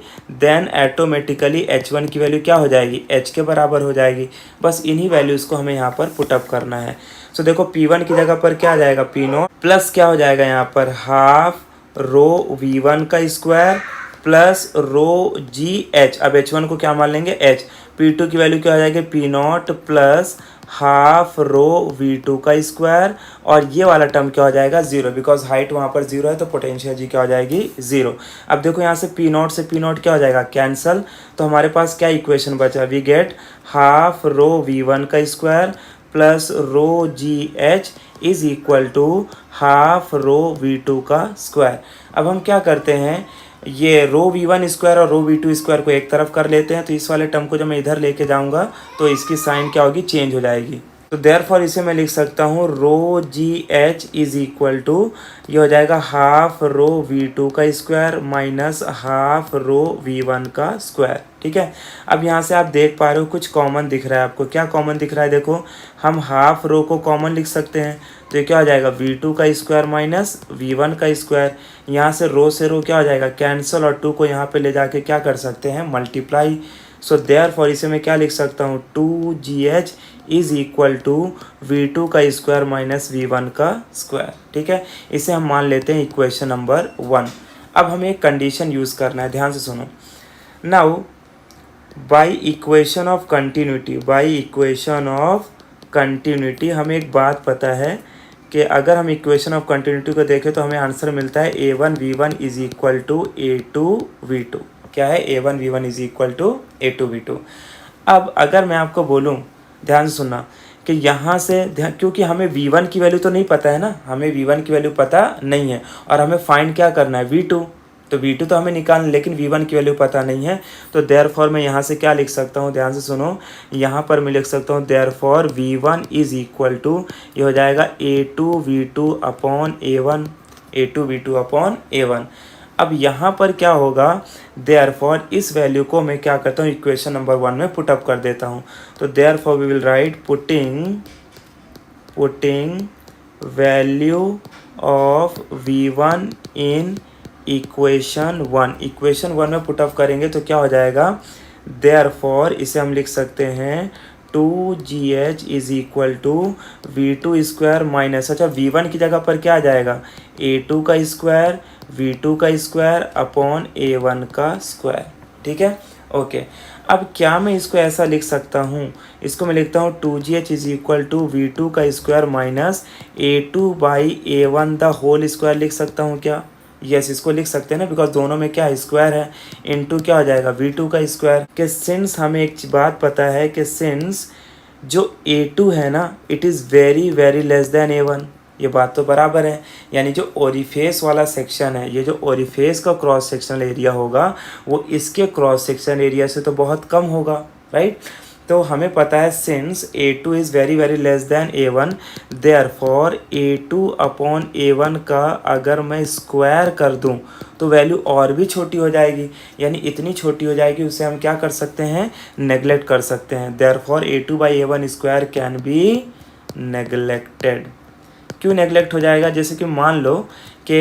H1 की वैल्यू क्या हो जाएगी, H के बराबर हो जाएगी। बस इन्हीं वैल्यूज़ को हमें यहाँ पर पुटअप करना है। सो देखो P1 की जगह पर क्या आ जाएगा, P0 प्लस क्या हो जाएगा यहाँ पर हाफ रो V1 का स्क्वायर प्लस रो GH। अब H1 को क्या मान लेंगे, H। P2 की वैल्यू क्या हो जाएगी, P0 plus half rho v2 का स्क्वायर, और ये वाला टर्म क्या हो जाएगा 0, बिकॉज हाइट वहाँ पर 0 है तो पोटेंशियल जी क्या हो जाएगी 0। अब देखो यहाँ से पी नॉट से पी नॉट क्या हो जाएगा कैंसल, तो हमारे पास क्या इक्वेशन बचा, we get half rho v1 का square plus rho ji H is equal to half rho v2 का स्क्वायर। अब हम क्या करते हैं, ये रो v1 स्क्वायर और रो v2 स्क्वायर को एक तरफ कर लेते हैं, तो इस वाले टर्म को जब मैं इधर लेके जाऊंगा तो इसकी साइन क्या होगी, चेंज हो जाएगी। तो देयरफॉर इसे मैं लिख सकता हूँ rho ji H is equal to, ये हो जाएगा हाफ रो v2 का square minus half rho v1 का स्क्वायर। ठीक है, अब यहाँ से आप देख पा रहे हो कुछ कॉमन दिख रहा है आपको, क्या कॉमन दिख रहा है, देखो हम हाफ रो को कॉमन लिख सकते हैं, तो ये क्या हो जाएगा v2 का स्क्वायर माइनस v1 का स्क्वायर। यहाँ से रो क्या हो जाएगा कैंसिल, और 2 को यहाँ पे ले जाके क्या कर सकते हैं, मल्टीप्लाई। सो देयरफॉर इसे मैं क्या लिख सकता हूँ, 2gh is equal to v2 का स्क्वायर माइनस v1 का स्क्वायर। ठीक है, इसे हम मान लेते हैं इक्वेशन नंबर 1। अब हमें एक कंडीशन यूज़ करना है, ध्यान से सुनो। Now by equation of continuity हमें एक बात पता है कि अगर हम इक्वेशन ऑफ कंटिन्यूटी को देखें तो हमें आंसर मिलता है a1v1 is equal to a2v2। क्या है, a1v1 is equal to a2v2। अब अगर मैं आपको बोलूं, ध्यान से सुनना, कि यहाँ से क्योंकि हमें v1 की वैल्यू तो नहीं पता है ना, हमें v1 की वैल्यू पता नहीं है, और हमें फाइंड क्या करना है v2, तो v2 तो हमें निकालना, लेकिन v1 की वैल्यू पता नहीं है। तो देयरफॉर मैं यहाँ से क्या लिख सकता हूँ, ध्यान से सुनो, यहाँ पर मैं लिख सकता हूँ therefore v1 is equal to, ये हो जाएगा a2v2 upon a1, a2v2 upon a1। अब यहाँ पर क्या होगा, देयरफॉर इस वैल्यू को मैं क्या करता हूँ, इक्वेशन नंबर 1 में पुट अप कर देता हूँ। तो therefore we will write putting value of v1 in equation 1 में पुट अप करेंगे तो क्या हो जाएगा, देयरफॉर इसे हम लिख सकते हैं 2gh is equal to v2 square minus, अच्छा v1 की जगह पर क्या आ जाएगा, a2 का स्क्वायर v2 का स्क्वायर अपॉन a1 का स्क्वायर। ठीक है, ओके। अब क्या मैं इसको ऐसा लिख सकता हूँ, इसको मैं लिखता हूँ 2gh is equal to v2 का square minus a2 by a1 the whole square लिख सकता हूँ क्या, यस इसको लिख सकते हैं ना, बिकॉज दोनों में क्या स्क्वायर है, इनटू क्या हो जाएगा v2 का स्क्वायर। कि सिंस हमें एक बात पता है कि सिंस जो a2 है ना it is very very less than a1, ये बात तो बराबर है, यानी जो ओरिफेस वाला सेक्शन है, ये जो ओरिफेस का क्रॉस सेक्शनल एरिया होगा वो इसके क्रॉस सेक्शन एरिया से तो बहुत कम होगा, राइट। तो हमें पता है since a2 is very very less than a1, therefore a2 upon a1 का अगर मैं स्क्वायर कर दूं तो वैल्यू और भी छोटी हो जाएगी, यानी इतनी छोटी हो जाएगी उसे हम क्या कर सकते हैं, नेगलेक्ट कर सकते हैं। Therefore a2 by a1 square can be neglected. क्यों नेगलेक्ट हो जाएगा, जैसे कि मान लो कि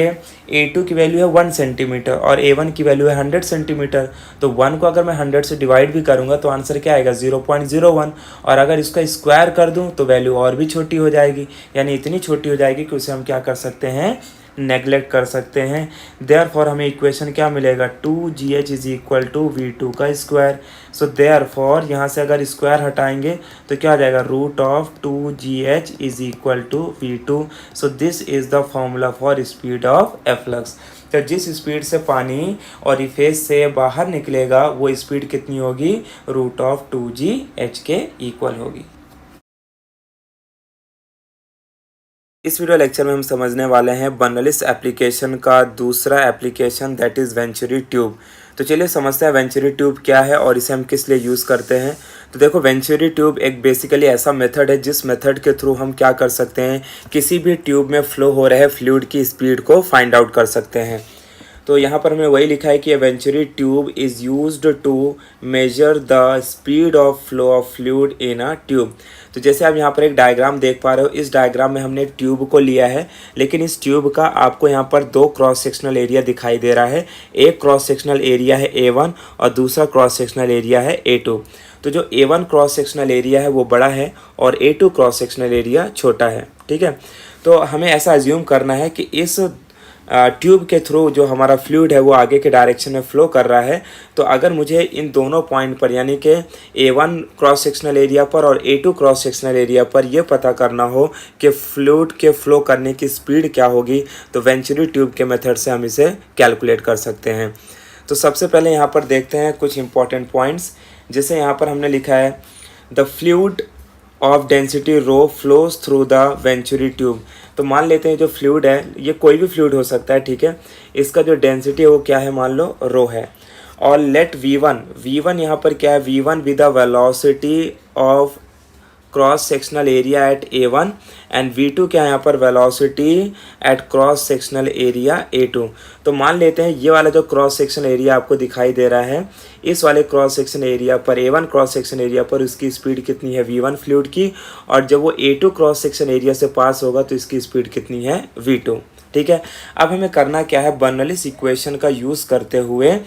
a2 की वैल्यू है 1 सेंटीमीटर और a1 की वैल्यू है 100 सेंटीमीटर, तो 1 को अगर मैं 100 से डिवाइड भी करूंगा तो आंसर क्या आएगा 0.01, और अगर इसका स्क्वायर कर दूं तो वैल्यू और भी छोटी हो जाएगी, यानी इतनी छोटी हो जाएगी कि उसे हम क्या कर सकते हैं, नेगलेक्ट कर सकते हैं। देयरफॉर हमें इक्वेशन क्या मिलेगा, 2gh is equal to v2 का स्क्वायर। सो देयरफॉर यहाँ से अगर स्क्वायर हटाएंगे तो क्या आ जाएगा, root of 2gh is equal to v2। So this is the formula for speed of efflux. तो जिस स्पीड से पानी ओरिफिस से बाहर निकलेगा वो स्पीड कितनी होगी, रूट ऑफ 2gh के इक्वल होगी। इस वीडियो लेक्चर में हम समझने वाले हैं बर्नौलीज एप्लीकेशन का दूसरा application, that is venturi tube. तो चलिए समझते हैं वेंचुरी ट्यूब क्या है और इसे हम किस लिए यूज़ करते हैं। तो देखो वेंचुरी ट्यूब एक बेसिकली ऐसा मेथड है जिस मेथड के थ्रू हम क्या कर सकते हैं, किसी भी ट्यूब में फ्लो हो रहे फ्लूइड की स्पीड को फाइंड आउट कर सकते हैं। तो यहाँ पर हमें वही लिखा है कि venturi tube is used to measure the speed of flow of fluid in a tube. तो जैसे आप यहाँ पर एक डायग्राम देख पा रहे हो, इस डायग्राम में हमने एक ट्यूब को लिया है, लेकिन इस ट्यूब का आपको यहाँ पर दो क्रॉस सेक्शनल एरिया दिखाई दे रहा है। एक क्रॉस सेक्शनल एरिया है A1 और दूसरा क्रॉस सेक्शनल एरिया है A2। तो जो A1 क्रॉस सेक्शनल एरिया है वो बड़ा है और A2 क्रॉस सेक्शनल एरिया छोटा है, ठीक है। तो हमें ऐसा अज्यूम करना है कि इस ट्यूब के थ्रू जो हमारा फ्लूइड है वो आगे के डायरेक्शन में फ्लो कर रहा है, तो अगर मुझे इन दोनों पॉइंट पर यानी कि A1 क्रॉस सेक्शनल एरिया पर और A2 क्रॉस सेक्शनल एरिया पर ये पता करना हो कि फ्लूइड के फ्लो करने की स्पीड क्या होगी, तो वेंचुरी ट्यूब के मेथड से हम इसे कैलकुलेट कर सकते हैं। तो सबसे पहले यहाँ पर देखते हैं कुछ इंपॉर्टेंट पॉइंट्स। जैसे यहाँ पर हमने लिखा है the fluid of density rho flows through the venturi tube. तो मान लेते हैं जो फ्लूइड है ये कोई भी फ्लूइड हो सकता है, ठीक है। इसका जो डेंसिटी है वो क्या है, मान लो रो है। और लेट V1 यहाँ पर क्या है, V1 with the velocity of cross sectional area at A1 and V2 क्या है यहाँ पर, velocity at cross sectional area A2। तो मान लेते हैं ये वाला जो क्रॉस सेक्शन एरिया आपको दिखाई दे रहा है, इस वाले क्रॉस सेक्शन एरिया पर A1 क्रॉस सेक्शन एरिया पर उसकी स्पीड कितनी है, V1 फ्लूइड की, और जब वो A2 क्रॉस सेक्शन एरिया से पास होगा तो इसकी स्पीड कितनी है, V2। ठीक है। अब हमें करना क्या है, बर्नौलीज इक्वेशन का यूज़ करते हुए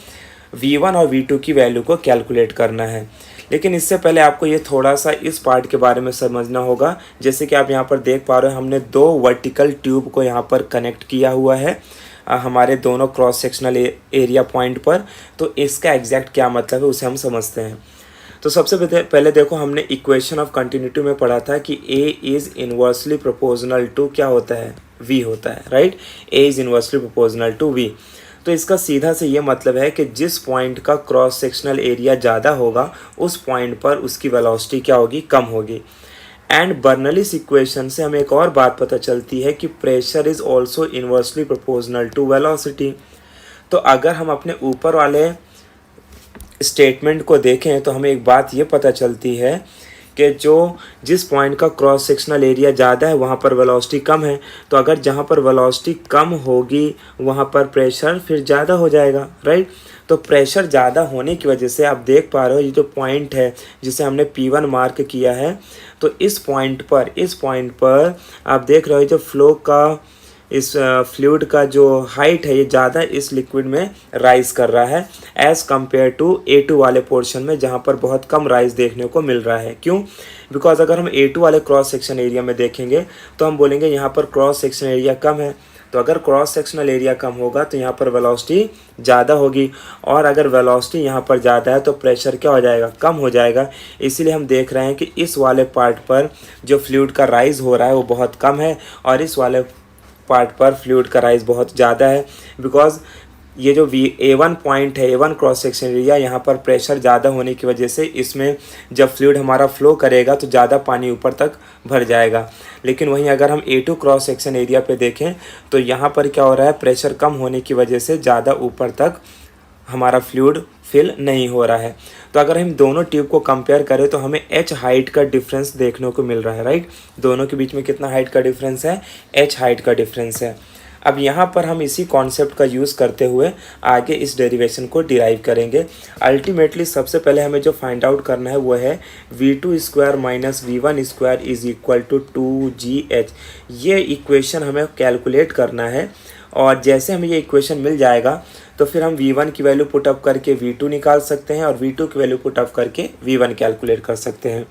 V1 और V2 की वैल्यू को कैलकुलेट करना है। लेकिन इससे पहले आपको ये थोड़ा सा इस पार्ट के बारे में समझना होगा। जैसे कि आप यहाँ पर देख पा रहे हो, हमने दो वर्टिकल ट्यूब को यहाँ पर कनेक्ट किया हुआ है हमारे दोनों क्रॉस सेक्शनल एरिया पॉइंट पर। तो इसका एग्जैक्ट क्या मतलब है उसे हम समझते हैं। तो सबसे पहले देखो, हमने इक्वेशन ऑफ कंटिन्यूटी में पढ़ा था कि A is inversely proportional to क्या होता है, V होता है, right. A is inversely proportional to V। तो इसका सीधा से ये मतलब है कि जिस पॉइंट का क्रॉस सेक्शनल एरिया ज़्यादा होगा उस पॉइंट पर उसकी वेलोसिटी क्या होगी, कम होगी। एंड बर्नौलीज इक्वेशन से हमें एक और बात पता चलती है कि pressure is also inversely proportional to velocity. तो अगर हम अपने ऊपर वाले स्टेटमेंट को देखें तो हमें एक बात ये पता चलती है कि जिस पॉइंट का क्रॉस सेक्शनल एरिया ज़्यादा है वहाँ पर वेलोसिटी कम है। तो अगर जहाँ पर वेलोसिटी कम होगी वहाँ पर प्रेशर फिर ज़्यादा हो जाएगा, राइट। तो प्रेशर ज़्यादा होने की वजह से आप देख पा रहे हो ये जो पॉइंट है जिसे हमने P1 मार्क किया है, तो इस पॉइंट पर आप देख रहे हो जो फ्लो का इस फ्लूइड का जो हाइट है ये ज़्यादा इस लिक्विड में राइज कर रहा है एज़ कम्पेयर टू A2 वाले पोर्शन में जहाँ पर बहुत कम राइज देखने को मिल रहा है। क्यों? बिकॉज अगर हम A2 वाले क्रॉस सेक्शन एरिया में देखेंगे तो हम बोलेंगे यहाँ पर क्रॉस सेक्शन एरिया कम है। तो अगर क्रॉस सेक्शनल एरिया कम होगा तो यहाँ पर वेलोसिटी ज़्यादा होगी, और अगर वेलोसिटी यहाँ पर ज़्यादा है तो प्रेशर क्या हो जाएगा, कम हो जाएगा। इसीलिए हम देख रहे हैं कि इस वाले पार्ट पर जो फ्लूइड का राइज हो रहा है वो बहुत कम है और इस वाले पार्ट पर फ्लूइड का राइज बहुत ज़्यादा है। बिकॉज ये जो A1 पॉइंट है, A1 क्रॉस सेक्शन एरिया, यहाँ पर प्रेशर ज़्यादा होने की वजह से इसमें जब फ्लूइड हमारा फ्लो करेगा तो ज़्यादा पानी ऊपर तक भर जाएगा। लेकिन वहीं अगर हम A2 क्रॉस सेक्शन एरिया पे देखें तो यहाँ पर क्या हो रहा है, प्रेशर कम होने की वजह से ज़्यादा ऊपर तक हमारा फ्लूइड फिल नहीं हो रहा है। तो अगर हम दोनों ट्यूब को कंपेयर करें तो हमें H हाइट का डिफरेंस देखने को मिल रहा है, राइट। दोनों के बीच में कितना हाइट का डिफरेंस है, H हाइट का डिफरेंस है। अब यहाँ पर हम इसी कॉन्सेप्ट का यूज़ करते हुए आगे इस डेरिवेशन को डिराइव करेंगे। अल्टीमेटली सबसे पहले हमें जो फाइंड आउट करना है वो है V2 square minus V1 square is equal to 2GH। ये इक्वेशन हमें कैलकुलेट करना है, और जैसे हमें ये इक्वेशन मिल जाएगा तो फिर हम V1 की वैल्यू पुट अप करके V2 निकाल सकते हैं और V2 की वैल्यू पुट अप करके V1 कैलकुलेट कर सकते हैं।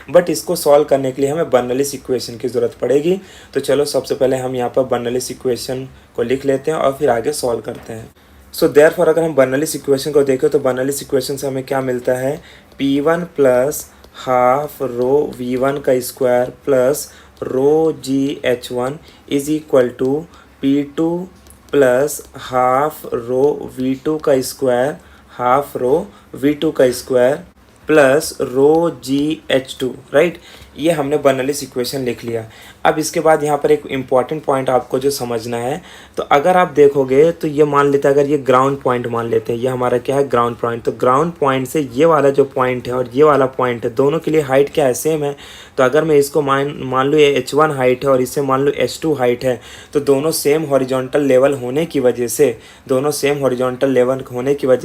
बट इसको सॉल्व करने के लिए हमें बर्नौलीज इक्वेशन की ज़रूरत पड़ेगी। तो चलो सबसे पहले हम यहाँ पर बर्नौलीज इक्वेशन को लिख लेते हैं और फिर आगे सॉल्व करते हैं। सो देयरफॉर अगर हम बर्नौलीज इक्वेशन को देखें तो बर्नौलीज इक्वेशन से हमें क्या मिलता है, P1 plus half rho V1 का square plus rho GH1 is equal to P2 plus half rho V2 का स्क्वायर, हाफ रो V2 का स्क्वायर प्लस रो GH2, राइट। ये हमने बर्नौलीज इक्वेशन लिख लिया। अब इसके बाद यहाँ पर एक इम्पॉर्टेंट पॉइंट आपको जो समझना है, तो अगर आप देखोगे तो ये मान लेते हैं, अगर ये ग्राउंड पॉइंट मान लेते हैं, ये हमारा क्या है, ग्राउंड पॉइंट। तो ग्राउंड पॉइंट से ये वाला जो पॉइंट है और ये वाला पॉइंट है, दोनों के लिए हाइट क्या है, सेम है। तो अगर मैं इसको मान लूँ ये H1 हाइट है और इसे मान लूँ H2 हाइट है, तो दोनों सेम हॉरिजॉन्टल लेवल होने की वजह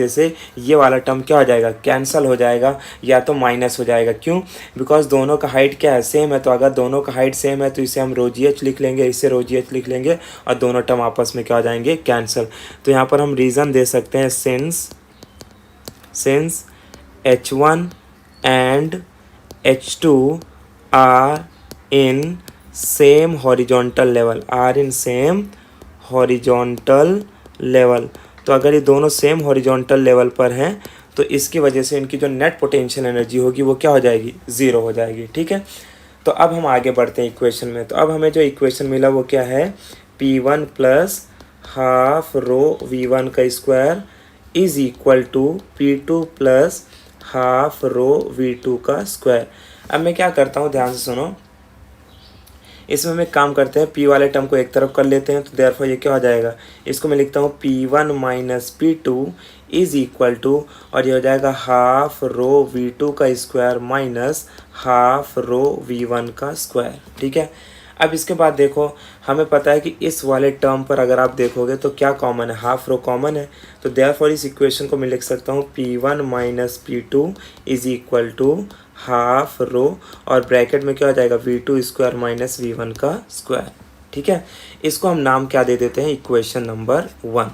से ये वाला टर्म क्या हो जाएगा, कैंसिल हो जाएगा या तो माइनस हो जाएगा। क्यों? बिकॉज दोनों का हाइट क्या है, सेम है। तो अगर दोनों का हाइट सेम है तो इसे हम रो GH लिख लेंगे, इसे रो GH लिख लेंगे और दोनों टर्म आपस में क्या हो जाएंगे, कैंसिल। तो यहाँ पर हम रीज़न दे सकते हैं, since H1 and H2 are in same horizontal level, horizontal level. तो अगर ये दोनों सेम हॉरिजॉन्टल लेवल पर हैं तो इसकी वजह से इनकी जो नेट पोटेंशियल एनर्जी होगी वो क्या हो जाएगी, ज़ीरो हो जाएगी। ठीक है, तो अब हम आगे बढ़ते हैं इक्वेशन में। तो अब हमें जो इक्वेशन मिला वो क्या है, P1 plus half rho V1 का square is equal to P2 plus half rho V2 का स्क्वायर। अब मैं क्या करता हूँ, ध्यान से सुनो, इसमें हम एक काम करते हैं, P वाले टर्म को एक तरफ कर लेते हैं, तो देयरफॉर ये क्या हो जाएगा, इसको मैं लिखता हूँ P1 minus P2 is equal to, और ये हो जाएगा हाफ रो V2 का square minus half rho V1 का स्क्वायर। ठीक है, अब इसके बाद देखो, हमें पता है कि इस वाले टर्म पर अगर आप देखोगे तो क्या कॉमन है, हाफ रो कॉमन है। तो देयरफॉर इस इक्वेशन को मैं लिख सकता हूँ P1 minus P2 is equal to half rho, और ब्रैकेट में क्या हो जाएगा, V2 स्क्वायर माइनस V1 का स्क्वायर। ठीक है, इसको हम नाम क्या दे देते हैं, इक्वेशन नंबर 1।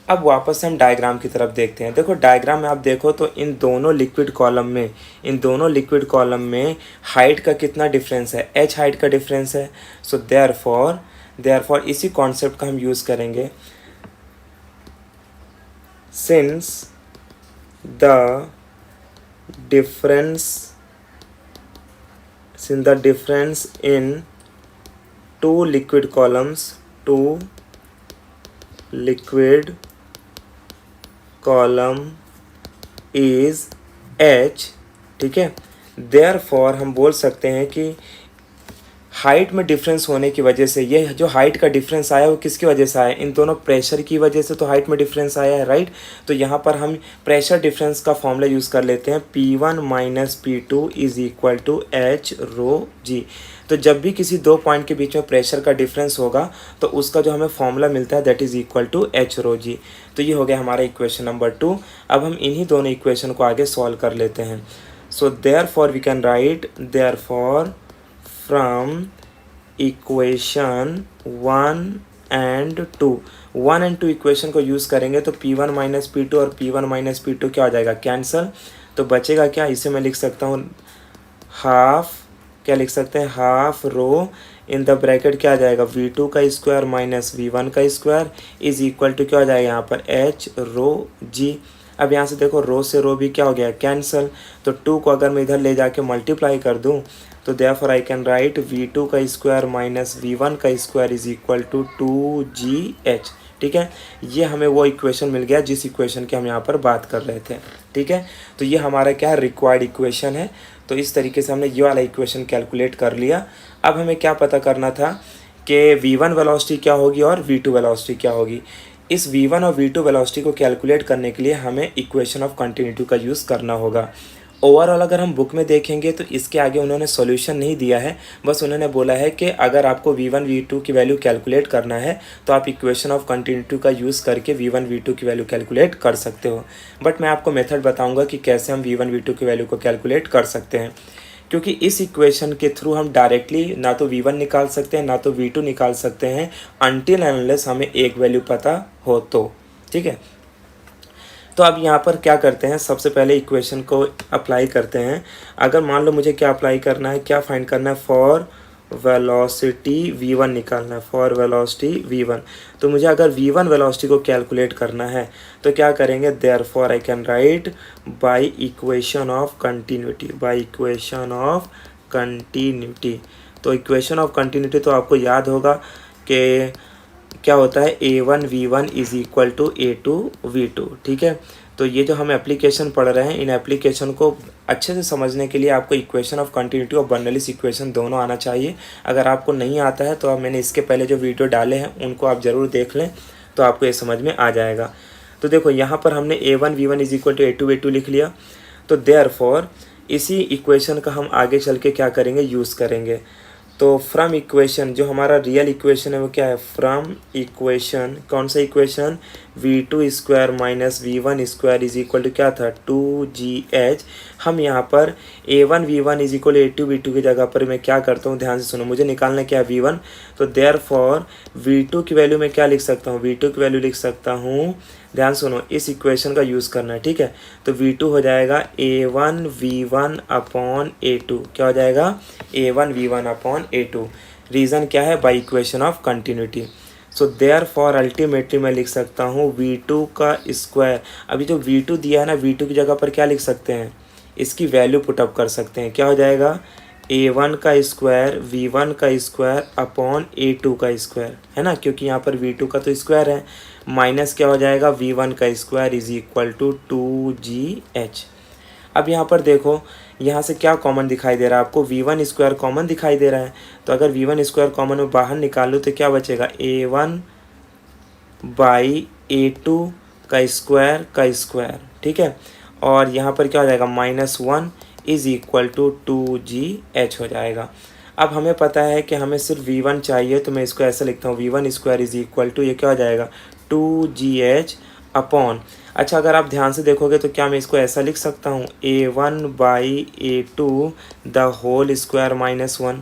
अब वापस से हम डायग्राम की तरफ देखते हैं। देखो डायग्राम में आप देखो तो इन दोनों लिक्विड कॉलम में हाइट का कितना डिफरेंस है, h हाइट का डिफरेंस है। सो देयरफॉर इसी कॉन्सेप्ट का हम यूज़ करेंगे। Since the difference in two liquid columns is h। ठीक है, देयरफॉर हम बोल सकते हैं कि हाइट में डिफरेंस होने की वजह से, ये जो हाइट का डिफरेंस आया वो किसकी वजह से आया, इन दोनों प्रेशर की वजह से तो हाइट में डिफरेंस आया है, राइट। तो यहाँ पर हम प्रेशर डिफरेंस का फॉर्मूला यूज़ कर लेते हैं, P1 minus P2 is equal to H rho G. तो जब भी किसी दो पॉइंट के बीच में प्रेशर का डिफरेंस होगा तो उसका जो हमें फॉर्मूला मिलता है that is equal to H rho G. तो ये हो गया हमारा इक्वेशन नंबर 2। अब हम इन्हीं दोनों इक्वेशन को आगे सॉल्व कर लेते हैं। So therefore we can write, therefore from equation 1 and 2 equation को यूज़ करेंगे तो P1 माइनस P2 और P1 माइनस P2 क्या हो जाएगा, कैंसल। तो बचेगा क्या, इसे मैं लिख सकता हूँ हाफ, क्या लिख सकते हैं, half rho in the bracket क्या आ जाएगा, V2 का स्क्वायर माइनस V1 का स्क्वायर इज इक्वल टू क्या हो जाएगा यहाँ पर H रो जी। अब यहाँ से देखो रो से रो भी क्या हो गया, कैंसल। तो 2 को अगर मैं इधर ले जाके मल्टीप्लाई कर दूँ तो therefore I can right V2 का स्क्वायर माइनस V1 का square is equal to 2GH। ठीक है, ये हमें वो इक्वेशन मिल गया जिस इक्वेशन की हम यहाँ पर बात कर रहे थे। ठीक है, तो ये हमारा क्या रिक्वायर्ड इक्वेशन है। तो इस तरीके से हमने ये वाला इक्वेशन कैलकुलेट कर लिया। अब हमें क्या पता करना था कि V1 वेलोसिटी क्या होगी और V2 वेलोसिटी क्या होगी। इस V1 और V2 वेलोसिटी को कैलकुलेट करने के लिए हमें इक्वेशन ऑफ कंटिन्यूटी का यूज़ करना होगा। ओवरऑल अगर हम बुक में देखेंगे तो इसके आगे उन्होंने सॉल्यूशन नहीं दिया है, बस उन्होंने बोला है कि अगर आपको V1 V2 की वैल्यू कैलकुलेट करना है तो आप इक्वेशन ऑफ कंटिन्यूटी का यूज़ करके V1 V2 की वैल्यू कैलकुलेट कर सकते हो। बट मैं आपको मेथड बताऊंगा कि कैसे हम V1 V2 की वैल्यू को कैलकुलेट कर सकते हैं, क्योंकि इस इक्वेशन के थ्रू हम डायरेक्टली ना तो V1 निकाल सकते हैं ना तो V2 निकाल सकते हैं अनटिल अनलेस हमें एक वैल्यू पता हो तो। ठीक है, तो अब यहाँ पर क्या करते हैं, सबसे पहले इक्वेशन को अप्लाई करते हैं। अगर मान लो मुझे क्या अप्लाई करना है, क्या फाइंड करना है, फॉर वेलोसिटी V1 निकालना है, फॉर वेलोसिटी V1। तो मुझे अगर V1 वेलोसिटी को कैलकुलेट करना है तो क्या करेंगे, therefore I can right by equation of continuity, by equation of continuity. तो इक्वेशन ऑफ कंटिन्यूटी तो आपको याद होगा कि क्या होता है, A1 V1 is equal to A2 V2। ठीक है, तो ये जो हम एप्लीकेशन पढ़ रहे हैं, इन एप्लीकेशन को अच्छे से समझने के लिए आपको इक्वेशन ऑफ कंटिन्यूटी और बर्नौलीज इक्वेशन दोनों आना चाहिए। अगर आपको नहीं आता है तो मैंने इसके पहले जो वीडियो डाले हैं उनको आप ज़रूर देख लें, तो आपको ये समझ में आ जाएगा। तो देखो यहाँ पर हमने A1 V1 is equal to A2 V2 लिख लिया। तो देयरफॉर इसी इक्वेशन का हम आगे चल के क्या करेंगे, यूज़ करेंगे। तो फ्रॉम इक्वेशन, जो हमारा रियल इक्वेशन है वो क्या है, फ्रॉम इक्वेशन, कौन सा equation, V2 square minus V1 square is equal to क्या था, 2GH। हम यहाँ पर A1 V1 is equal A2 V2 की जगह पर मैं क्या करता हूँ, ध्यान से सुनो, मुझे निकालना क्या है V1। तो देयरफॉर V2 की वैल्यू मैं क्या लिख सकता हूँ, V2 की वैल्यू लिख सकता हूँ, ध्यान सुनो, इस इक्वेशन का यूज़ करना है। ठीक है, तो V2 हो जाएगा A1 V1 अपॉन A2, क्या हो जाएगा, A1 V1 upon A2। Reason क्या है, by equation of continuity. So therefore ultimately मैं लिख सकता हूँ V2 का स्क्वायर। अभी जो V2 दिया है ना, V2 की जगह पर क्या लिख सकते हैं, इसकी वैल्यू पुटअप कर सकते हैं। क्या हो जाएगा, A1 का स्क्वायर V1 का स्क्वायर अपॉन A2 का स्क्वायर, है ना, क्योंकि यहाँ पर V2 का तो स्क्वायर है, माइनस क्या हो जाएगा, V1 का square is equal to 2GH। अब यहाँ पर देखो, यहाँ से क्या कॉमन दिखाई दे रहा है आपको, V1 स्क्वायर कॉमन दिखाई दे रहा है। तो अगर V1 स्क्वायर कॉमन में बाहर निकाल लो तो क्या बचेगा, A1 बाई A2 का स्क्वायर, ठीक है। और यहाँ पर क्या हो जाएगा, -1 इज इक्वल टू 2GH हो जाएगा। अब हमें पता है कि हमें सिर्फ V1 चाहिए, तो मैं इसको ऐसा लिखता हूँ, V1 square is equal to, ये क्या हो जाएगा, 2GH अपॉन, अच्छा अगर आप ध्यान से देखोगे तो क्या मैं इसको ऐसा लिख सकता हूँ, A1 by A2 the whole square -1,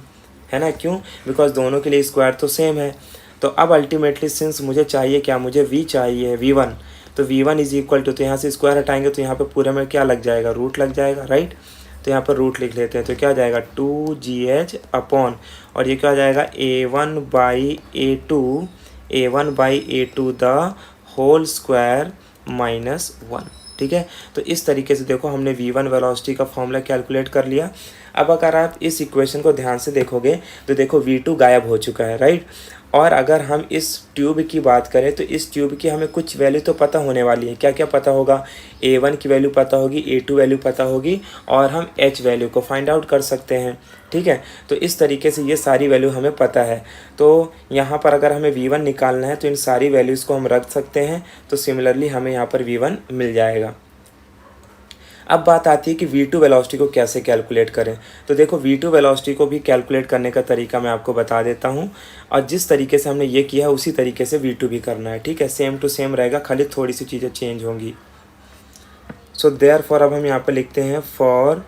है ना, क्यों, बिकॉज दोनों के लिए स्क्वायर तो सेम है। तो अब अल्टीमेटली सिंस मुझे चाहिए क्या, मुझे V चाहिए, V1, तो V1 इज इक्वल टू, तो यहाँ से स्क्वायर हटाएंगे तो यहाँ पे पूरे में क्या लग जाएगा, रूट लग जाएगा, राइट। तो यहाँ पर रूट लिख लेते हैं, तो क्या हो जाएगा 2GH अपॉन, और ये क्या हो जाएगा A1 by A2 the whole square -1, ठीक है। तो इस तरीके से देखो हमने V1 वेलोसिटी का फॉर्मूला कैलकुलेट कर लिया। अब अगर आप इस इक्वेशन को ध्यान से देखोगे तो देखो V2 गायब हो चुका है, राइट। और अगर हम इस ट्यूब की बात करें तो इस ट्यूब की हमें कुछ वैल्यू तो पता होने वाली है। क्या क्या पता होगा, A1 की वैल्यू पता होगी, A2 वैल्यू पता होगी, और हम H वैल्यू को फाइंड आउट कर सकते हैं, ठीक है। तो इस तरीके से ये सारी वैल्यू हमें पता है। तो यहाँ पर अगर हमें V1 निकालना है तो इन सारी वैल्यूज़ को हम रख सकते हैं, तो सिमिलरली हमें यहाँ पर V1 मिल जाएगा। अब बात आती है कि V2 वेलोसिटी को कैसे कैलकुलेट करें। तो देखो V2 वेलोसिटी को भी कैलकुलेट करने का तरीका मैं आपको बता देता हूँ, और जिस तरीके से हमने ये किया है उसी तरीके से V2 भी करना है, ठीक है। सेम टू सेम रहेगा, खाली थोड़ी सी चीज़ें चेंज होंगी। सो देयरफॉर अब हम यहाँ पे लिखते हैं फॉर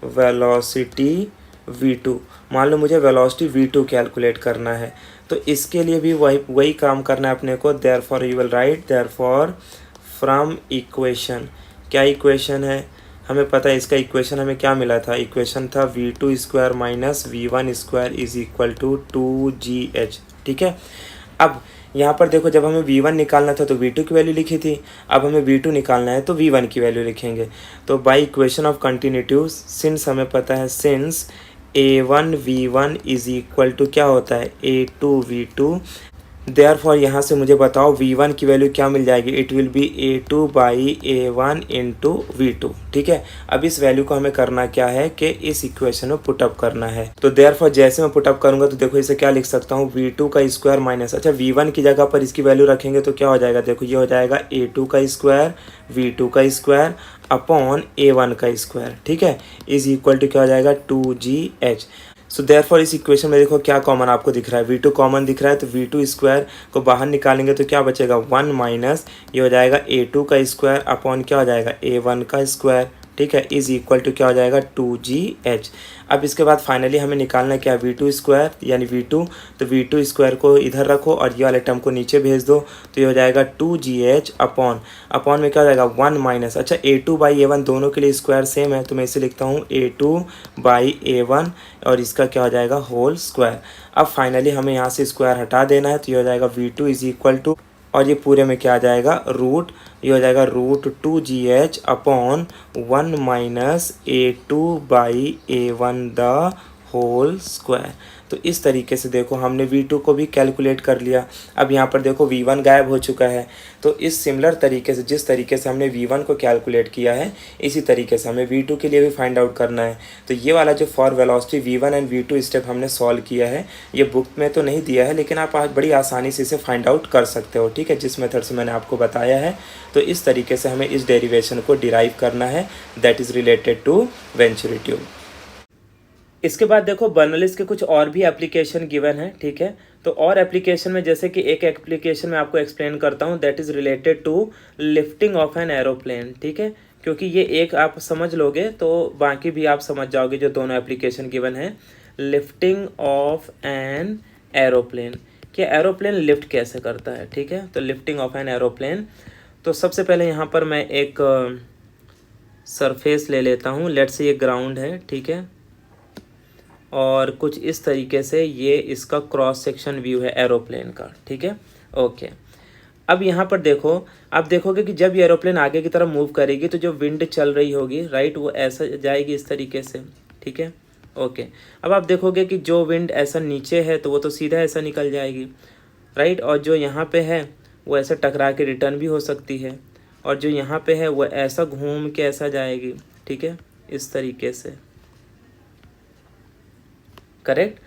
वेलोसिटी V2। मान लो मुझे वेलोसिटी V2 कैलकुलेट करना है, तो इसके लिए भी वही काम करना है अपने को। Therefore you will write therefore from equation, क्या इक्वेशन है, हमें पता है इसका इक्वेशन हमें क्या मिला था, इक्वेशन था V2 square minus V1 square is equal to 2GH, ठीक है। अब यहाँ पर देखो, जब हमें V1 निकालना था तो V2 की वैल्यू लिखी थी, अब हमें V2 निकालना है तो V1 की वैल्यू लिखेंगे। तो by equation of continuity, since हमें पता है, since A1 V1 is equal to क्या होता है, A2 V2, देयरफॉर यहाँ से मुझे बताओ V1 की वैल्यू क्या मिल जाएगी, it will B A2 by A1 into V2, ठीक है। अब इस वैल्यू को हमें करना क्या है कि इस इक्वेशन में पुटअप करना है। तो देयरफॉर जैसे मैं पुटअप करूंगा तो देखो इसे क्या लिख सकता हूँ, V2 का स्क्वायर माइनस, अच्छा V1 की जगह पर इसकी वैल्यू रखेंगे तो क्या हो जाएगा, देखो ये हो जाएगा A2 का स्क्वायर V2 का स्क्वायर अपॉन A1 का स्क्वायर, ठीक है, इज इक्वल टू क्या हो जाएगा 2GH। सो देयरफॉर इस इक्वेशन में देखो क्या कॉमन आपको दिख रहा है, V2 कॉमन दिख रहा है, तो V2 स्क्वायर को बाहर निकालेंगे तो क्या बचेगा 1 माइनस, ये हो जाएगा A2 का स्क्वायर अपॉन क्या हो जाएगा A1 का स्क्वायर, ठीक है, इज इक्वल टू क्या हो जाएगा 2GH। अब इसके बाद फाइनली हमें निकालना क्या, V2 स्क्वायर यानी V2, तो V2 स्क्वायर को इधर रखो और ये वाले टर्म को नीचे भेज दो, तो ये हो जाएगा 2GH अपॉन में क्या हो जाएगा 1 माइनस, अच्छा A2 बाई A1 दोनों के लिए स्क्वायर सेम है तो मैं इसे लिखता हूँ A2 बाई A1 और इसका क्या हो जाएगा होल स्क्वायर। अब फाइनली हमें यहाँ से स्क्वायर हटा देना है, तो ये हो जाएगा V2 इज इक्वल टू, और ये पूरे में क्या आ जाएगा रूट, ये हो जाएगा root 2GH upon 1 minus A2 by A1 the whole square. तो इस तरीके से देखो हमने V2 को भी कैलकुलेट कर लिया। अब यहाँ पर देखो V1 गायब हो चुका है, तो इस सिमिलर तरीके से जिस तरीके से हमने V1 को कैलकुलेट किया है इसी तरीके से हमें V2 के लिए भी फाइंड आउट करना है। तो ये वाला जो for velocity V1 and V2 step हमने सॉल्व किया है, ये बुक में तो नहीं दिया है लेकिन आप बड़ी आसानी से इसे फाइंड आउट कर सकते हो, ठीक है, जिस मेथड से मैंने आपको बताया है। तो इस तरीके से हमें इस डेरिवेशन को डिराइव करना है, that is related to venturi tube. इसके बाद देखो बर्नौलीज के कुछ और भी एप्लीकेशन गिवन है, ठीक है। तो और एप्लीकेशन में जैसे कि एक एप्लीकेशन में आपको एक्सप्लेन करता हूँ, that is related to lifting of an aeroplane, ठीक है, क्योंकि ये एक आप समझ लोगे तो बाकी भी आप समझ जाओगे जो दोनों एप्लीकेशन गिवन है। लिफ्टिंग ऑफ एन एरोप्लेन, कि एरोप्लेन लिफ्ट कैसे करता है, ठीक है। तो लिफ्टिंग ऑफ एन एरोप्लेन, तो सबसे पहले यहाँ पर मैं एक सरफेस ले लेता हूँ, लेट्स से ये ग्राउंड है, ठीक है, और कुछ इस तरीके से ये इसका क्रॉस सेक्शन व्यू है एरोप्लेन का, ठीक है। ओके, अब यहाँ पर देखो, आप देखोगे कि जब ये एरोप्लेन आगे की तरफ मूव करेगी तो जो विंड चल रही होगी, राइट, वो ऐसा जाएगी इस तरीके से, ठीक है। ओके, अब आप देखोगे कि जो विंड ऐसा नीचे है तो वो तो सीधा ऐसा निकल जाएगी, राइट, और जो यहाँ पे है वो ऐसा टकरा के रिटर्न भी हो सकती है, और जो यहाँ पे है वो ऐसा घूम के ऐसा जाएगी, ठीक है, इस तरीके से, करेक्ट।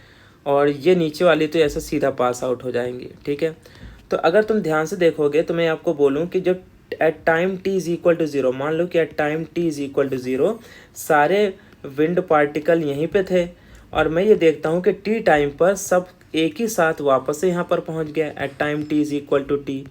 और ये नीचे वाली तो ऐसा सीधा पास आउट हो जाएंगी, ठीक है। तो अगर तुम ध्यान से देखोगे तो मैं आपको बोलूँ कि जो at time t is equal to zero, मान लो कि at time t is equal to zero सारे विंड पार्टिकल यहीं पे थे, और मैं ये देखता हूँ कि t टाइम पर सब एक ही साथ वापस से यहाँ पर पहुँच गया at time t is equal to t।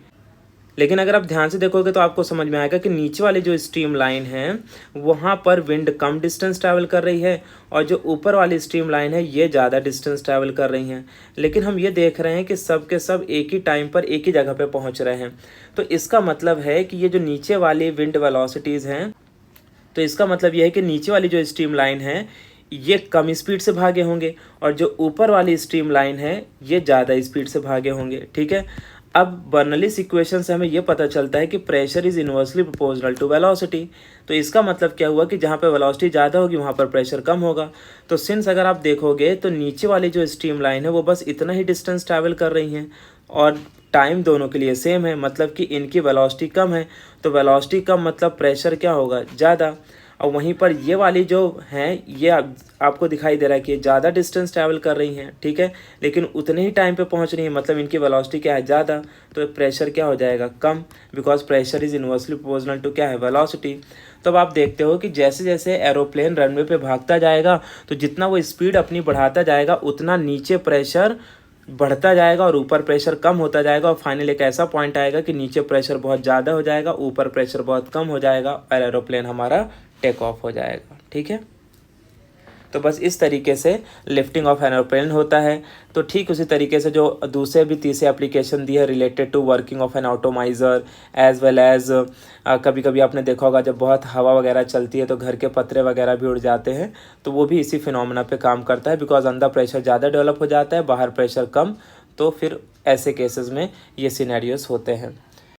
लेकिन अगर आप ध्यान से देखोगे तो आपको समझ में आएगा कि नीचे वाली जो स्ट्रीम लाइन है वहाँ पर विंड कम डिस्टेंस ट्रैवल कर रही है, और जो ऊपर वाली स्ट्रीम लाइन है ये ज़्यादा डिस्टेंस ट्रैवल कर रही हैं। लेकिन हम ये देख रहे हैं कि सब के सब एक ही टाइम पर एक ही जगह पे पहुँच रहे हैं। तो इसका मतलब है कि ये जो नीचे वाली विंड वेलोसिटीज़ हैं, तो इसका मतलब ये है कि नीचे वाली जो स्ट्रीम लाइन है ये कम स्पीड से भागे होंगे, और जो ऊपर वाली स्ट्रीम लाइन है ये ज़्यादा स्पीड से भागे होंगे, ठीक है। अब बर्नौलीज इक्वेशन से हमें ये पता चलता है कि pressure is inversely proportional to velocity. तो इसका मतलब क्या हुआ कि जहाँ पे वेलोसिटी ज़्यादा होगी वहाँ पर प्रेशर कम होगा। तो सिंस अगर आप देखोगे तो नीचे वाली जो स्ट्रीम लाइन है वो बस इतना ही डिस्टेंस ट्रैवल कर रही हैं, और टाइम दोनों के लिए सेम है, मतलब कि इनकी वेलोसिटी कम है। तो वेलोसिटी कम मतलब प्रेशर क्या होगा, ज़्यादा। और वहीं पर ये वाली जो हैं ये आपको दिखाई दे रहा है कि ज़्यादा डिस्टेंस ट्रैवल कर रही हैं, ठीक है, लेकिन उतने ही टाइम पे पहुंच रही हैं, मतलब इनकी वेलोसिटी क्या है, ज़्यादा। तो प्रेशर क्या हो जाएगा, कम, because pressure is inversely proportional to क्या है, वेलोसिटी। तो अब आप देखते हो कि जैसे जैसे एरोप्लेन रनवे पे भागता जाएगा तो जितना वो स्पीड अपनी बढ़ाता जाएगा उतना नीचे प्रेशर बढ़ता जाएगा और ऊपर प्रेशर कम होता जाएगा, और फाइनल एक ऐसा पॉइंट आएगा कि नीचे प्रेशर बहुत ज़्यादा हो जाएगा, ऊपर प्रेशर बहुत कम हो जाएगा, और एरोप्लेन हमारा टेक ऑफ हो जाएगा, ठीक है। तो बस इस तरीके से लिफ्टिंग ऑफ एरोप्लेन होता है। तो ठीक उसी तरीके से जो दूसरे भी तीसरे एप्लीकेशन दी है related to working of an atomiser as well as कभी कभी आपने देखा होगा जब बहुत हवा वगैरह चलती है तो घर के पतरे वगैरह भी उड़ जाते हैं, तो वो भी इसी फिनोमेना पे काम करता है, बिकॉज अंदर प्रेशर ज़्यादा डेवलप हो जाता है, बाहर प्रेशर कम। तो फिर ऐसे केसेस में ये सिनेरियोस होते हैं।